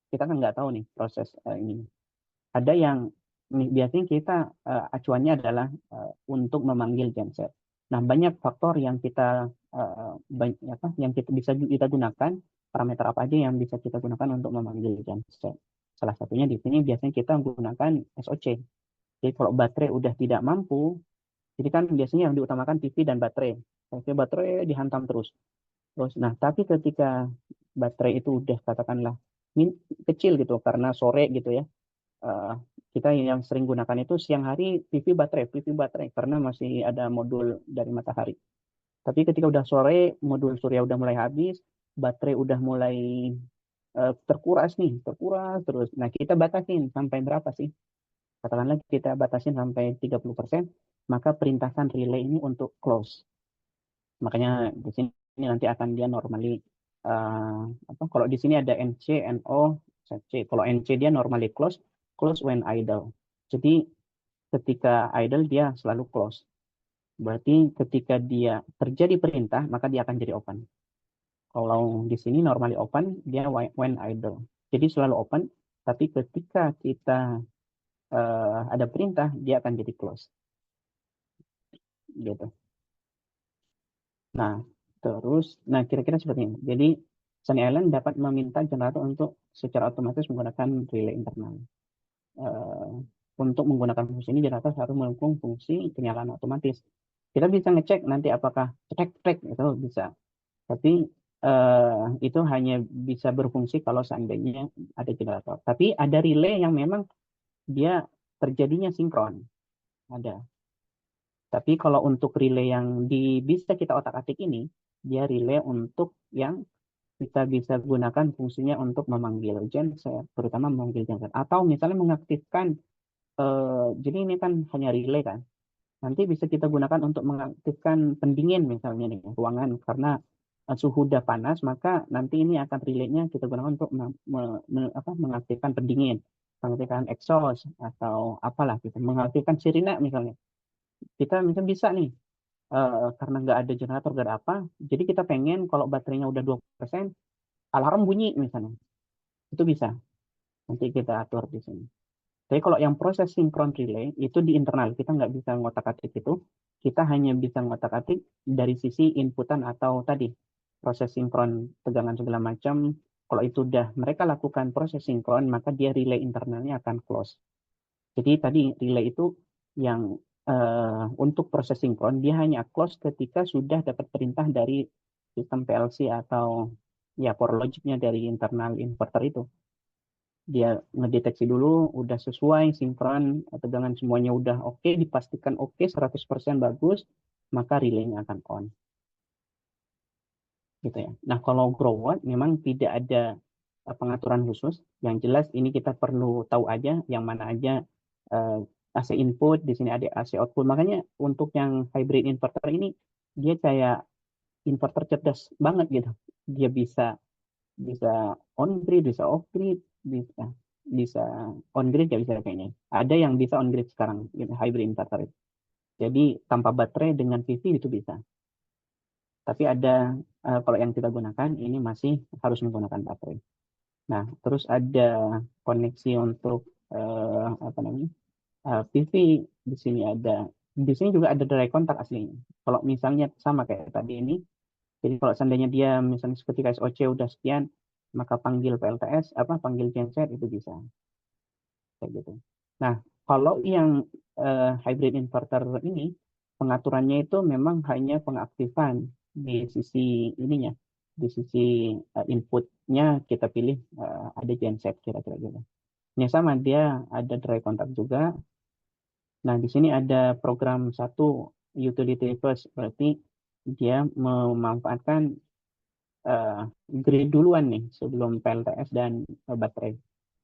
Kita kan nggak tahu nih proses ini. Ada yang biasanya kita acuannya adalah untuk memanggil genset. Nah, banyak faktor yang kita yang kita bisa kita gunakan, parameter apa aja yang bisa kita gunakan untuk memanggil genset. Salah satunya di sini biasanya kita menggunakan SOC. Jadi kalau baterai udah tidak mampu, jadi kan biasanya yang diutamakan TV dan baterai. Tapi baterai dihantam terus. Nah, tapi ketika baterai itu udah katakanlah kecil gitu, karena sore gitu ya, eh, kita yang sering gunakan itu siang hari PV baterai karena masih ada modul dari matahari. Tapi ketika udah sore, modul surya udah mulai habis, baterai udah mulai terkuras terus. Nah, kita batasin sampai berapa sih? Katakanlah kita batasin sampai 30%, maka perintahkan relay ini untuk close. Makanya di sini nanti akan dia normally kalau di sini ada NC, NO, C. Kalau NC dia normally close when idle. Jadi ketika idle dia selalu close. Berarti ketika dia terjadi perintah maka dia akan jadi open. Kalau di sini normally open, dia when idle. Jadi selalu open, tapi ketika kita ada perintah dia akan jadi close. Gitu. Nah, kira-kira seperti ini. Jadi Sunny Island dapat meminta generator untuk secara otomatis menggunakan relay internal. Untuk menggunakan fungsi ini, generator harus mendukung fungsi penyalaan otomatis. Kita bisa ngecek nanti apakah track itu bisa. Tapi itu hanya bisa berfungsi kalau seandainya ada generator. Tapi ada relay yang memang dia terjadinya sinkron. Ada. Tapi kalau untuk relay yang bisa kita otak-atik ini, dia relay untuk yang kita bisa gunakan fungsinya untuk memanggil genset, terutama memanggil genset. Atau misalnya mengaktifkan, jadi ini kan hanya relay kan. Nanti bisa kita gunakan untuk mengaktifkan pendingin misalnya nih, ruangan. Karena suhu udah panas, maka nanti ini akan relay-nya kita gunakan untuk mengaktifkan pendingin, mengaktifkan exhaust, atau apalah, gitu. Mengaktifkan sirine misalnya. Kita bisa nih, karena nggak ada generator, nggak ada apa, jadi kita pengen kalau baterainya udah 20%, alarm bunyi misalnya. Itu bisa. Nanti kita atur di sini. Tapi kalau yang proses sinkron relay, itu di internal. Kita nggak bisa ngotak-atik itu. Kita hanya bisa ngotak-atik dari sisi inputan atau tadi, proses sinkron tegangan segala macam. Kalau itu udah mereka lakukan proses sinkron, maka dia relay internalnya akan close. Jadi tadi relay itu yang untuk proses sinkron, dia hanya close ketika sudah dapat perintah dari sistem PLC atau ya power logicnya dari internal inverter itu. Dia ngedeteksi dulu, udah sesuai, sinkron, tegangan semuanya udah oke, dipastikan oke, 100% bagus, maka relaynya akan on. Gitu ya. Nah, kalau grow out memang tidak ada pengaturan khusus. Yang jelas ini kita perlu tahu aja yang mana aja AC input, di sini ada AC output. Makanya untuk yang hybrid inverter ini dia kayak inverter cerdas banget gitu. Dia bisa on grid, bisa off grid, bisa on grid, ya bisa kayaknya. Ada yang bisa on grid sekarang gitu, hybrid inverter itu. Jadi tanpa baterai dengan PV itu bisa. Tapi ada kalau yang kita gunakan ini masih harus menggunakan baterai. Nah, terus ada koneksi untuk PV di sini ada. Di sini juga ada dry contact aslinya. Kalau misalnya sama kayak tadi ini, jadi kalau seandainya dia misalnya ketika SOC udah sekian, maka panggil PLTS, panggil genset itu bisa. Kayak gitu. Nah, kalau yang hybrid inverter ini, pengaturannya itu memang hanya pengaktifan di sisi ininya, di sisi inputnya kita pilih ada genset kira-kira gitu. Ini sama, dia ada dry contact juga. Nah, di sini ada program satu utility first, berarti dia memanfaatkan grid duluan nih sebelum PLTS dan baterai.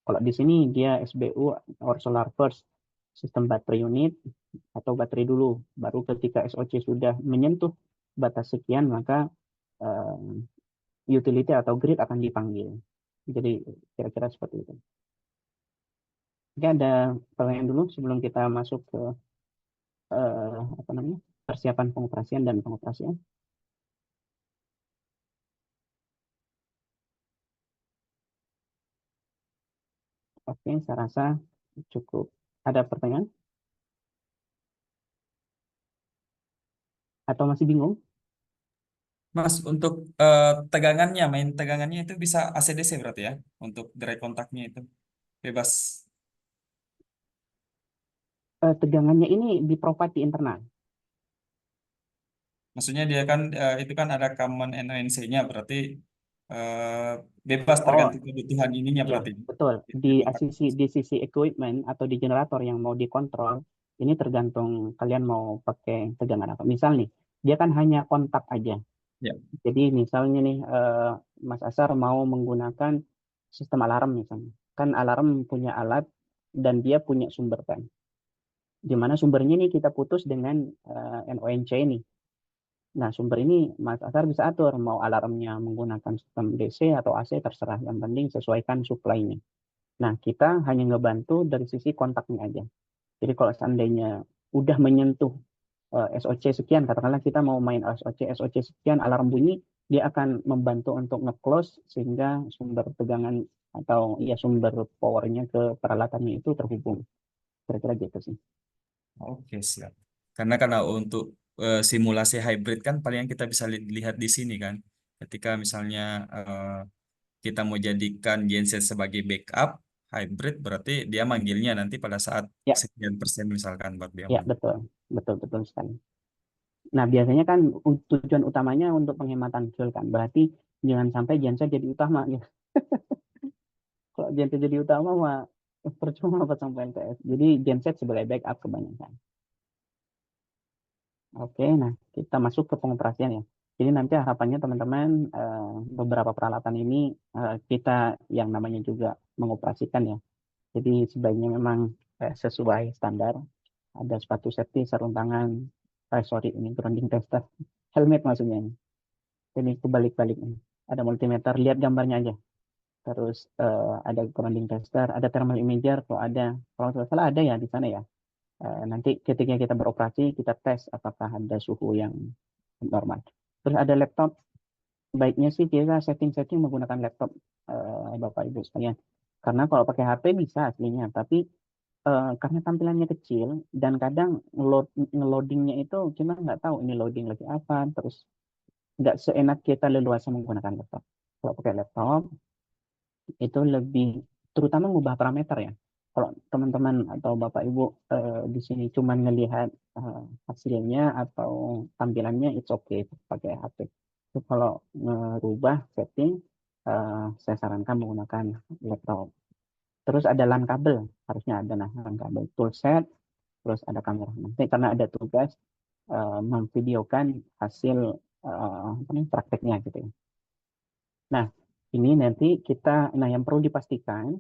Kalau di sini dia SBU or solar first, sistem baterai unit atau baterai dulu, baru ketika SOC sudah menyentuh batas sekian maka utility atau grid akan dipanggil. Jadi kira-kira seperti itu. Oke, ada pertanyaan dulu sebelum kita masuk ke persiapan pengoperasian dan pengoperasian. Oke, saya rasa cukup. Ada pertanyaan atau masih bingung? Mas, untuk tegangannya, main tegangannya itu bisa AC/DC berarti ya? Untuk dry kontaknya itu bebas. Tegangannya ini di provide di internal. Maksudnya dia kan itu kan ada common NONC-nya berarti eh, bebas Oh, tergantung kebutuhan ininya iya, berarti. betul. Dry kontak. Di sisi equipment atau di generator yang mau dikontrol, ini tergantung kalian mau pakai tegangan apa. Misal nih, dia kan hanya kontak aja. Ya. Jadi misalnya nih, Mas Asar mau menggunakan sistem alarm misalnya. Kan alarm punya alat dan dia punya sumber kan. Di mana sumbernya nih kita putus dengan NONC ini. Nah, sumber ini Mas Asar bisa atur mau alarmnya menggunakan sistem DC atau AC terserah. Yang penting sesuaikan supply-nya. Nah, kita hanya ngebantu dari sisi kontaknya aja. Jadi kalau seandainya udah menyentuh SOC sekian, katakanlah kita mau main SOC sekian, alarm bunyi, dia akan membantu untuk nge-close sehingga sumber tegangan atau ya sumber powernya ke peralatannya itu terhubung. Kira-kira gitu sih. Oke, siap. Karena untuk simulasi hybrid kan paling yang kita bisa lihat di sini kan. Ketika misalnya kita mau jadikan genset sebagai backup hybrid berarti dia manggilnya nanti pada saat Ya, sekian persen misalkan buat dia ya betul, betul, betul sekali. Nah, biasanya kan tujuan utamanya untuk penghematan fuel kan. Berarti jangan sampai genset jadi utama. Ya. Kalau genset jadi utama, mah percuma pasang PLTS. Jadi genset sebagai backup kebanyakan. Oke, nah kita masuk ke pengoperasian ya. Jadi nanti harapannya teman-teman beberapa peralatan ini kita yang namanya juga mengoperasikan ya. Jadi sebaiknya memang sesuai standar. Ada sepatu safety, sarung tangan, sorry ini grounding tester, helmet maksudnya ini. Ini kebalik-balik ini. Ada multimeter, lihat gambarnya aja. Terus ada grounding tester, ada thermal imager, kalau tidak salah ada ya di sana ya. Nanti ketika kita beroperasi, kita tes apakah ada suhu yang normal. Terus ada laptop, baiknya sih kita setting-setting menggunakan laptop, Bapak Ibu sekalian. Karena kalau pakai HP bisa aslinya, tapi karena tampilannya kecil dan kadang ngeloadingnya itu kita nggak tahu ini loading lagi apa, terus nggak seenak kita leluasa menggunakan laptop. Kalau pakai laptop, itu lebih terutama mengubah parameter ya. Kalau teman-teman atau Bapak Ibu di sini cuma ngelihat hasilnya atau tampilannya, it's okay pakai HP. Itu kalau merubah setting, saya sarankan menggunakan laptop. Terus ada LAN kabel, harusnya ada LAN kabel toolset, terus ada kamera. Nanti karena ada tugas memvideokan hasil prakteknya gitu ya. Nah, ini nanti yang perlu dipastikan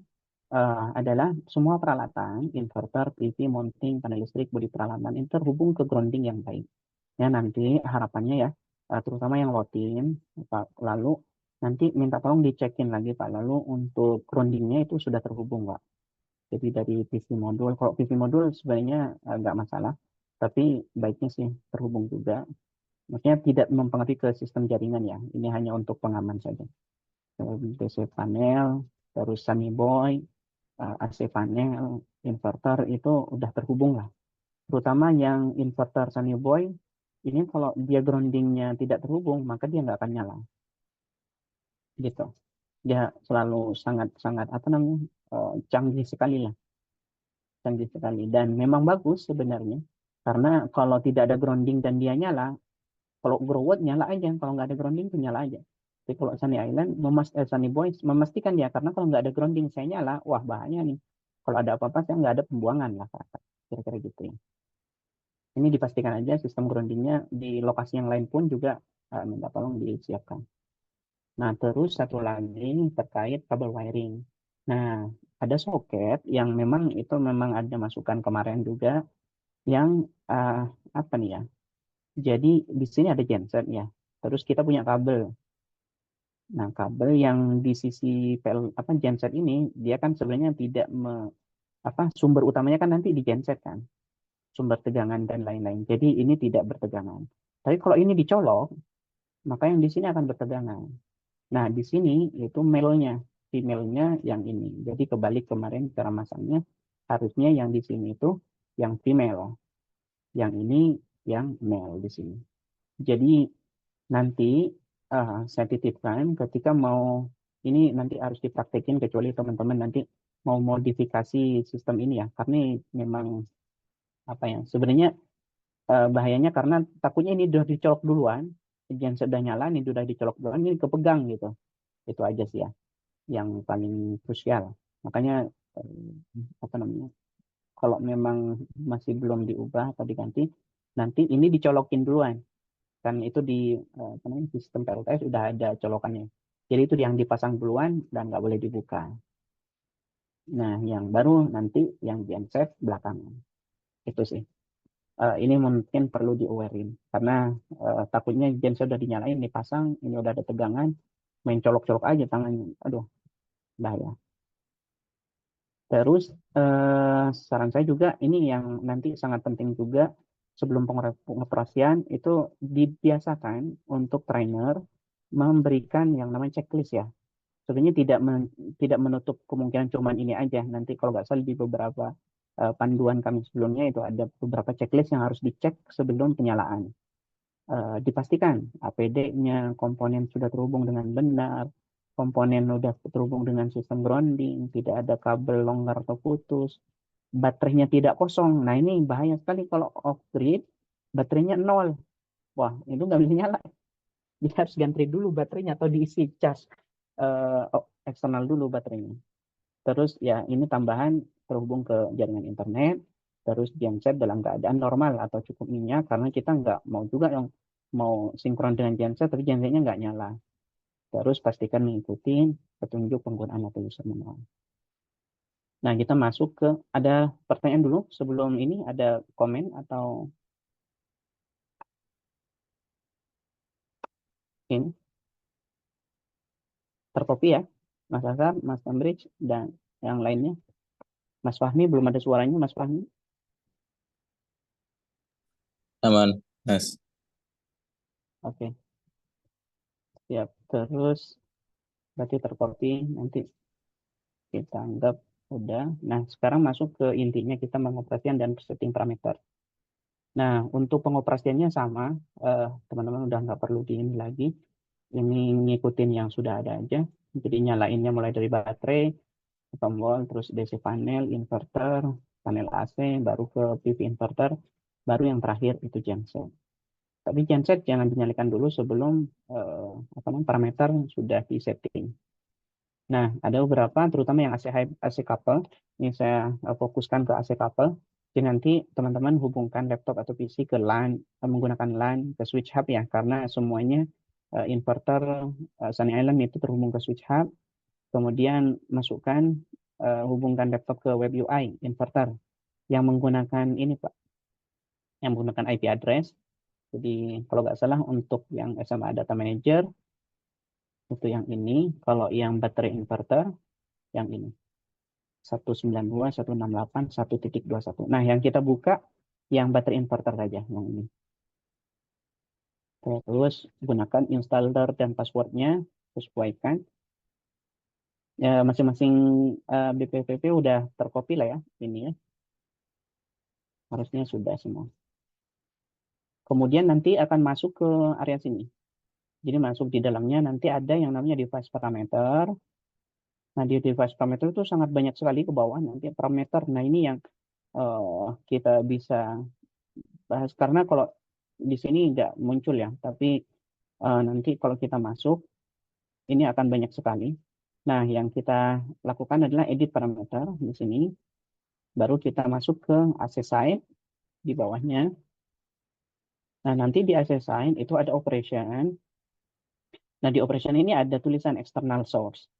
adalah semua peralatan, inverter, PV, mounting, panel listrik, bodi peralatan ini terhubung ke grounding yang baik. Ya, nanti harapannya ya, terutama yang loading, Pak, lalu nanti minta tolong dicekin lagi Pak, lalu untuk groundingnya itu sudah terhubung Pak. Jadi dari PV modul, kalau PV modul sebenarnya nggak masalah, tapi baiknya sih terhubung juga. Maksudnya tidak mempengaruhi ke sistem jaringan ya, ini hanya untuk pengaman saja. DC panel, terus Sunny Boy, AC panel, inverter itu udah terhubung lah. Terutama yang inverter Sunny Boy, ini kalau dia groundingnya tidak terhubung, maka dia nggak akan nyala. Gitu. Dia selalu sangat-sangat apa namanya canggih sekali lah, canggih sekali. Dan memang bagus sebenarnya, karena kalau tidak ada grounding dan dia nyala, kalau growth nyala aja, kalau nggak ada grounding itu nyala aja. Jadi kalau Sunny Island, Sunny Boy memastikan ya, karena kalau nggak ada grounding saya nyala, wah bahaya nih. Kalau ada apa-apa saya nggak ada pembuangan lah, kira-kira gitu ya. Ini dipastikan aja sistem groundingnya di lokasi yang lain pun juga minta tolong disiapkan. Nah, terus satu lagi terkait kabel wiring. Nah, ada soket yang memang ada masukan kemarin juga yang apa nih ya? Jadi di sini ada genset ya. Terus kita punya kabel. Nah, kabel yang di sisi genset ini dia kan sebenarnya tidak sumber utamanya kan nanti di genset kan. sumber tegangan dan lain-lain. Jadi ini tidak bertegangan. Tapi kalau ini dicolok, maka yang di sini akan bertegangan. Nah, di sini itu male-nya, female-nya yang ini. Jadi kebalik kemarin cara masangnya, harusnya yang di sini itu yang female, yang ini yang male di sini. Jadi nanti saya titipkan ketika mau ini nanti harus dipraktekin kecuali teman-teman nanti mau modifikasi sistem ini ya, karena memang apa ya sebenarnya bahayanya karena takutnya ini udah dicolok duluan, jangan sudah nyala ini udah dicolok duluan ini kepegang gitu. Itu aja sih ya yang paling krusial. Makanya apa namanya? Kalau memang masih belum diubah atau diganti, nanti ini dicolokin duluan. Kan itu di apa namanya, sistem PLTS udah ada colokannya. Jadi itu yang dipasang duluan dan nggak boleh dibuka. Nah, yang baru nanti yang genset belakangan. Itu sih. Ini mungkin perlu di-awarein karena takutnya genset udah dinyalain, dipasang, ini udah ada tegangan, main colok-colok aja tangannya. Aduh, bahaya. Terus saran saya juga ini yang nanti sangat penting juga sebelum pengoperasian itu dibiasakan untuk trainer memberikan yang namanya checklist ya. Sebenarnya tidak menutup kemungkinan cuman ini aja. Nanti kalau nggak salah di beberapa panduan kami sebelumnya itu ada beberapa checklist yang harus dicek sebelum penyalaan. Dipastikan APD-nya, komponen sudah terhubung dengan benar, komponen sudah terhubung dengan sistem grounding, tidak ada kabel longgar atau putus, baterainya tidak kosong. Nah ini bahaya sekali kalau off grid, baterainya nol. Wah itu nggak bisa nyala. Dia harus ganti dulu baterainya atau diisi cas eksternal dulu baterainya. Terus ya ini tambahan terhubung ke jaringan internet, terus genset dalam keadaan normal atau cukup minyak karena kita nggak mau juga yang mau sinkron dengan genset tapi gensetnya nggak nyala. Terus pastikan mengikuti petunjuk penggunaan atau user manual. Nah kita masuk ke ada pertanyaan dulu sebelum ini ada komen atau ini terkopi ya Mas Azhar, Mas Cambridge dan yang lainnya. Mas Fahmi belum ada suaranya Mas Fahmi. Aman, Mas. Oke. Siap. Terus berarti terkopi nanti kita anggap udah. Nah, sekarang masuk ke intinya kita mengoperasikan dan setting parameter. Nah, untuk pengoperasiannya sama, teman-teman udah nggak perlu di ini lagi. Ini ngikutin yang sudah ada aja. Jadi nyalainnya mulai dari baterai, tombol, terus DC panel, inverter, panel AC, baru ke PV inverter, baru yang terakhir itu genset. Tapi genset jangan dinyalakan dulu sebelum apa namanya parameter sudah disetting. Nah, ada beberapa, terutama yang AC couple. Ini saya fokuskan ke AC couple. Jadi nanti teman-teman hubungkan laptop atau PC ke LAN, menggunakan LAN ke switch hub ya, karena semuanya inverter Sunny Island itu terhubung ke switch hub. Kemudian masukkan, hubungkan laptop ke web UI inverter yang menggunakan ini Pak, yang menggunakan IP address. Jadi kalau nggak salah untuk yang SMA Data Manager, itu yang ini. Kalau yang baterai inverter, yang ini. 192.168.1.21. Nah, yang kita buka yang baterai inverter saja, yang ini. Terus gunakan installer dan passwordnya, sesuaikan. Ya, masing-masing BPPP udah tercopy lah ya, ini ya. Harusnya sudah semua. Kemudian nanti akan masuk ke area sini. Jadi masuk di dalamnya nanti ada yang namanya device parameter. Nah, di device parameter itu sangat banyak sekali ke bawah nanti parameter. Nah, ini yang kita bisa bahas karena kalau di sini nggak muncul ya, tapi nanti kalau kita masuk ini akan banyak sekali. Nah, yang kita lakukan adalah edit parameter di sini. Baru kita masuk ke access side di bawahnya. Nah, nanti di access side itu ada operation. Nah, di operation ini ada tulisan external source.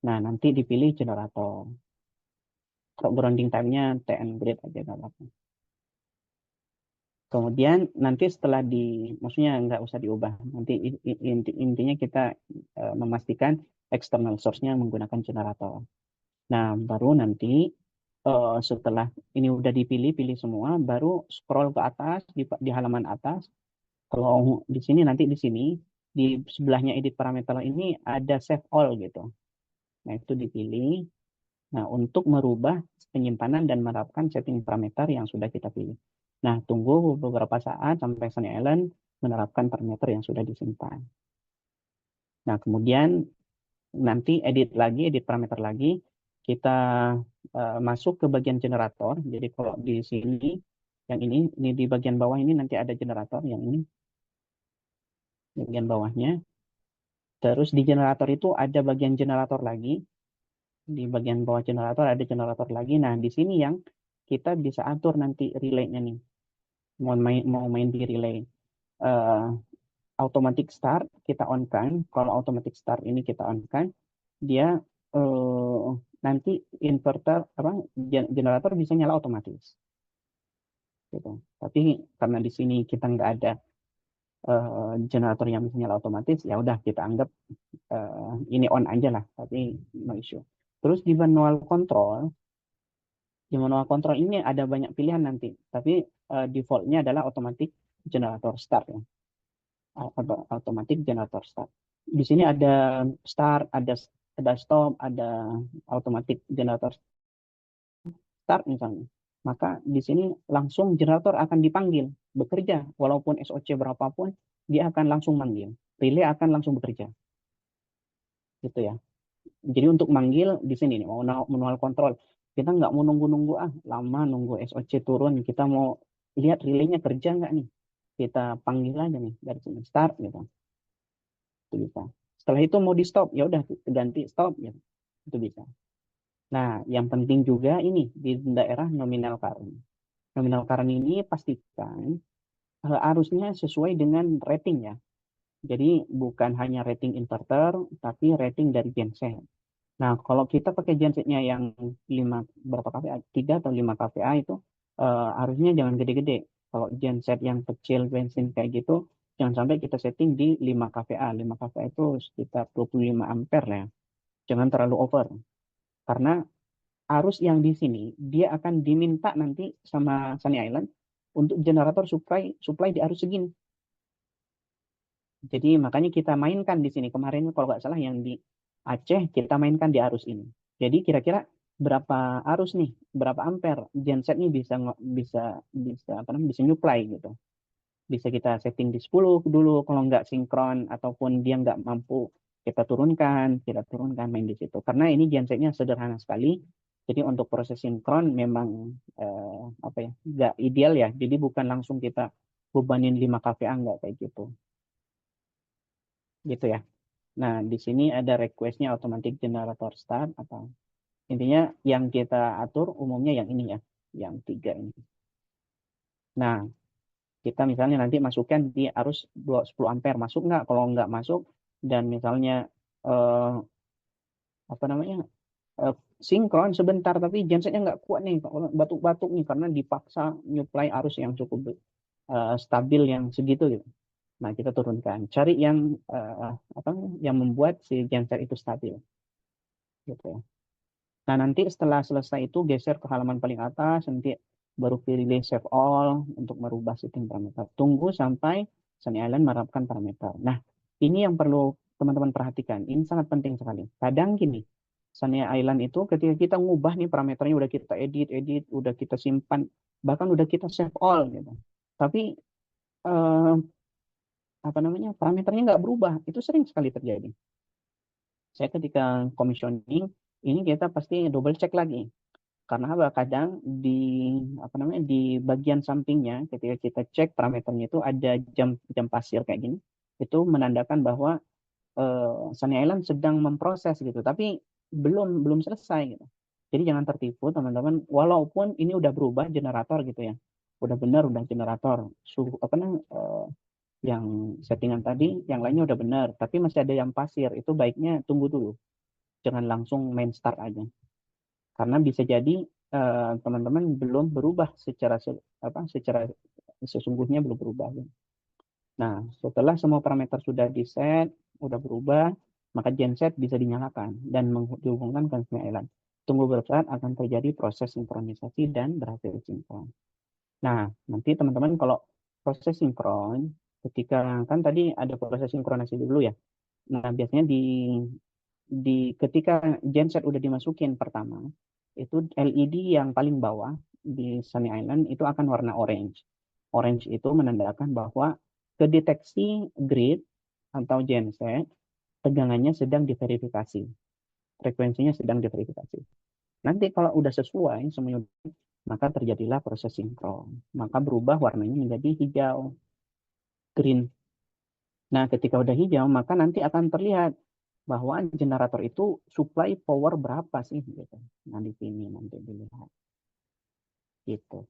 Nah, nanti dipilih generator. Kalau grounding time-nya TN grid aja nggak apa-apa. Kemudian nanti setelah maksudnya nggak usah diubah. Nanti intinya kita memastikan external source-nya menggunakan generator. Nah, baru nanti setelah ini udah pilih semua, baru scroll ke atas di halaman atas. Kalau di sini nanti di sini di sebelahnya edit parameter ini ada save all gitu. Nah, itu dipilih. Nah, untuk merubah penyimpanan dan menerapkan setting parameter yang sudah kita pilih. Nah, tunggu beberapa saat sampai Sunny Island menerapkan parameter yang sudah disimpan. Nah, kemudian nanti edit parameter lagi, kita masuk ke bagian generator. Jadi kalau di sini, yang ini di bagian bawah ini nanti ada generator, yang ini, bagian bawahnya. Terus di generator itu ada bagian generator lagi. Di bagian bawah generator ada generator lagi. Nah, di sini yang kita bisa atur nanti relay-nya nih. Mau main di relay. Automatic start kita on-kan. Kalau automatic start ini kita on-kan, dia nanti inverter generator bisa nyala otomatis. Gitu. Tapi karena di sini kita nggak ada generator yang bisa nyala otomatis, ya udah kita anggap ini on aja lah, tapi no issue. Terus di manual control ini ada banyak pilihan nanti, tapi defaultnya adalah automatic generator start ya. Automatic generator start. Di sini ada start, ada stop, ada automatic generator start misalnya. Maka di sini langsung generator akan dipanggil bekerja, walaupun SOC berapapun dia akan langsung manggil. Relay akan langsung bekerja. Gitu ya. Jadi untuk manggil di sini nih, mau manual control, kita nggak mau nunggu-nunggu lama nunggu SOC turun, kita mau lihat relaynya kerja nggak nih, kita panggil aja nih dari sini start gitu. Itu bisa. Setelah itu mau di stop, ya udah ganti stop gitu. Itu bisa. Nah, yang penting juga ini di daerah nominal current. Nominal current ini pastikan arusnya sesuai dengan rating ya. Jadi bukan hanya rating inverter, tapi rating dari genset. Nah, kalau kita pakai gensetnya yang 5 berapa kVA, 3 atau 5 kVA itu harusnya jangan gede-gede. Kalau genset yang kecil bensin kayak gitu, jangan sampai kita setting di 5 kVA. 5 kVA itu sekitar 25 ampere lah ya. Jangan terlalu over. Karena arus yang di sini dia akan diminta nanti sama Sunny Island untuk generator supply di arus segini. Jadi makanya kita mainkan di sini. Kemarin kalau nggak salah yang di Aceh kita mainkan di arus ini. Jadi kira-kira berapa arus nih, berapa ampere genset ini bisa nyuplai gitu. Bisa kita setting di 10 dulu, kalau nggak sinkron ataupun dia nggak mampu kita turunkan main di situ. Karena ini gensetnya sederhana sekali. Jadi untuk proses sinkron memang nggak ideal ya. Jadi bukan langsung kita bebanin 5 kVA nggak kayak gitu. Gitu ya. Nah, di sini ada request-nya automatic generator start atau intinya yang kita atur umumnya yang ini ya, yang 3 ini. Nah, kita misalnya nanti masukkan di arus 10 ampere, masuk nggak? Kalau nggak masuk dan misalnya sinkron sebentar tapi gensetnya nggak kuat nih, batuk-batuk nih karena dipaksa nyuplai arus yang cukup stabil yang segitu gitu. Nah, kita turunkan. Cari yang yang membuat si genset itu stabil. Gitu ya. Nah, nanti setelah selesai itu geser ke halaman paling atas, nanti baru pilih save all untuk merubah setting parameter. Tunggu sampai Sunny Island menerapkan parameter. Nah, ini yang perlu teman-teman perhatikan. Ini sangat penting sekali. Kadang gini, Sunny Island itu ketika kita ngubah nih parameternya, udah kita edit, udah kita simpan, bahkan udah kita save all gitu. Tapi parameternya nggak berubah. Itu sering sekali terjadi. Saya ketika commissioning ini kita pasti double check lagi. Karena kadang di bagian sampingnya ketika kita cek parameternya itu ada jam pasir kayak gini. Itu menandakan bahwa Sunny Island sedang memproses gitu, tapi belum selesai gitu. Jadi jangan tertipu teman-teman, walaupun ini udah berubah generator gitu ya. Udah benar udah generator. Yang settingan tadi, yang lainnya udah benar, tapi masih ada yang pasir, itu baiknya tunggu dulu. Jangan langsung main start aja. Karena bisa jadi teman-teman belum berubah secara sesungguhnya belum berubah. Nah, setelah semua parameter sudah di-set, udah berubah, maka genset bisa dinyalakan dan dihubungkan ke Sunny Island. tunggu beberapa saat akan terjadi proses sinkronisasi dan berhasil sinkron. Nah, nanti teman-teman kalau proses sinkron, ketika kan tadi ada proses sinkronasi dulu ya. Nah, biasanya ketika genset udah dimasukin pertama, itu LED yang paling bawah di Sunny Island itu akan warna orange. Orange itu menandakan bahwa kedeteksi grid atau genset tegangannya sedang diverifikasi, frekuensinya sedang diverifikasi. Nanti kalau udah sesuai semuanya, maka terjadilah proses sinkron. Maka berubah warnanya menjadi hijau, green. Nah, ketika udah hijau, maka nanti akan terlihat bahwa generator itu supply power berapa sih gitu. Nah, di sini nanti dilihat. Gitu.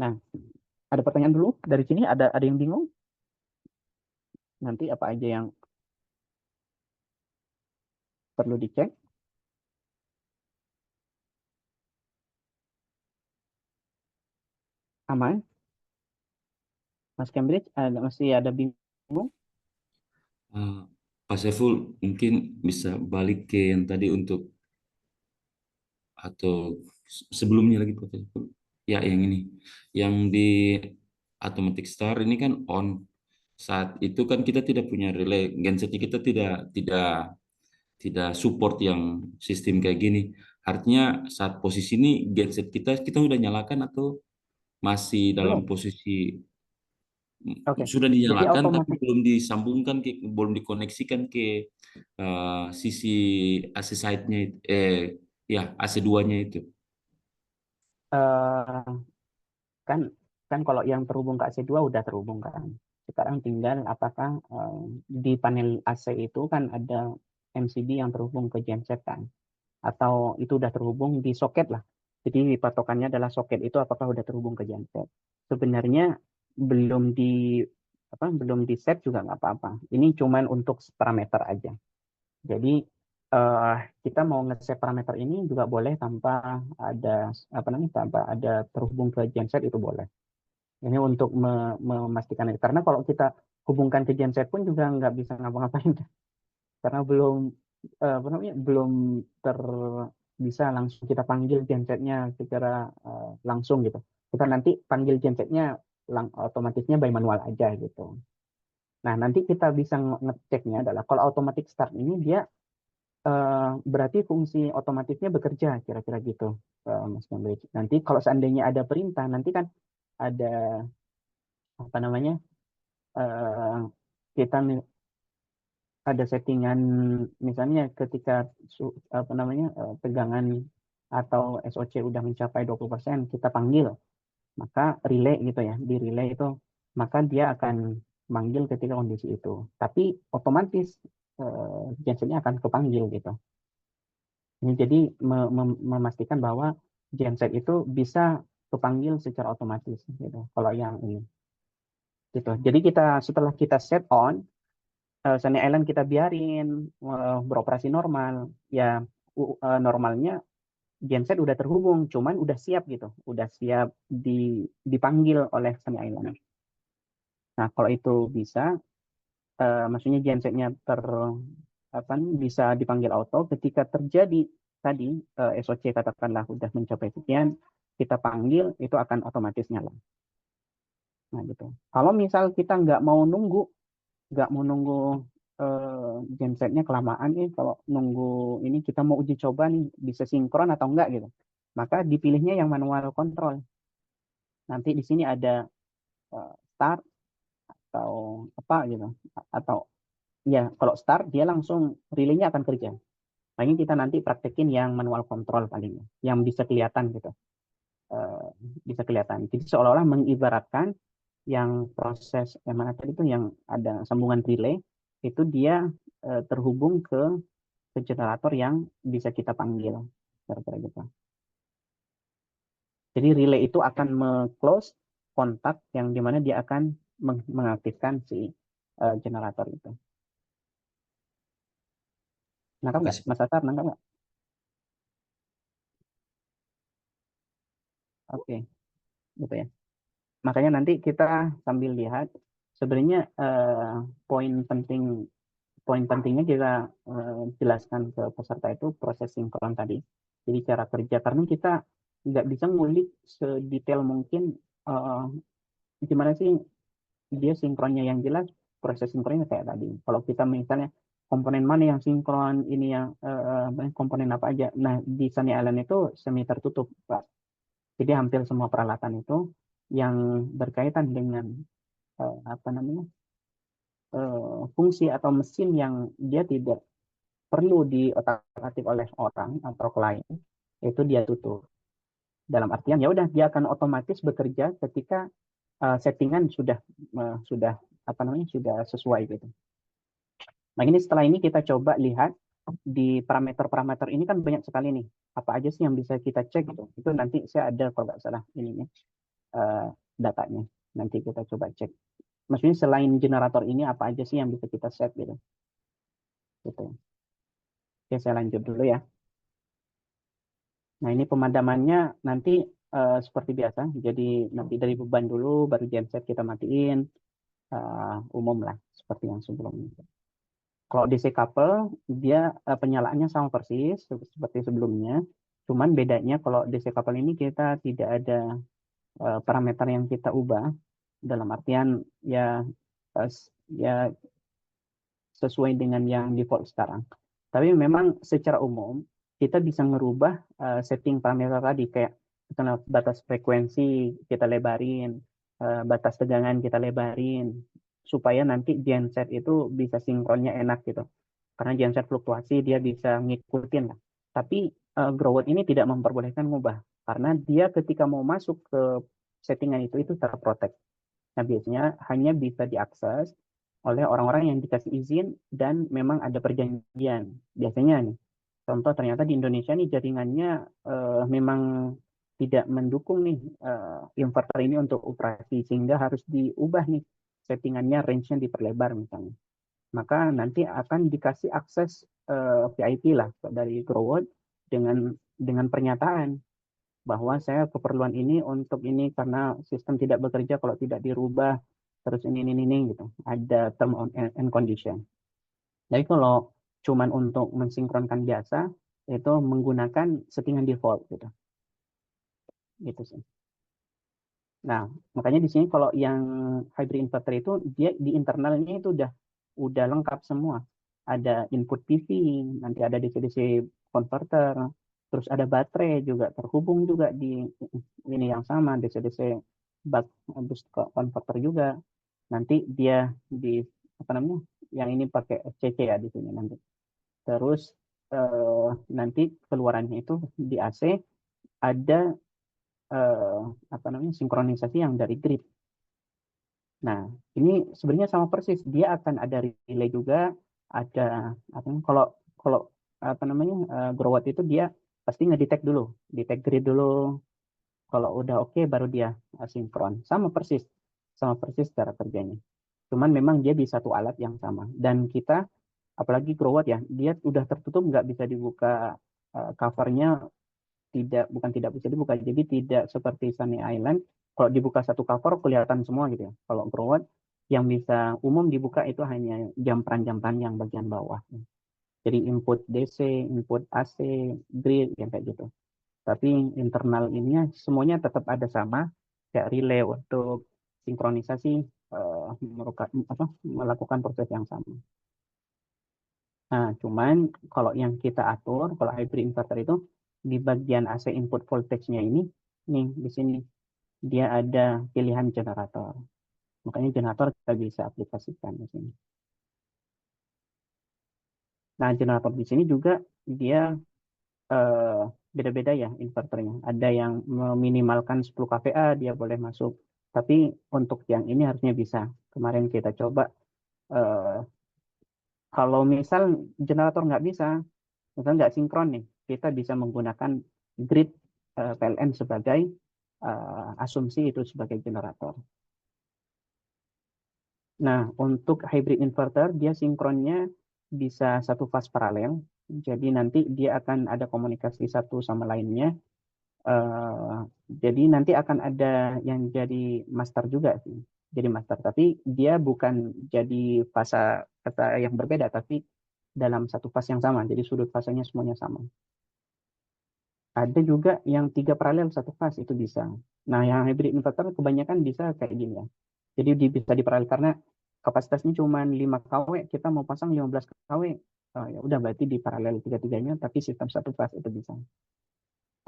Nah, ada pertanyaan dulu dari sini, ada yang bingung? Nanti apa aja yang perlu dicek? Aman? Mas Cambridge, masih ada bingung? Pak Saiful mungkin bisa balik ke yang tadi untuk atau sebelumnya lagi Pak Saiful. Ya yang ini, yang di automatic start ini kan on. Saat itu kan kita tidak punya relay, gensetnya kita tidak support yang sistem kayak gini. Artinya saat posisi ini genset kita udah nyalakan atau masih dalam Belum. posisi Oke. sudah Jadi dinyalakan tapi otomatis belum disambungkan belum dikoneksikan ke sisi AC side-nya ya AC2-nya itu. eh, kan kalau yang terhubung ke AC2 udah terhubung kan. Sekarang tinggal apakah di panel AC itu kan ada MCB yang terhubung ke genset kan, atau itu udah terhubung di soket lah. Jadi patokannya adalah soket itu apakah udah terhubung ke genset. Sebenarnya belum di set juga nggak apa-apa. Ini cuman untuk parameter aja. Jadi kita mau nge-set parameter ini juga boleh tanpa ada tanpa ada terhubung ke genset itu boleh. Ini untuk memastikan itu. Karena kalau kita hubungkan ke genset pun juga nggak bisa ngapa-ngapain karena belum bisa langsung kita panggil gensetnya secara langsung gitu. Kita nanti panggil gensetnya otomatisnya by manual aja gitu. Nah, nanti kita bisa ngeceknya adalah kalau automatic start ini dia berarti fungsi otomatisnya bekerja kira-kira gitu, Mas Cambridge. Nanti kalau seandainya ada perintah, nanti kan ada apa namanya kita ada settingan misalnya ketika tegangan atau SOC udah mencapai 20%, kita panggil, maka relay gitu ya, di relay itu maka dia akan manggil ketika kondisi itu. Tapi otomatis gensetnya akan kepanggil gitu. Ini jadi memastikan bahwa genset itu bisa kepanggil secara otomatis gitu. Kalau yang ini gitu. Jadi setelah kita set on Sunny Island kita biarin beroperasi normal, ya normalnya genset udah terhubung, cuman udah siap gitu, udah siap dipanggil oleh Sunny Island. Nah kalau itu bisa, maksudnya gensetnya bisa dipanggil auto ketika terjadi tadi SOC katakanlah udah mencapai sekian, kita panggil itu akan otomatis nyala. Nah gitu. Kalau misal kita nggak mau nunggu gensetnya kelamaan nih, kalau nunggu ini kita mau uji coba nih bisa sinkron atau enggak gitu, maka dipilihnya yang manual control. Nanti di sini ada start atau apa gitu, atau ya kalau start dia langsung relaynya akan kerja. Nah ini kita nanti praktekin yang manual control paling yang bisa kelihatan gitu. Bisa kelihatan. Jadi seolah-olah mengibaratkan yang proses yang mana tadi itu yang ada sambungan relay itu dia terhubung ke generator yang bisa kita panggil. Kira-kira gitu. Jadi relay itu akan close kontak yang dimana dia akan mengaktifkan si generator itu. Nangkap nggak? Mas Asar, nangkap nggak? Oke, gitu ya. Makanya nanti kita sambil lihat sebenarnya poin penting poin pentingnya kita jelaskan ke peserta itu proses sinkron tadi. Jadi cara kerja, karena kita nggak bisa ngulik sedetail mungkin gimana sih dia sinkronnya yang jelas, proses sinkronnya kayak tadi. Kalau kita misalnya komponen mana yang sinkron, ini yang komponen apa aja. Nah, di Sunny Island itu semi tertutup, Pak. Jadi hampir semua peralatan itu yang berkaitan dengan fungsi atau mesin yang dia tidak perlu diotak-atik oleh orang atau klien, itu dia tutup. Dalam artian ya udah dia akan otomatis bekerja ketika settingan sudah sudah sesuai gitu. Nah, ini setelah ini kita coba lihat di parameter-parameter ini kan banyak sekali nih. Apa aja sih yang bisa kita cek gitu. Itu nanti saya ada kalau nggak salah ininya datanya. Nanti kita coba cek. Maksudnya selain generator ini apa aja sih yang bisa kita set gitu. Gitu. Oke, saya lanjut dulu ya. Nah, ini pemadamannya nanti seperti biasa. Jadi nanti dari beban dulu, baru genset kita matiin. Umum lah, seperti yang sebelumnya. Kalau DC couple, dia penyalaannya sama persis seperti sebelumnya. Cuman bedanya kalau DC couple ini kita tidak ada parameter yang kita ubah. Dalam artian ya sesuai dengan yang default sekarang. Tapi memang secara umum kita bisa ngerubah setting parameter tadi, kayak misalnya batas frekuensi kita lebarin, batas tegangan kita lebarin, supaya nanti genset itu bisa sinkronnya enak gitu. Karena genset fluktuasi dia bisa ngikutin lah. Tapi Growth ini tidak memperbolehkan ngubah, karena dia ketika mau masuk ke settingan itu terprotek. Nah, biasanya hanya bisa diakses oleh orang-orang yang dikasih izin dan memang ada perjanjian. Biasanya nih, contoh ternyata di Indonesia nih jaringannya memang tidak mendukung nih inverter ini untuk operasi, sehingga harus diubah nih settingannya, range-nya diperlebar misalnya. Maka nanti akan dikasih akses VIP lah dari Growth dengan pernyataan bahwa saya keperluan ini untuk ini karena sistem tidak bekerja kalau tidak dirubah, terus ini gitu. Ada term and condition. Jadi kalau cuman untuk mensinkronkan biasa, itu menggunakan settingan default gitu. Gitu sih. Nah, makanya di sini kalau yang hybrid inverter itu dia di internalnya itu udah lengkap semua. Ada input PV, nanti ada DC-DC converter, terus ada baterai juga terhubung juga di ini yang sama, DC-DC boost converter juga. Nanti dia di yang ini pakai FCC ya di sini nanti. Terus nanti keluarannya itu di AC ada sinkronisasi yang dari grid. Nah, ini sebenarnya sama persis, dia akan ada relay juga, ada kalau Growth itu dia pasti ngedetect dulu, detect grid dulu. Kalau udah oke baru dia sinkron. Sama persis cara kerjanya. Cuman memang dia di satu alat yang sama. Dan kita apalagi Growth ya, dia udah tertutup, nggak bisa dibuka covernya, bukan tidak bisa dibuka, jadi tidak seperti Sunny Island. Kalau dibuka satu cover kelihatan semua gitu ya. Kalau Growth yang bisa umum dibuka itu hanya jampan yang bagian bawah. Jadi input DC, input AC, grid yang kayak gitu. Tapi internal ininya semuanya tetap ada sama, kayak relay untuk sinkronisasi melakukan proses yang sama. Nah, cuman kalau yang kita atur, kalau hybrid inverter itu di bagian AC input voltage-nya ini, nih di sini dia ada pilihan generator. Makanya generator kita bisa aplikasikan di sini. Nah, generator di sini juga dia beda-beda ya inverternya. Ada yang meminimalkan 10 kVA, dia boleh masuk. Tapi untuk yang ini harusnya bisa. Kemarin kita coba, kalau misal generator nggak bisa, misal nggak sinkron nih, kita bisa menggunakan grid PLN sebagai asumsi itu sebagai generator. Nah, untuk hybrid inverter, dia sinkronnya bisa satu fase paralel. Jadi nanti dia akan ada komunikasi satu sama lainnya. Jadi nanti akan ada yang jadi master juga sih. Jadi master, tapi dia bukan jadi fase fase yang berbeda, tapi dalam satu fase yang sama. Jadi sudut fasenya semuanya sama. Ada juga yang 3 paralel satu fase, itu bisa. Nah, yang hybrid inverter kebanyakan bisa kayak gini ya. Jadi bisa diparalel karena kapasitasnya cuma 5 kW, kita mau pasang 15 kW. Ya udah berarti di paralel tiga-tiganya, tapi sistem satu fase itu bisa.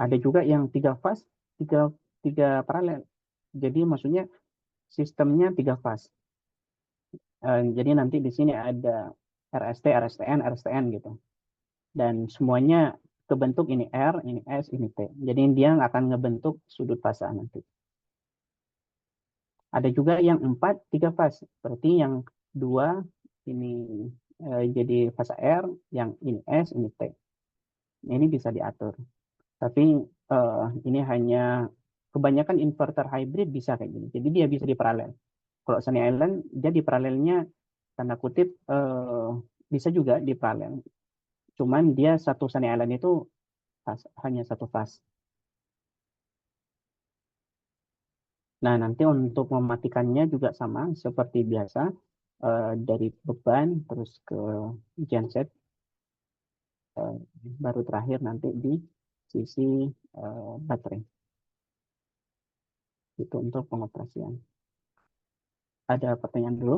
Ada juga yang 3 fase, tiga paralel. Jadi maksudnya sistemnya 3 fase. Jadi nanti di sini ada RST, RSTN, RSTN gitu. Dan semuanya kebentuk ini R, ini S, ini T. Jadi dia akan ngebentuk sudut fase nanti. Ada juga yang 4, 3 fase. Seperti yang 2 ini jadi fase R, yang ini S, ini T. Ini bisa diatur. Tapi ini hanya kebanyakan inverter hybrid bisa kayak gini. Jadi dia bisa diparalel. Kalau Sunny Island, dia di paralelnya tanda kutip bisa juga di paralel. Cuman dia satu Sunny Island itu hanya satu fase. Nah, nanti untuk mematikannya juga sama seperti biasa, dari beban terus ke genset, baru terakhir nanti di sisi baterai. Itu untuk pengoperasian. Ada pertanyaan dulu?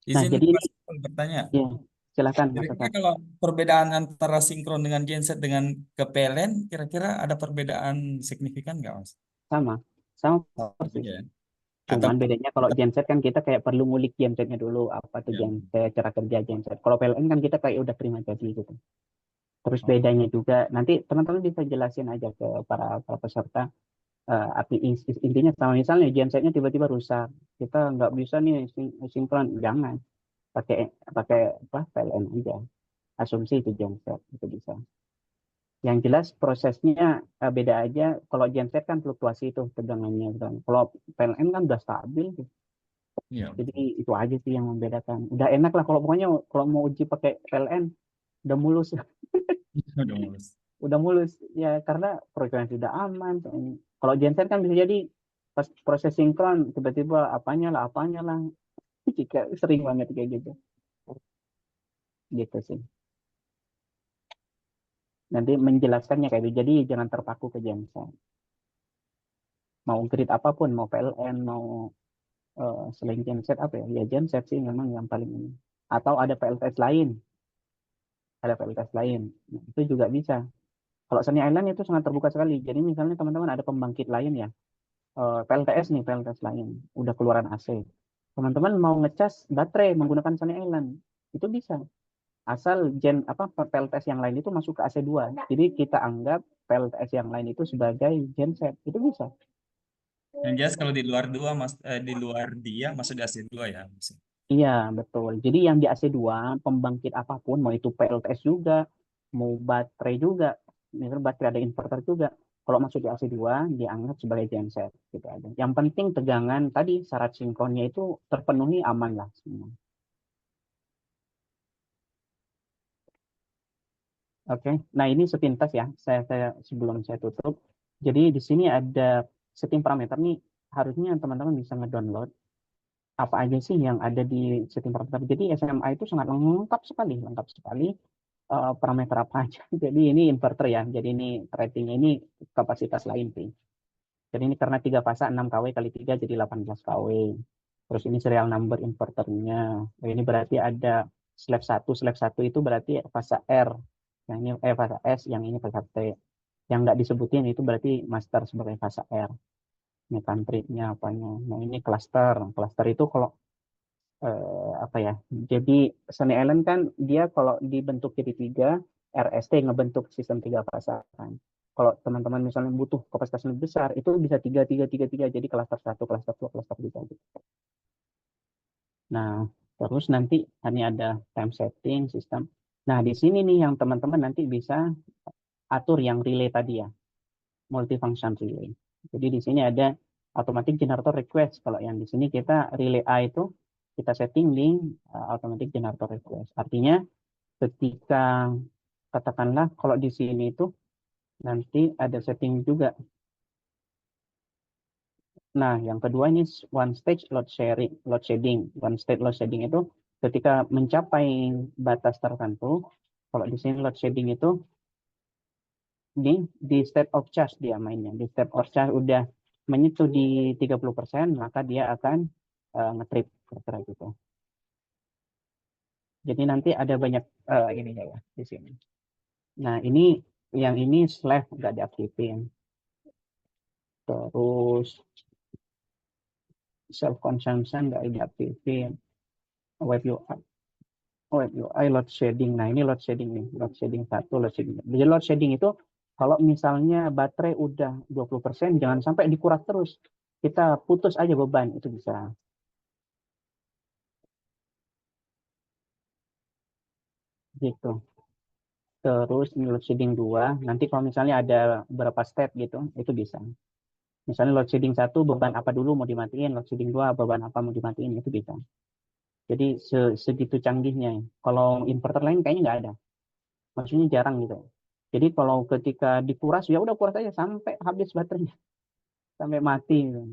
Nah, Izin jadi Mas bertanya. ya, silakan Mas Kira-kira Akar. kalau perbedaan antara sinkron dengan genset dengan ke PLN, kira-kira ada perbedaan signifikan nggak, Mas? Sama persis. Ya. Atau Cuman bedanya kalau genset kan kita kayak perlu ngulik gensetnya dulu, apa tuh ya. genset, cara kerja genset. Kalau PLN kan kita kayak udah terima jadi gitu. Terus Oh. bedanya juga, nanti teman-teman bisa jelasin aja ke para peserta. Intinya sama, misalnya gensetnya tiba-tiba rusak, kita nggak bisa nih sinkron, jangan pakai pakai PLN aja. Asumsi itu genset itu bisa. Yang jelas prosesnya beda aja. Kalau genset kan fluktuasi itu tegangannya kan. Kalau PLN kan udah stabil gitu. Iya. Jadi itu aja sih yang membedakan. Udah enak lah kalau pokoknya kalau mau uji pakai PLN udah mulus. Udah mulus. Udah mulus ya, karena frekuensi sudah aman. Kalau genset kan bisa jadi pas proses sinkron tiba-tiba apanya lah jika sering banget kayak gitu sih. Nanti menjelaskannya kayak gitu, jadi jangan terpaku ke genset. Mau grid apapun, mau PLN, mau selain genset apa ya genset sih memang yang paling ini. Atau ada PLTS lain, nah, itu juga bisa. Kalau Sunny Island itu sangat terbuka sekali. Jadi misalnya teman-teman ada pembangkit lain ya, PLTS lain, udah keluaran AC. Teman-teman mau ngecas baterai menggunakan Sunny Island, itu bisa. Asal PLTS yang lain itu masuk ke AC2. Jadi kita anggap PLTS yang lain itu sebagai genset, itu bisa. Yang jelas kalau di luar di luar dia masuk di AC2 ya, Mas. Iya, betul. Jadi yang di AC2, pembangkit apapun, mau itu PLTS juga, mau baterai juga, misalnya baterai ada inverter juga, kalau masuk di AC2, dianggap sebagai genset. Gitu aja. Yang penting tegangan tadi, syarat sinkronnya itu terpenuhi, aman lah semua. Oke, nah ini sepintas ya, sebelum saya tutup. Jadi di sini ada setting parameter nih, harusnya teman-teman bisa ngedownload apa aja sih yang ada di setting parameter. Jadi SMA itu sangat lengkap sekali parameter apa aja. Jadi ini inverter ya, jadi ini ratingnya ini kapasitas lain sih. Jadi ini karena 3 fase 6 kW kali 3 jadi 18 kW. Terus ini serial number inverternya. Ini berarti ada slab 1 itu berarti fase R. Yang ini fase S, yang ini fase T. Yang nggak disebutin itu berarti master sebagai fase R. Ini country-nya apanya. Nah ini cluster. Cluster itu kalau apa ya? Jadi Sunny Island kan dia kalau dibentuk jadi 3, RST ngebentuk sistem 3 fase kan. Kalau teman-teman misalnya butuh kapasitas lebih besar, itu bisa 3 jadi cluster 1, cluster 2, cluster 3 gitu. Nah, terus nanti ini ada time setting sistem. Nah, di sini nih yang teman-teman nanti bisa atur yang relay tadi ya, multifunction relay. Jadi di sini ada automatic generator request. Kalau yang di sini kita relay A itu kita setting di automatic generator request. Artinya ketika katakanlah kalau di sini itu nanti ada setting juga Nah, yang kedua ini one stage load shedding. One stage load shedding itu ketika mencapai batas tertentu, kalau di sini load shedding itu di state of charge dia mainnya. Di state of charge udah menyentuh di 30%, maka dia akan ngetrip kira-kira gitu. Jadi nanti ada banyak ininya ya di sini. Nah, yang ini slave nggak diaktifin. Terus self consumption nggak diaktifin. Web UI load shedding. Nah, ini load shedding nih. Load shedding 1, load shedding. Jadi load shedding itu kalau misalnya baterai udah 20%, jangan sampai dikuras terus. Kita putus aja beban, itu bisa. Gitu. Terus ini load shedding 2, nanti kalau misalnya ada berapa step gitu, itu bisa. Misalnya load shedding 1, beban apa dulu mau dimatiin, load shedding 2, beban apa mau dimatiin, itu bisa. Jadi segitu canggihnya. Kalau inverter lain kayaknya nggak ada. Maksudnya jarang gitu. Jadi kalau ketika dikuras, ya udah kuras aja sampai habis baterainya, sampai mati gitu.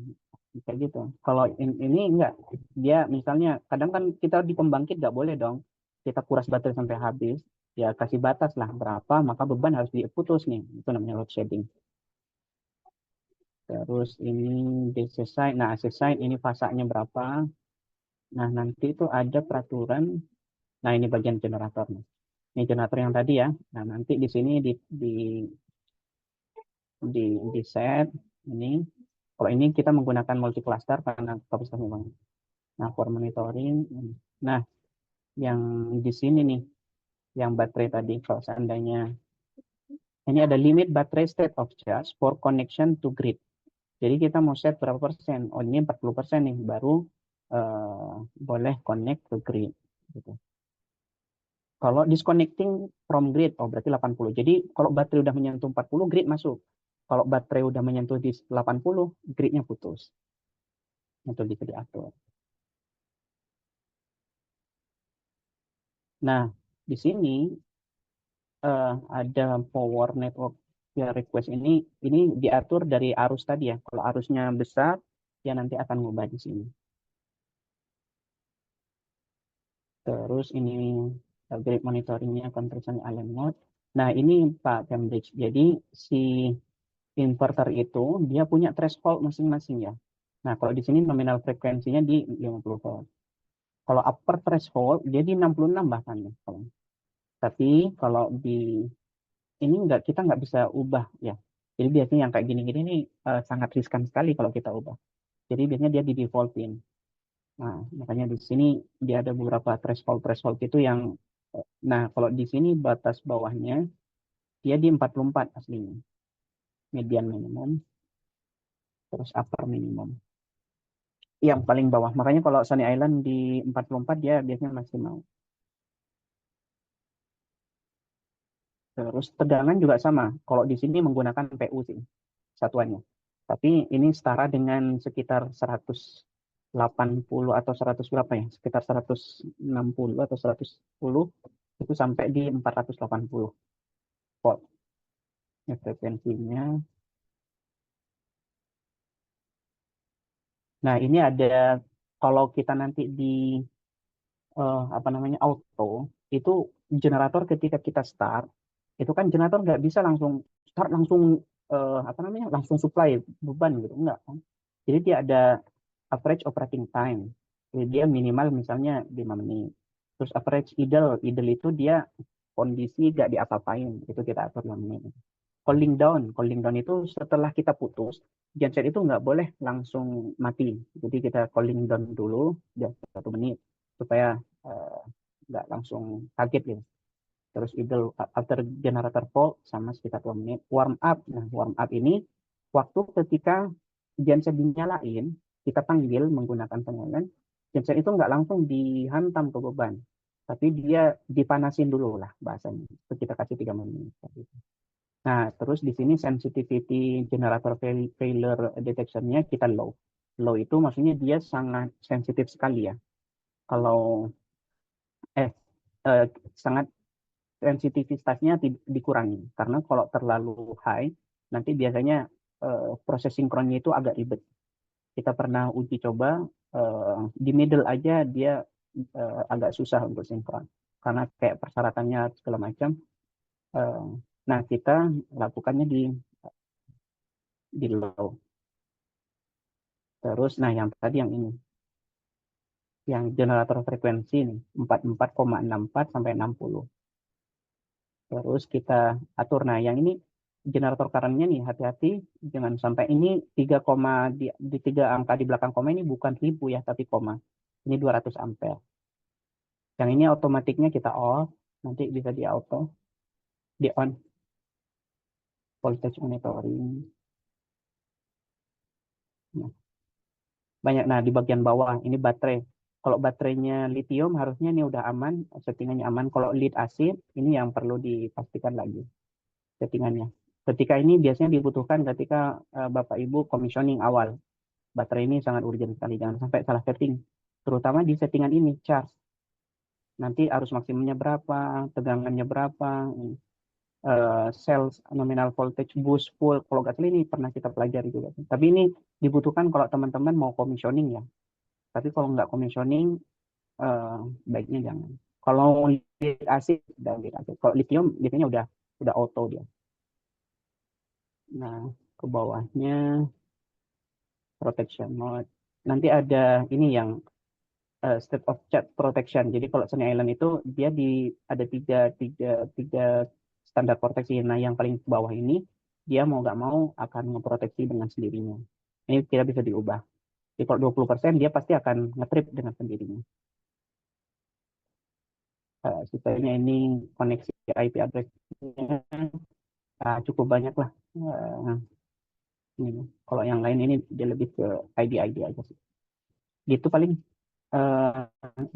Kayak gitu. Kalau ini enggak, dia misalnya kadang kan kita di pembangkit nggak boleh dong kita kuras baterai sampai habis, ya kasih batas lah berapa, maka beban harus diputus nih, itu namanya load shedding. Terus ini DC side, nah AC side ini fasanya berapa, nah nanti itu ada peraturan, nah ini bagian generator nih, ini generator yang tadi ya, nah nanti di sini di set ini, kalau ini kita menggunakan multi cluster karena kapasitasnya banyak. Nah, for monitoring. Nah, yang di sini nih, yang baterai tadi, kalau seandainya ini ada limit baterai state of charge for connection to grid. Jadi kita mau set berapa persen? Oh, ini 40% nih, baru boleh connect ke grid. Gitu. Kalau disconnecting from grid, oh berarti 80. Jadi kalau baterai udah menyentuh 40, grid masuk. Kalau baterai udah menyentuh di 80, gridnya putus. Itu bisa diatur. Nah, di sini ada power network ya request ini diatur dari arus tadi ya. Kalau arusnya besar, ya nanti akan ngubah di sini. Terus ini grid monitoringnya conversion Allen mode. Nah, ini Pak Cambridge. Jadi si inverter itu dia punya threshold masing-masing ya. Nah, kalau di sini nominal frekuensinya di 50 volt. Kalau upper threshold dia di 66 bahkan ya. Tapi kalau di ini kita nggak bisa ubah ya. Jadi biasanya yang kayak gini-gini ini sangat riskan sekali kalau kita ubah. Jadi biasanya dia di defaultin. Nah, makanya di sini dia ada beberapa threshold itu yang nah, kalau di sini batas bawahnya dia di 44 aslinya. Median minimum terus upper minimum. Yang paling bawah. Makanya kalau Sunny Island di 44 dia biasanya maksimal. Terus tegangan juga sama. Kalau di sini menggunakan PU sih satuannya. Tapi ini setara dengan sekitar 180 atau 100 berapa ya? Sekitar 160 atau 110 itu sampai di 480 volt. Ya, frekuensinya. Nah, ini ada kalau kita nanti di apa namanya auto itu generator ketika kita start itu kan generator nggak bisa langsung start langsung apa namanya langsung supply beban gitu enggak kan. Jadi dia ada average operating time. Jadi dia minimal misalnya 5 menit. Terus average idle itu dia kondisi nggak diapa-apain itu kita atur 5 menit. Calling down itu setelah kita putus genset itu nggak boleh langsung mati. Jadi kita calling down dulu ya 1 menit supaya nggak langsung kaget gitu. Terus idle after generator fault sama sekitar 2 menit. Warm up. Nah, warm up ini waktu ketika genset dinyalain, kita panggil menggunakan panggilan, genset itu nggak langsung dihantam ke beban, tapi dia dipanasin dulu lah bahasanya. Itu kita kasih 3 menit. Nah, terus di sini sensitivity generator failure detection-nya kita low. Low itu maksudnya dia sangat sensitif sekali ya. Kalau sangat sensitivitasnya dikurangi karena kalau terlalu high nanti biasanya proses sinkronnya itu agak ribet. kita pernah uji coba di middle aja dia agak susah untuk sinkron karena kayak persyaratannya segala macam. Nah, kita lakukannya di low. Terus, nah yang tadi yang ini, yang generator frekuensi nih 44,64 sampai 60. Terus kita atur. Nah, yang ini generator current-nya nih, hati-hati jangan sampai ini 3, di 3 angka di belakang koma ini bukan 1000 ya, tapi koma. Ini 200 ampere. Yang ini otomatiknya kita off, nanti bisa di auto, di on, voltage monitoring. Nah, banyak. Nah, di bagian bawah ini baterai. Kalau baterainya lithium harusnya ini udah aman, settingannya aman. Kalau lead acid ini yang perlu dipastikan lagi settingannya. Ketika ini biasanya dibutuhkan ketika Bapak Ibu commissioning awal. Baterai ini sangat urgent sekali, jangan sampai salah setting. Terutama di settingan ini, charge. Nanti arus maksimumnya berapa, tegangannya berapa, cells nominal voltage boost full. Kalau nggak salah ini pernah kita pelajari juga. Tapi ini dibutuhkan kalau teman-teman mau commissioning ya. Tapi kalau nggak commissioning, baiknya jangan. Kalau lead acid, kalau lithium biasanya udah auto dia. Nah, ke bawahnya protection mode. Nanti ada ini yang state of charge protection. Jadi kalau Sunny Island itu dia ada tiga standar proteksi. Nah, yang paling bawah ini dia mau nggak mau akan ngeproteksi dengan sendirinya. Ini tidak bisa diubah. Jadi kalau 20% dia pasti akan ngetrip dengan sendirinya. Sisanya ini koneksi IP address-nya cukup banyak lah. Ini. Kalau yang lain ini dia lebih ke ID aja sih. Gitu paling.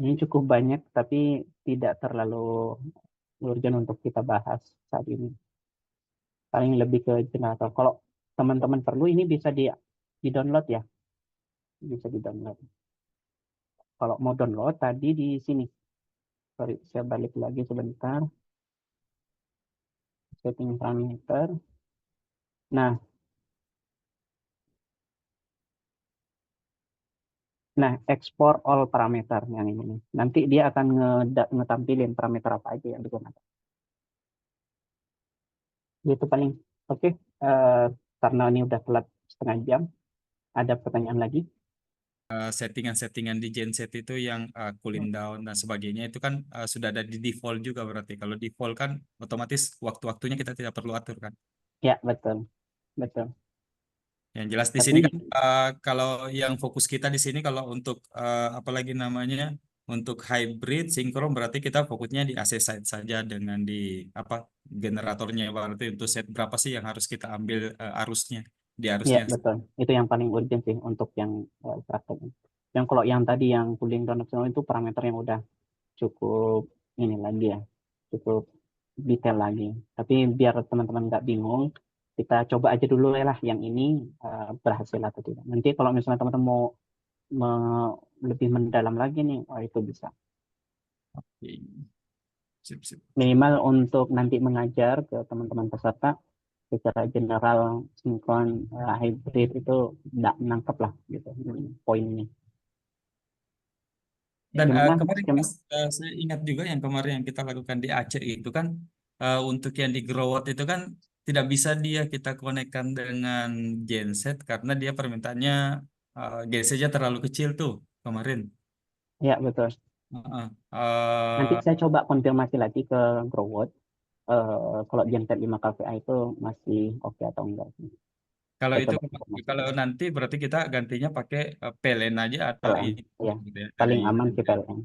Ini cukup banyak tapi tidak terlalu urgent untuk kita bahas saat ini. Paling lebih ke generator. Kalau teman-teman perlu ini bisa di-download ya. Bisa di-download. Kalau mau download tadi di sini. Sorry, saya balik lagi sebentar. Setting parameter. Nah, export all parameter yang ini. Nanti dia akan ngetampilin parameter apa aja yang digunakan. Itu paling. Oke. Karena ini udah telat setengah jam. Ada pertanyaan lagi? Settingan-settingan di genset itu yang cooling down dan sebagainya itu kan sudah ada di default juga berarti. Kalau default kan otomatis waktu-waktunya kita tidak perlu atur kan. Ya, betul. Betul. Yang jelas di sini kan kalau yang fokus kita di sini kalau untuk apalagi namanya untuk hybrid sinkron berarti kita fokusnya di AC side saja dengan di generatornya berarti untuk set berapa sih yang harus kita ambil arusnya di Ya, arusnya. betul. Itu yang paling urgent sih untuk yang praktek. Yang kalau yang tadi yang cooling down optional itu parameter yang udah cukup ini lagi ya, cukup detail lagi. Tapi biar teman-teman nggak bingung, kita coba aja dulu ya lah yang ini berhasil atau tidak. Nanti kalau misalnya teman-teman mau lebih mendalam lagi nih, itu bisa. Oke. Sip. Minimal untuk nanti mengajar ke teman-teman peserta secara general sinkron hybrid itu nggak menangkap lah gitu poinnya. Dan Gimana, kemarin Mas? saya ingat juga yang kemarin yang kita lakukan di Aceh itu kan untuk yang di Growot itu kan tidak bisa dia kita konekkan dengan genset karena dia permintaannya gensetnya terlalu kecil tuh kemarin. Ya, betul. Nanti saya coba konfirmasi lagi ke Growwood kalau genset 5 kVA itu masih oke atau enggak. Kalau Saya itu coba konfirmasi. kalau nanti berarti kita gantinya pakai PLN aja atau PLN, ini ya. gitu ya, Paling dari aman sih PLN.